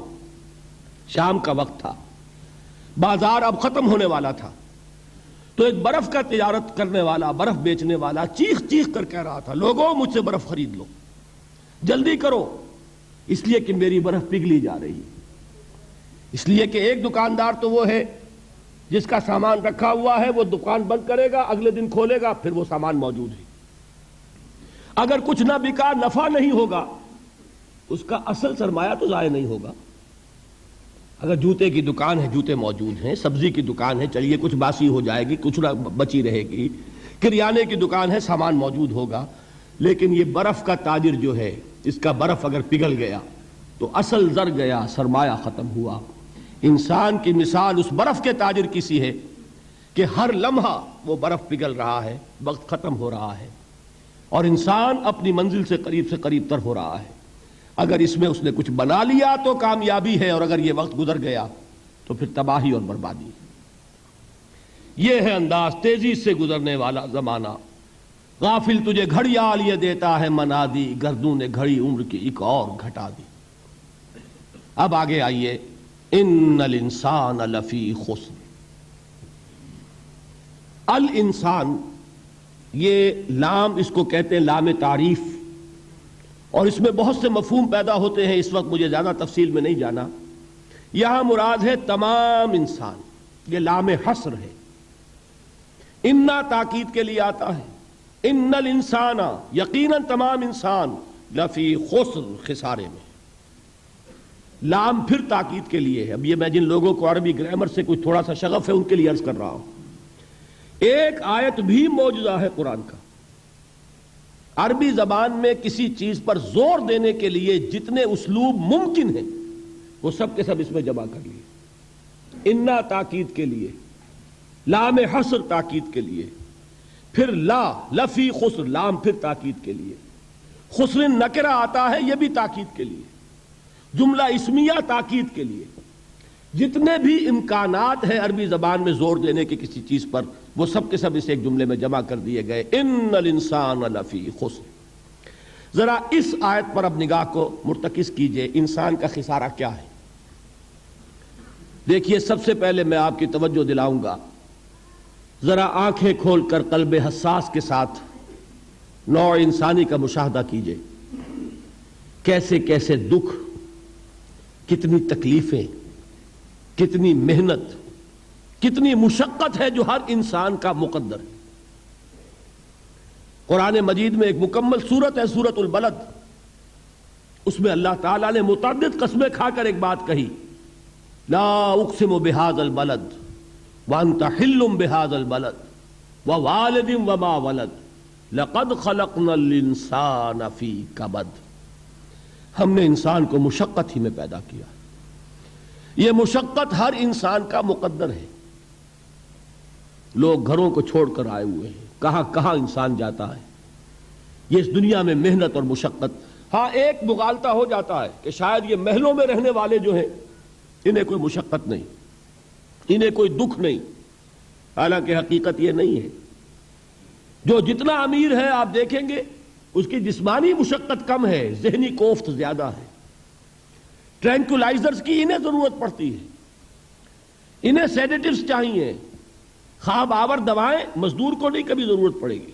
شام کا وقت تھا، بازار اب ختم ہونے والا تھا، تو ایک برف کا تجارت کرنے والا، برف بیچنے والا چیخ چیخ کر کہہ رہا تھا لوگوں مجھ سے برف خرید لو، جلدی کرو، اس لیے کہ میری برف پگھلی جا رہی ہے. اس لیے کہ ایک دکاندار تو وہ ہے جس کا سامان رکھا ہوا ہے، وہ دکان بند کرے گا، اگلے دن کھولے گا، پھر وہ سامان موجود ہے. اگر کچھ نہ بکا، نفع نہیں ہوگا، اس کا اصل سرمایہ تو ضائع نہیں ہوگا. اگر جوتے کی دکان ہے، جوتے موجود ہیں، سبزی کی دکان ہے، چلیے کچھ باسی ہو جائے گی، کچھ نہ بچی رہے گی، کریانے کی دکان ہے، سامان موجود ہوگا. لیکن یہ برف کا تاجر جو ہے، اس کا برف اگر پگھل گیا تو اصل زر گیا، سرمایہ ختم ہوا. انسان کی مثال اس برف کے تاجر کی سی ہے کہ ہر لمحہ وہ برف پگھل رہا ہے، وقت ختم ہو رہا ہے، اور انسان اپنی منزل سے قریب تر ہو رہا ہے. اگر اس میں اس نے کچھ بنا لیا تو کامیابی ہے، اور اگر یہ وقت گزر گیا تو پھر تباہی اور بربادی. یہ ہے انداز تیزی سے گزرنے والا زمانہ. غافل تجھے گھڑیال یہ دیتا ہے منادی، گردوں نے گھڑی عمر کی ایک اور گھٹا دی. اب آگے آئیے، ان الانسان لفی خسر. الانسان، یہ لام اس کو کہتے ہیں لام تعریف، اور اس میں بہت سے مفہوم پیدا ہوتے ہیں. اس وقت مجھے زیادہ تفصیل میں نہیں جانا. یہاں مراد ہے تمام انسان، یہ لام حصر ہے. انا تاکید کے لیے آتا ہے، ان الانسان، یقیناً تمام انسان، لفی خسر، خسارے میں. لام پھر تاکید کے لیے ہے. اب یہ میں جن لوگوں کو عربی گرامر سے کچھ تھوڑا سا شغف ہے ان کے لیے عرض کر رہا ہوں. ایک آیت بھی معجزہ ہے قرآن کا. عربی زبان میں کسی چیز پر زور دینے کے لیے جتنے اسلوب ممکن ہیں وہ سب کے سب اس میں جمع کر لیے. انا تاکید کے لیے، لام حصر تاکید کے لیے، پھر لا لفی خسر، لام پھر تاکید کے لیے. خسر نکرہ آتا ہے، یہ بھی تاکید کے لیے. جملہ اسمیہ تاکید کے لیے. جتنے بھی امکانات ہیں عربی زبان میں زور دینے کی کسی چیز پر، وہ سب کے سب اس ایک جملے میں جمع کر دیے گئے. ان الانسان لفی خسر. ذرا اس آیت پر اب نگاہ کو مرتکز کیجئے. انسان کا خسارہ کیا ہے؟ دیکھیے، سب سے پہلے میں آپ کی توجہ دلاؤں گا، ذرا آنکھیں کھول کر قلب حساس کے ساتھ نوع انسانی کا مشاہدہ کیجئے. کیسے کیسے دکھ، کتنی تکلیفیں، کتنی محنت، کتنی مشقت ہے جو ہر انسان کا مقدر ہے. قرآن مجید میں ایک مکمل سورت ہے، سورت البلد. اس میں اللہ تعالیٰ نے متعدد قسمیں کھا کر ایک بات کہی، لا اقسم بہذا البلد وانت حل بہذا البلد ووالد وما ولد لقد خلقنا الانسان فی کبد. ہم نے انسان کو مشقت ہی میں پیدا کیا. یہ مشقت ہر انسان کا مقدر ہے. لوگ گھروں کو چھوڑ کر آئے ہوئے ہیں، کہاں کہاں انسان جاتا ہے. یہ اس دنیا میں محنت اور مشقت. ہاں ایک مغالطہ ہو جاتا ہے کہ شاید یہ محلوں میں رہنے والے جو ہیں انہیں کوئی مشقت نہیں، انہیں کوئی دکھ نہیں. حالانکہ حقیقت یہ نہیں ہے. جو جتنا امیر ہے آپ دیکھیں گے اس کی جسمانی مشقت کم ہے، ذہنی کوفت زیادہ ہے. ٹرینکولائزرز کی انہیں ضرورت پڑتی ہے، انہیں سیڈیٹیوز چاہیے. خواب آور دوائیں مزدور کو نہیں کبھی ضرورت پڑے گی.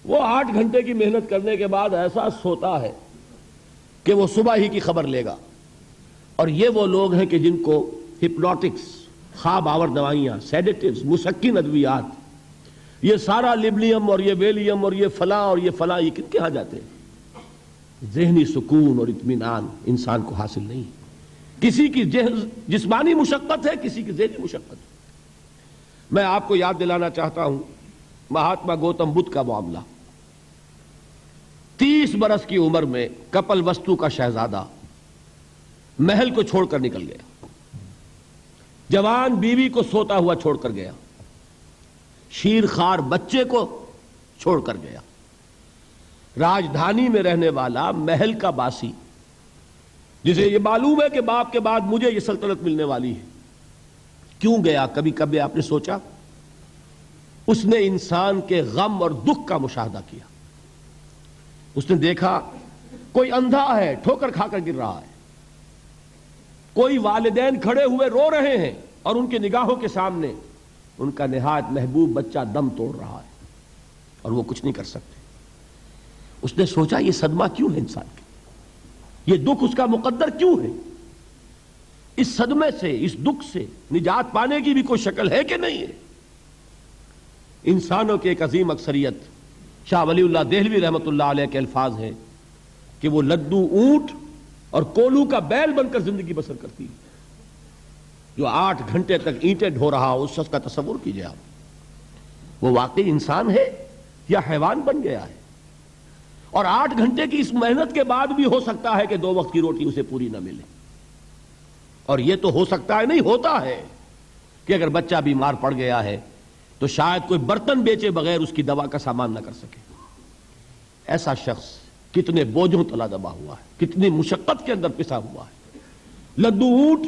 وہ 8 گھنٹے کی محنت کرنے کے بعد احساس ہوتا ہے کہ وہ صبح ہی کی خبر لے گا. اور یہ وہ لوگ ہیں کہ جن کو ہپنوٹکس، خواب آور دوائیاں، سیڈیٹیوز، مسکن ادویات، یہ سارا لیبلیم اور یہ ویلیم اور یہ فلاں اور یہ فلاں، یہ کن کے ہاں جاتے ہیں؟ ذہنی سکون اور اطمینان انسان کو حاصل نہیں. کسی کی جسمانی مشقت ہے، کسی کی ذہنی مشقت ہے. میں آپ کو یاد دلانا چاہتا ہوں مہاتما گوتم بدھ کا معاملہ. 30 برس کی عمر میں کپل وستو کا شہزادہ محل کو چھوڑ کر نکل گیا. جوان بیوی کو سوتا ہوا چھوڑ کر گیا. شیر خوار بچے کو چھوڑ کر گیا. راجدھانی میں رہنے والا محل کا باسی، جسے یہ معلوم ہے کہ باپ کے بعد مجھے یہ سلطنت ملنے والی ہے، کیوں گیا؟ کبھی کبھی آپ نے سوچا؟ اس نے انسان کے غم اور دکھ کا مشاہدہ کیا. اس نے دیکھا کوئی اندھا ہے، ٹھوکر کھا کر گر رہا ہے، کوئی والدین کھڑے ہوئے رو رہے ہیں اور ان کے نگاہوں کے سامنے ان کا نہایت محبوب بچہ دم توڑ رہا ہے اور وہ کچھ نہیں کر سکتے. اس نے سوچا یہ صدمہ کیوں ہے انسان کے، یہ دکھ اس کا مقدر کیوں ہے؟ اس صدمے سے، اس دکھ سے نجات پانے کی بھی کوئی شکل ہے کہ نہیں ہے؟ انسانوں کی ایک عظیم اکثریت، شاہ ولی اللہ دہلوی رحمۃ اللہ علیہ کے الفاظ ہیں کہ وہ لڈو اونٹ اور کولو کا بیل بن کر زندگی بسر کرتی ہے. جو 8 گھنٹے تک اینٹیں ڈھو رہا ہو، اس شخص کا تصور کیجئے آپ، وہ واقعی انسان ہے یا حیوان بن گیا ہے؟ اور 8 گھنٹے کی اس محنت کے بعد بھی ہو سکتا ہے کہ 2 وقت کی روٹی اسے پوری نہ ملے. اور یہ تو ہو سکتا ہے نہیں، ہوتا ہے کہ اگر بچہ بیمار پڑ گیا ہے تو شاید کوئی برتن بیچے بغیر اس کی دوا کا سامان نہ کر سکے. ایسا شخص کتنے بوجھوں تلا دبا ہوا ہے، کتنی مشقت کے اندر پسا ہوا ہے. لڈو اونٹ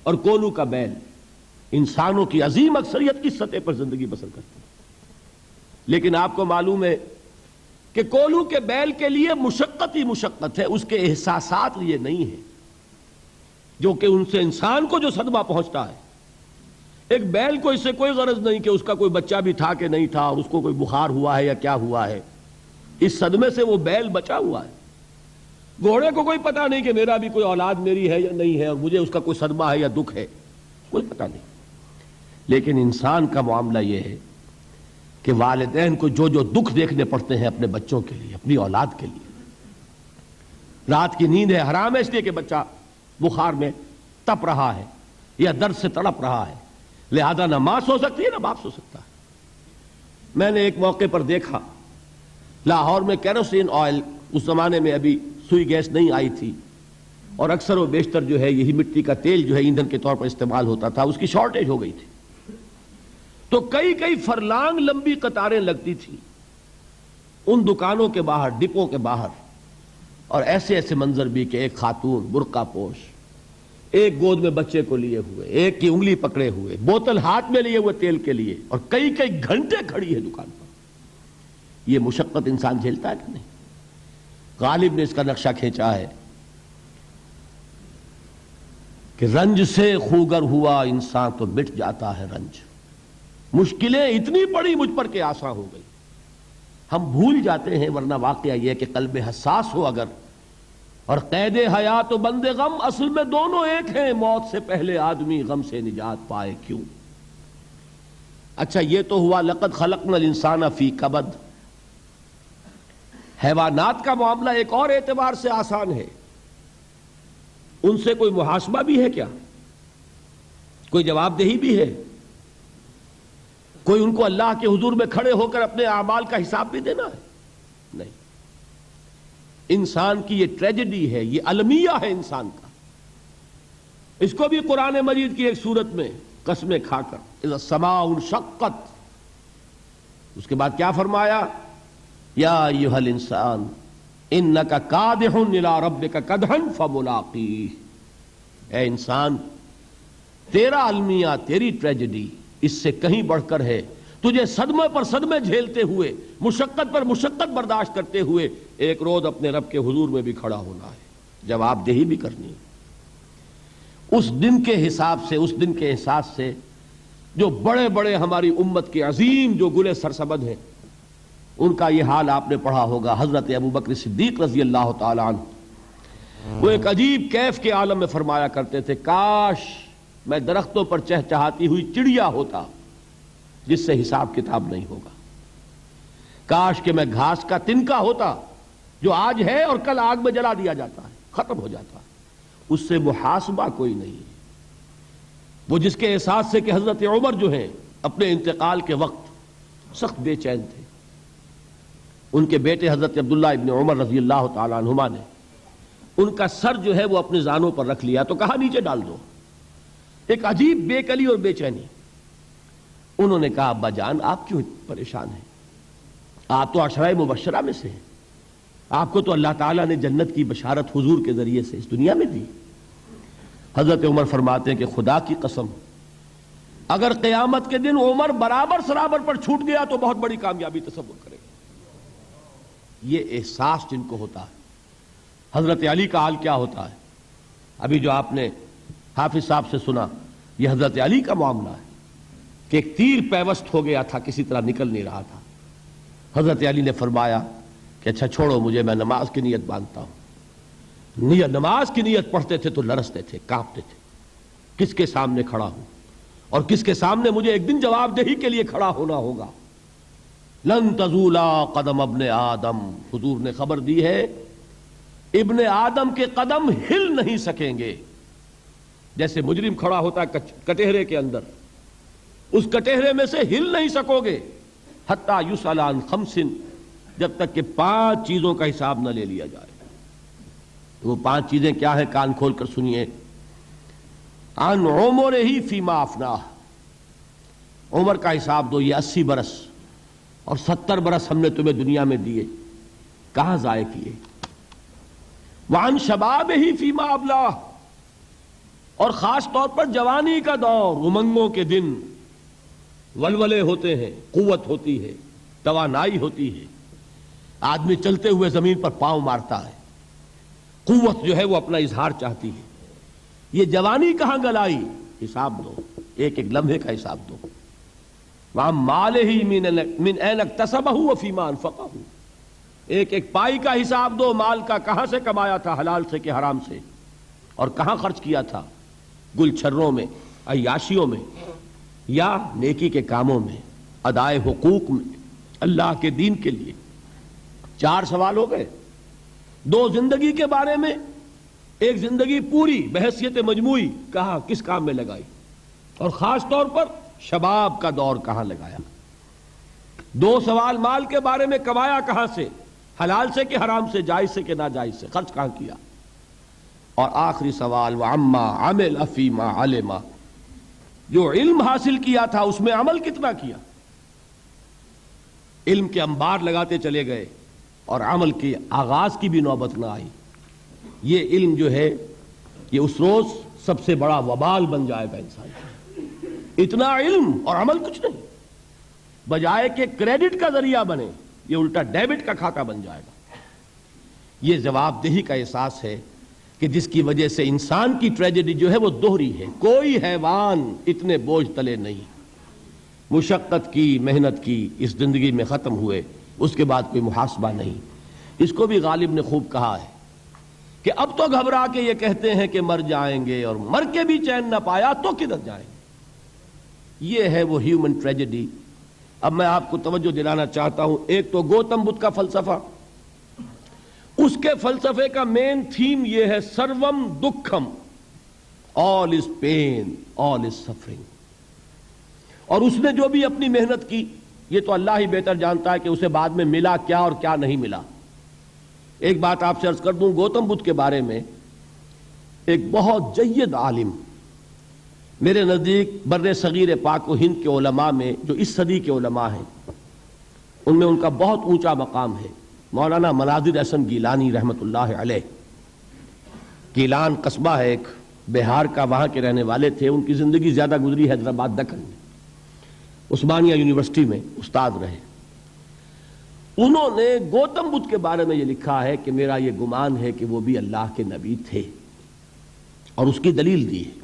اور کولو کا بیل انسانوں کی عظیم اکثریت کس سطح پر زندگی بسر کرتی ہے. لیکن آپ کو معلوم ہے کہ کولو کے بیل کے لیے مشقت ہی مشقت ہے، اس کے احساسات یہ نہیں ہے جو کہ ان سے انسان کو جو صدمہ پہنچتا ہے. ایک بیل کو اس سے کوئی غرض نہیں کہ اس کا کوئی بچہ بھی تھا کہ نہیں تھا، اور اس کو کوئی بخار ہوا ہے یا کیا ہوا ہے. اس صدمے سے وہ بیل بچا ہوا ہے. گھوڑے کو کوئی پتہ نہیں کہ میرا بھی کوئی اولاد میری ہے یا نہیں ہے، اور مجھے اس کا کوئی صدمہ ہے یا دکھ ہے، کوئی پتہ نہیں. لیکن انسان کا معاملہ یہ ہے کہ والدین کو جو جو دکھ دیکھنے پڑتے ہیں اپنے بچوں کے لیے، اپنی اولاد کے لیے. رات کی نیند ہے حرام ہے اس لیے کہ بچہ بخار میں تپ رہا ہے یا درد سے تڑپ رہا ہے، لہذا نہ ماں سو سکتی ہے نہ باپ سو سکتا ہے. میں نے ایک موقع پر دیکھا لاہور میں کیروسین آئل، اس زمانے میں ابھی سوئی گیس نہیں آئی تھی، اور اکثر و بیشتر جو ہے یہی مٹی کا تیل جو ہے ایندھن کے طور پر استعمال ہوتا تھا، اس کی شارٹیج ہو گئی تھی. تو کئی فرلانگ لمبی قطاریں لگتی تھیں ان دکانوں کے باہر، ڈپوں کے باہر. اور ایسے ایسے منظر بھی کہ ایک خاتون برقع پوش، ایک گود میں بچے کو لیے ہوئے، ایک کی انگلی پکڑے ہوئے، بوتل ہاتھ میں لیے ہوئے تیل کے لیے، اور کئی گھنٹے کھڑی ہے دکان پر. یہ مشقت انسان جھیلتا ہے کہ نہیں؟ غالب نے اس کا نقشہ کھینچا ہے کہ رنج سے خوگر ہوا انسان تو مٹ جاتا ہے رنج. مشکلیں اتنی پڑی مجھ پر کہ آسان ہو گئی. ہم بھول جاتے ہیں، ورنہ واقعہ یہ کہ قلب حساس ہو اگر، اور قید حیات و بند غم اصل میں دونوں ایک ہیں. موت سے پہلے آدمی غم سے نجات پائے کیوں؟ اچھا یہ تو ہوا لقد خلقنا الانسان فی کبد. حیوانات کا معاملہ ایک اور اعتبار سے آسان ہے. ان سے کوئی محاسبہ بھی ہے کیا؟ کوئی جواب دہی بھی ہے؟ کوئی ان کو اللہ کے حضور میں کھڑے ہو کر اپنے اعمال کا حساب بھی دینا ہے؟ نہیں. انسان کی یہ ٹریجڈی ہے، یہ المیہ ہے انسان کا. اس کو بھی قرآن مجید کی ایک صورت میں قسمیں کھا کر اذا السماء انشقت، اس کے بعد کیا فرمایا؟ یا ایھا الانسان انک کادح الی ربک کدحا فملاقیہ. اے انسان، تیرا المیہ، تیری ٹریجڈی اس سے کہیں بڑھ کر ہے. تجھے صدمے پر صدمے جھیلتے ہوئے، مشقت پر مشقت برداشت کرتے ہوئے ایک روز اپنے رب کے حضور میں بھی کھڑا ہونا ہے، جواب دہی بھی کرنی ہے. اس دن کے حساب سے، اس دن کے احساس سے جو بڑے بڑے ہماری امت کے عظیم جو گلے سرسبد ہیں، ان کا یہ حال آپ نے پڑھا ہوگا. حضرت ابوبکر صدیق رضی اللہ تعالیٰ عنہ وہ ایک عجیب کیف کے عالم میں فرمایا کرتے تھے، کاش میں درختوں پر چہچہاتی ہوئی چڑیا ہوتا جس سے حساب کتاب نہیں ہوگا. کاش کہ میں گھاس کا تنکا ہوتا جو آج ہے اور کل آگ میں جلا دیا جاتا ہے، ختم ہو جاتا ہے، اس سے محاسبہ کوئی نہیں ہے. وہ جس کے احساس سے کہ حضرت عمر جو ہیں اپنے انتقال کے وقت سخت بے چین تھے. ان کے بیٹے حضرت عبداللہ ابن عمر رضی اللہ تعالی عنہما نے ان کا سر جو ہے وہ اپنے زانوں پر رکھ لیا تو کہا نیچے ڈال دو. ایک عجیب بے کلی اور بے چینی. انہوں نے کہا ابا جان آپ کیوں پریشان ہیں؟ آپ تو عشرہ مبشرہ میں سے ہیں، آپ کو تو اللہ تعالیٰ نے جنت کی بشارت حضور کے ذریعے سے اس دنیا میں دی. حضرت عمر فرماتے ہیں کہ خدا کی قسم اگر قیامت کے دن عمر برابر سرابر پر چھوٹ گیا تو بہت بڑی کامیابی تصور کرے گا۔ یہ احساس جن کو ہوتا ہے۔ حضرت علی کا حال کیا ہوتا ہے؟ ابھی جو آپ نے حافظ صاحب سے سنا، یہ حضرت علی کا معاملہ ہے کہ ایک تیر پیوست ہو گیا تھا، کسی طرح نکل نہیں رہا تھا۔ حضرت علی نے فرمایا کہ اچھا چھوڑو مجھے، میں نماز کی نیت باندھتا ہوں۔ نماز کی نیت پڑھتے تھے تو لرزتے تھے، کانپتے تھے، کس کے سامنے کھڑا ہوں اور کس کے سامنے مجھے ایک دن جواب دہی کے لیے کھڑا ہونا ہوگا۔ لن تزولا قدم ابن آدم، حضور نے خبر دی ہے ابن آدم کے قدم ہل نہیں سکیں گے۔ جیسے مجرم کھڑا ہوتا ہے کٹہرے کے اندر، اس کٹہرے میں سے ہل نہیں سکو گے حتی یسأل عن خمس، جب تک کہ 5 چیزوں کا حساب نہ لے لیا جائے۔ وہ 5 چیزیں کیا ہیں؟ کان کھول کر سنیے۔ عن عمرہ فیما افناہ، عمر کا حساب دو، یہ 80 برس اور 70 برس ہم نے تمہیں دنیا میں دیے، کہاں ضائع کیے؟ وعن شبابہ فیما ابلاہ، اور خاص طور پر جوانی کا دور، امنگوں کے دن، ولولے ہوتے ہیں، قوت ہوتی ہے، توانائی ہوتی ہے، آدمی چلتے ہوئے زمین پر پاؤں مارتا ہے، قوت جو ہے وہ اپنا اظہار چاہتی ہے۔ یہ جوانی کہاں گلائی؟ حساب دو، ایک ایک لمحے کا حساب دو۔ وَعَن مَالِهِ مِنْ أَيْنَ اكْتَسَبَهُ وَفِيمَا أَنفَقَهُ، ایک ایک پائی کا حساب دو، مال کا کہاں سے کمایا تھا، حلال سے کہ حرام سے، اور کہاں خرچ کیا تھا، گل چھروں میں، عیاشیوں میں، یا نیکی کے کاموں میں، ادائے حقوق میں، اللہ کے دین کے لیے۔ 4 سوال ہو گئے۔ 2 زندگی کے بارے میں، ایک زندگی پوری بحیثیت مجموعی کہاں کس کام میں لگائی، اور خاص طور پر شباب کا دور کہاں لگایا۔ 2 سوال مال کے بارے میں، کمایا کہاں سے، حلال سے کہ حرام سے، جائز سے کہ ناجائز سے، خرچ کہاں کیا۔ اور آخری سوال وعما عمل فیما علم، جو علم حاصل کیا تھا اس میں عمل کتنا کیا۔ علم کے انبار لگاتے چلے گئے اور عمل کے آغاز کی بھی نوبت نہ آئی۔ یہ علم جو ہے یہ اس روز سب سے بڑا وبال بن جائے گا انسان۔ اتنا علم اور عمل کچھ نہیں، بجائے کہ کریڈٹ کا ذریعہ بنے یہ الٹا ڈیبٹ کا کھاتا بن جائے گا۔ یہ جواب دہی کا احساس ہے کہ جس کی وجہ سے انسان کی ٹریجڈی جو ہے وہ دوہری ہے۔ کوئی حیوان اتنے بوجھ تلے نہیں، مشقت کی، محنت کی، اس زندگی میں ختم ہوئے، اس کے بعد کوئی محاسبہ نہیں۔ اس کو بھی غالب نے خوب کہا ہے کہ اب تو گھبرا کے یہ کہتے ہیں کہ مر جائیں گے، اور مر کے بھی چین نہ پایا تو کدھر جائیں گے۔ یہ ہے وہ ہیومن ٹریجڈی۔ اب میں آپ کو توجہ دلانا چاہتا ہوں، ایک تو گوتم بدھ کا فلسفہ، اس کے فلسفے کا مین تھیم یہ ہے سروم دکھم، آل از پین، آل از سفرنگ۔ اور اس نے جو بھی اپنی محنت کی، یہ تو اللہ ہی بہتر جانتا ہے کہ اسے بعد میں ملا کیا اور کیا نہیں ملا۔ ایک بات آپ سے عرض کر دوں، گوتم بدھ کے بارے میں ایک بہت جید عالم، میرے نزدیک بر صغیر پاک و ہند کے علماء میں جو اس صدی کے علماء ہیں ان میں ان کا بہت اونچا مقام ہے، مولانا مناظر احسن گیلانی رحمت اللہ علیہ۔ گیلان قصبہ ہے ایک بہار کا، وہاں کے رہنے والے تھے، ان کی زندگی زیادہ گزری حیدرآباد دکن میں، عثمانیہ یونیورسٹی میں استاد رہے۔ انہوں نے گوتم بدھ کے بارے میں یہ لکھا ہے کہ میرا یہ گمان ہے کہ وہ بھی اللہ کے نبی تھے، اور اس کی دلیل دی ہے۔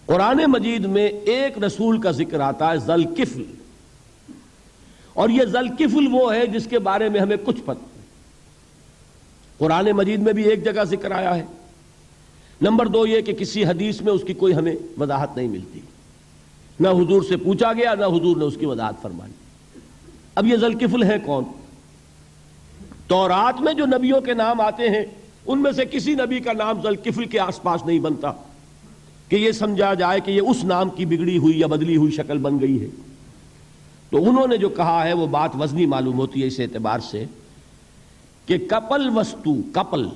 قرآن مجید میں ایک رسول کا ذکر آتا ہے، ذل کفل، اور یہ ذل کفل وہ ہے جس کے بارے میں ہمیں کچھ پتہ نہیں۔ قرآن مجید میں بھی ایک جگہ ذکر آیا ہے۔ نمبر 2 یہ کہ کسی حدیث میں اس کی کوئی ہمیں وضاحت نہیں ملتی، نہ حضور سے پوچھا گیا، نہ حضور نے اس کی وضاحت فرمائی۔ اب یہ ذل کفل ہے کون؟ تورات میں جو نبیوں کے نام آتے ہیں ان میں سے کسی نبی کا نام ذل کفل کے آس پاس نہیں بنتا کہ یہ سمجھا جائے کہ یہ اس نام کی بگڑی ہوئی یا بدلی ہوئی شکل بن گئی ہے۔ تو انہوں نے جو کہا ہے وہ بات وزنی معلوم ہوتی ہے اس اعتبار سے کہ کپل وستو، کپل،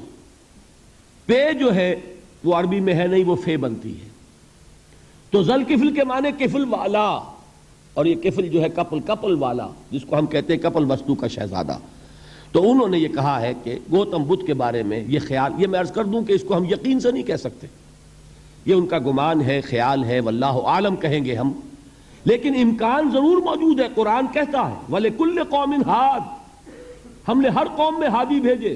پے جو ہے وہ عربی میں ہے نہیں، وہ فے بنتی ہے۔ تو ذل کفل کے معنی کفل والا، اور یہ کفل جو ہے کپل، کپل والا، جس کو ہم کہتے ہیں کپل وستو کا شہزادہ۔ تو انہوں نے یہ کہا ہے کہ گوتم بدھ کے بارے میں یہ خیال، یہ میں عرض کر دوں کہ اس کو ہم یقین سے نہیں کہہ سکتے، یہ ان کا گمان ہے، خیال ہے، واللہ عالم کہیں گے ہم، لیکن امکان ضرور موجود ہے۔ قرآن کہتا ہے وَلِكُلِّ قَوْمٍ ہاد، ہم نے ہر قوم میں ہادی بھیجے۔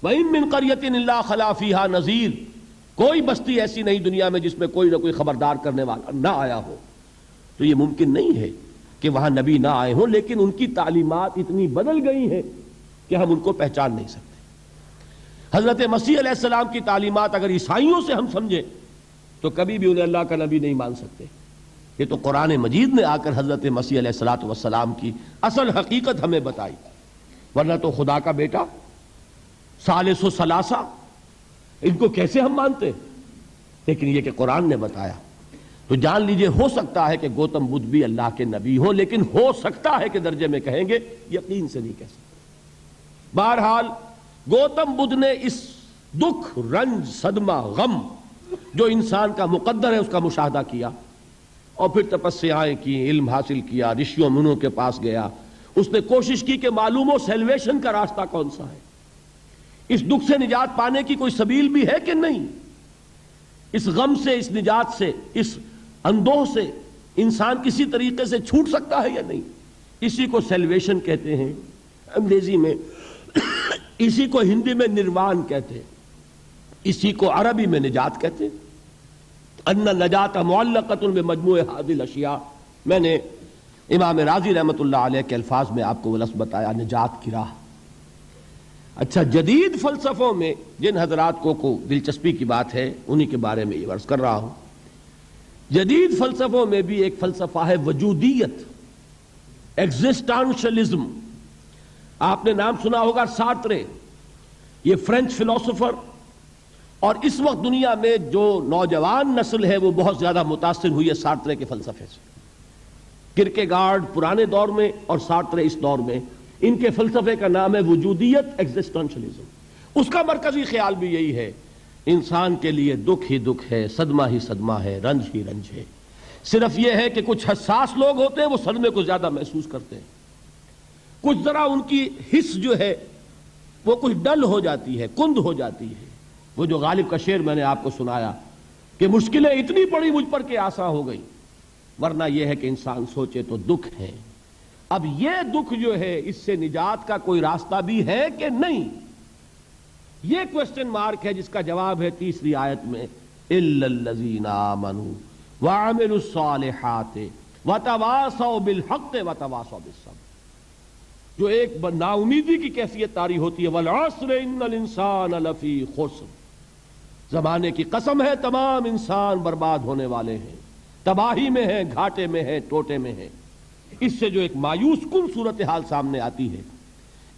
وَإِن مِّن قَرْيَةٍ إِلَّا خَلَا فِيهَا نَذِيرٌ، کوئی بستی ایسی نہیں دنیا میں جس میں کوئی نہ کوئی خبردار کرنے والا نہ آیا ہو۔ تو یہ ممکن نہیں ہے کہ وہاں نبی نہ آئے ہوں، لیکن ان کی تعلیمات اتنی بدل گئی ہیں کہ ہم ان کو پہچان نہیں سکتے۔ حضرت مسیح علیہ السلام کی تعلیمات اگر عیسائیوں سے ہم سمجھیں تو کبھی بھی انہیں اللہ کا نبی نہیں مان سکتے۔ یہ تو قرآن مجید نے آ کر حضرت مسیح علیہ السلام کی اصل حقیقت ہمیں بتائی، ورنہ تو خدا کا بیٹا ثالث و ثلاثہ ان کو کیسے ہم مانتے؟ لیکن یہ کہ قرآن نے بتایا تو جان لیجئے ہو سکتا ہے کہ گوتم بدھ بھی اللہ کے نبی ہو، لیکن ہو سکتا ہے کہ درجے میں کہیں گے، یقین سے نہیں کہہ سکتے۔ بہرحال گوتم بدھ نے اس دکھ، رنج، صدمہ، غم جو انسان کا مقدر ہے اس کا مشاہدہ کیا، اور پھر تپسیائیں کی، علم حاصل کیا، رشیوں منوں کے پاس گیا، اس نے کوشش کی کہ معلوم ہو سیلویشن کا راستہ کون سا ہے، اس دکھ سے نجات پانے کی کوئی سبیل بھی ہے کہ نہیں، اس غم سے، اس نجات سے، اس اندوہ سے انسان کسی طریقے سے چھوٹ سکتا ہے یا نہیں۔ اسی کو سیلویشن کہتے ہیں انگریزی میں، اسی کو ہندی میں نروان کہتے ہیں، اسی کو عربی میں نجات کہتے ہیں۔ ان نجات معلقۃ بمجموع هذه الاشیاء، میں نے امام رازی رحمۃ اللہ علیہ کے الفاظ میں آپ کو وہ لفظ بتایا، نجات کی راہ۔ اچھا، جدید فلسفوں میں جن حضرات کو دلچسپی کی بات ہے انہی کے بارے میں یہ عرض کر رہا ہوں۔ جدید فلسفوں میں بھی ایک فلسفہ ہے وجودیت، ایگزسٹانشلزم۔ آپ نے نام سنا ہوگا سارترے، یہ فرینچ فلسفر، اور اس وقت دنیا میں جو نوجوان نسل ہے وہ بہت زیادہ متاثر ہوئی ہے سارترے کے فلسفے سے۔ کرکیگارڈ پرانے دور میں اور سارترے اس دور میں، ان کے فلسفے کا نام ہے وجودیت، ایگزسٹانشلزم۔ اس کا مرکزی خیال بھی یہی ہے، انسان کے لیے دکھ ہی دکھ ہے، صدمہ ہی صدمہ ہے، رنج ہی رنج ہے۔ صرف یہ ہے کہ کچھ حساس لوگ ہوتے ہیں وہ صدمے کو زیادہ محسوس کرتے ہیں، کچھ ذرا ان کی حس جو ہے وہ کچھ ڈل ہو جاتی ہے، کند ہو جاتی ہے۔ وہ جو غالب کا شعر میں نے آپ کو سنایا کہ مشکلیں اتنی پڑی مجھ پر کہ آساں ہو گئی، ورنہ یہ ہے کہ انسان سوچے تو دکھ ہے۔ اب یہ دکھ جو ہے اس سے نجات کا کوئی راستہ بھی ہے کہ نہیں، یہ کوسچن مارک ہے، جس کا جواب ہے تیسری آیت میں اِلَّا الَّذِينَ آمَنُوا وَعَمِلُوا الصَّالِحَاتِ وَتَوَاصَوْا بِالْحَقِّ وَتَوَاصَوْا بِالصَّبْرِ۔ جو ایک نا امیدی کی کیفیت طاری ہوتی ہے، وَالْعَصْرِ إِنَّ الْإِنسَانَ لَفِي خُسْرٍ، زمانے کی قسم ہے تمام انسان برباد ہونے والے ہیں، تباہی میں ہیں، گھاٹے میں ہیں، ٹوٹے میں ہیں۔ اس سے جو ایک مایوس کن صورتحال سامنے آتی ہے،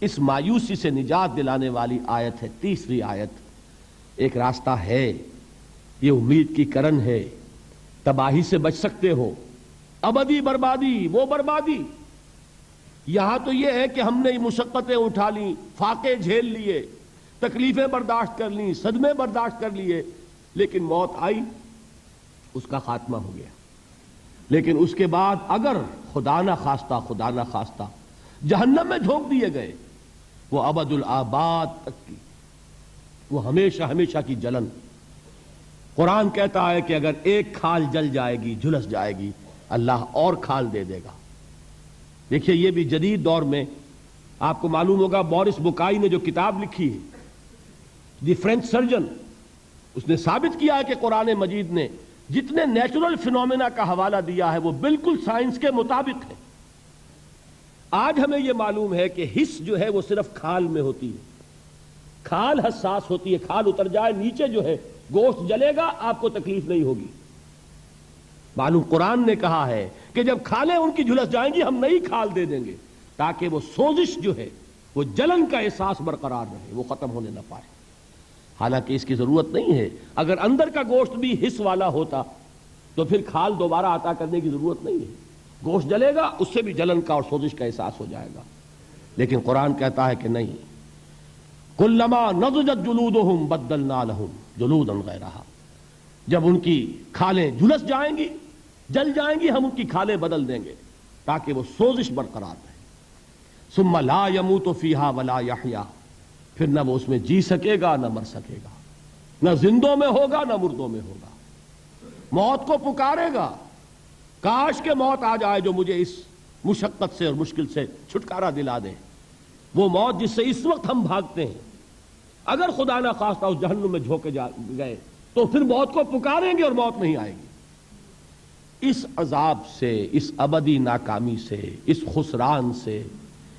اس مایوسی سے نجات دلانے والی آیت ہے تیسری آیت۔ ایک راستہ ہے، یہ امید کی کرن ہے، تباہی سے بچ سکتے ہو، ابدی بربادی، وہ بربادی۔ یہاں تو یہ ہے کہ ہم نے مشقتیں اٹھا لیں، فاقے جھیل لیے، تکلیفیں برداشت کر لیں، صدمے برداشت کر لیے، لیکن موت آئی، اس کا خاتمہ ہو گیا۔ لیکن اس کے بعد اگر خدا نہ خواستہ جہنم میں جھونک دیے گئے، وہ ابد الآباد تک کی، وہ ہمیشہ ہمیشہ کی جلن۔ قرآن کہتا ہے کہ اگر ایک کھال جل جائے گی، جھلس جائے گی، اللہ اور کھال دے دے گا۔ دیکھیے یہ بھی جدید دور میں آپ کو معلوم ہوگا، بورس بکائی نے جو کتاب لکھی ہے، دی فرینچ سرجن، اس نے ثابت کیا ہے کہ قرآن مجید نے جتنے نیچرل فینومینا کا حوالہ دیا ہے وہ بالکل سائنس کے مطابق ہے۔ آج ہمیں یہ معلوم ہے کہ حس جو ہے وہ صرف کھال میں ہوتی ہے، کھال حساس ہوتی ہے، کھال اتر جائے نیچے جو ہے گوشت جلے گا، آپ کو تکلیف نہیں ہوگی۔ معلوم قرآن نے کہا ہے کہ جب کھالیں ان کی جھلس جائیں گی، ہم نئی کھال دے دیں گے تاکہ وہ سوزش جو ہے، وہ جلن کا احساس برقرار رہے، وہ ختم ہونے نہ پائے۔ حالانکہ اس کی ضرورت نہیں ہے، اگر اندر کا گوشت بھی حس والا ہوتا تو پھر کھال دوبارہ عطا کرنے کی ضرورت نہیں ہے، گوشت جلے گا، اس سے بھی جلن کا اور سوزش کا احساس ہو جائے گا۔ لیکن قرآن کہتا ہے کہ نہیں، کلما نضجت جلودہم بدلنا لہم جلودا غیرہا، جب ان کی کھالیں جھلس جائیں گی، جل جائیں گی، ہم ان کی کھالیں بدل دیں گے تاکہ وہ سوزش برقرار رہے۔ ثم لا يموت فيها ولا يحيا، پھر نہ وہ اس میں جی سکے گا نہ مر سکے گا، نہ زندوں میں ہوگا نہ مردوں میں ہوگا۔ موت کو پکارے گا، کاش کہ موت آ جائے جو مجھے اس مشقت سے اور مشکل سے چھٹکارا دلا دے۔ وہ موت جس سے اس وقت ہم بھاگتے ہیں، اگر خدا نہ خواستہ اس جہنم میں جھونکے گئے تو پھر موت کو پکاریں گے اور موت نہیں آئے گی۔ اس عذاب سے، اس ابدی ناکامی سے، اس خسران سے،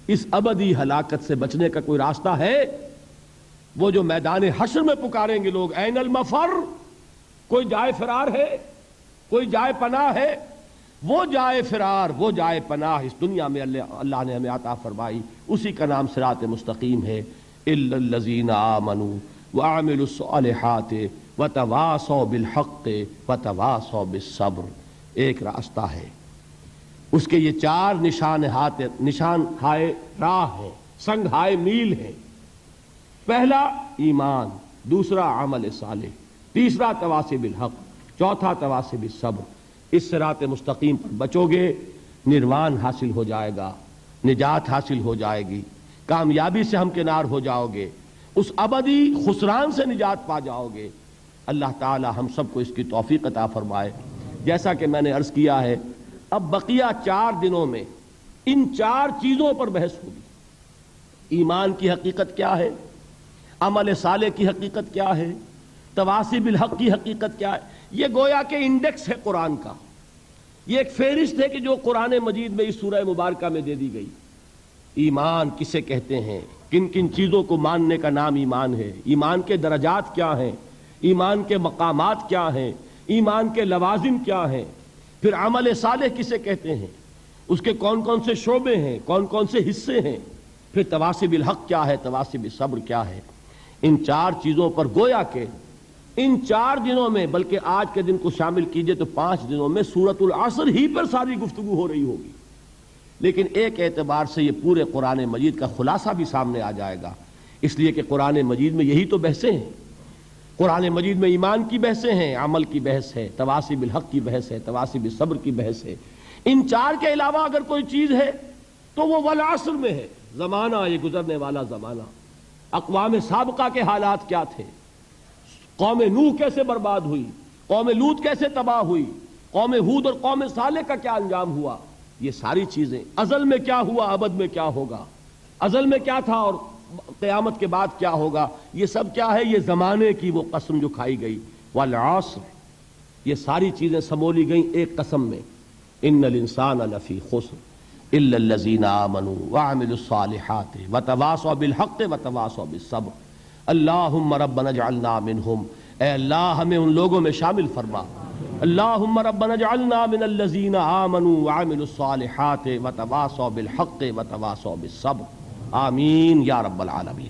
اس ابدی ہلاکت سے بچنے کا کوئی راستہ ہے؟ وہ جو میدان حشر میں پکاریں گے لوگ، این المفر، کوئی جائے فرار ہے، کوئی جائے پناہ ہے؟ وہ جائے فرار، وہ جائے پناہ اس دنیا میں اللہ نے ہمیں عطا فرمائی، اسی کا نام صراط مستقیم ہے۔ الا الذین آمنوا وعملوا الصالحات وتواصوا بالحق وتواصوا بالصبر، ایک راستہ ہے، اس کے یہ چار نشان ہائے راہ ہیں، سنگ ہائے میل ہیں۔ پہلا ایمان، دوسرا عمل صالح، تیسرا تواصی بالحق، چوتھا تواصی بالصبر۔ اس صراط مستقیم پر بچو گے، نروان حاصل ہو جائے گا، نجات حاصل ہو جائے گی، کامیابی سے ہمکنار ہو جاؤ گے، اس ابدی خسران سے نجات پا جاؤ گے۔ اللہ تعالی ہم سب کو اس کی توفیق عطا فرمائے۔ جیسا کہ میں نے عرض کیا ہے، اب بقیہ 4 دنوں میں ان 4 چیزوں پر بحث ہوگی۔ ایمان کی حقیقت کیا ہے، عمل صالح کی حقیقت کیا ہے، تواصی بالحق کی حقیقت کیا ہے۔ یہ گویا کہ انڈیکس ہے قرآن کا، یہ ایک فہرست ہے کہ جو قرآن مجید میں اس سورہ مبارکہ میں دے دی گئی۔ ایمان کسے کہتے ہیں، کن کن چیزوں کو ماننے کا نام ایمان ہے، ایمان کے درجات کیا ہیں، ایمان کے مقامات کیا ہیں، ایمان کے لوازم کیا ہیں، پھر عمل صالح کسے کہتے ہیں، اس کے کون کون سے شعبے ہیں، کون کون سے حصے ہیں، پھر تواصی بالحق کیا ہے، تواصی بالصبر کیا ہے۔ ان 4 چیزوں پر گویا کہ ان 4 دنوں میں، بلکہ آج کے دن کو شامل کیجئے تو 5 دنوں میں سورۃ العصر ہی پر ساری گفتگو ہو رہی ہوگی۔ لیکن ایک اعتبار سے یہ پورے قرآن مجید کا خلاصہ بھی سامنے آ جائے گا، اس لیے کہ قرآن مجید میں یہی تو بحثیں ہیں۔ قرآن مجید میں ایمان کی بحثیں ہیں، عمل کی بحث ہے، تواصی بالحق کی بحث ہے، تواصی بالصبر کی بحث ہے۔ ان 4 کے علاوہ اگر کوئی چیز ہے تو وہ والعصر میں ہے، زمانہ، یہ گزرنے والا زمانہ، اقوام سابقہ کے حالات کیا تھے، قوم نوح کیسے برباد ہوئی، قوم لوط کیسے تباہ ہوئی، قوم ہود اور قوم صالح کا کیا انجام ہوا، یہ ساری چیزیں، ازل میں کیا ہوا، ابد میں کیا ہوگا، ازل میں کیا تھا اور قیامت کے بعد کیا ہوگا، یہ سب کیا ہے، یہ زمانے کی وہ قسم جو کھائی گئی، والعصر، یہ ساری چیزیں سمولی گئیں ایک قسم میں، ان الانسان لفی خسر الا الذین آمنوا وعملوا الصالحات وتواصوا بالحق وتواصوا بالصبر۔ اللہم ربنا اجعلنا منہم، اے اللہ ہمیں ان لوگوں میں شامل فرما۔ اللہم ربنا اجعلنا من الذین آمنوا وعملوا الصالحات وتواصوا بالحق وتواصوا بالصبر، آمین یا رب العالمین۔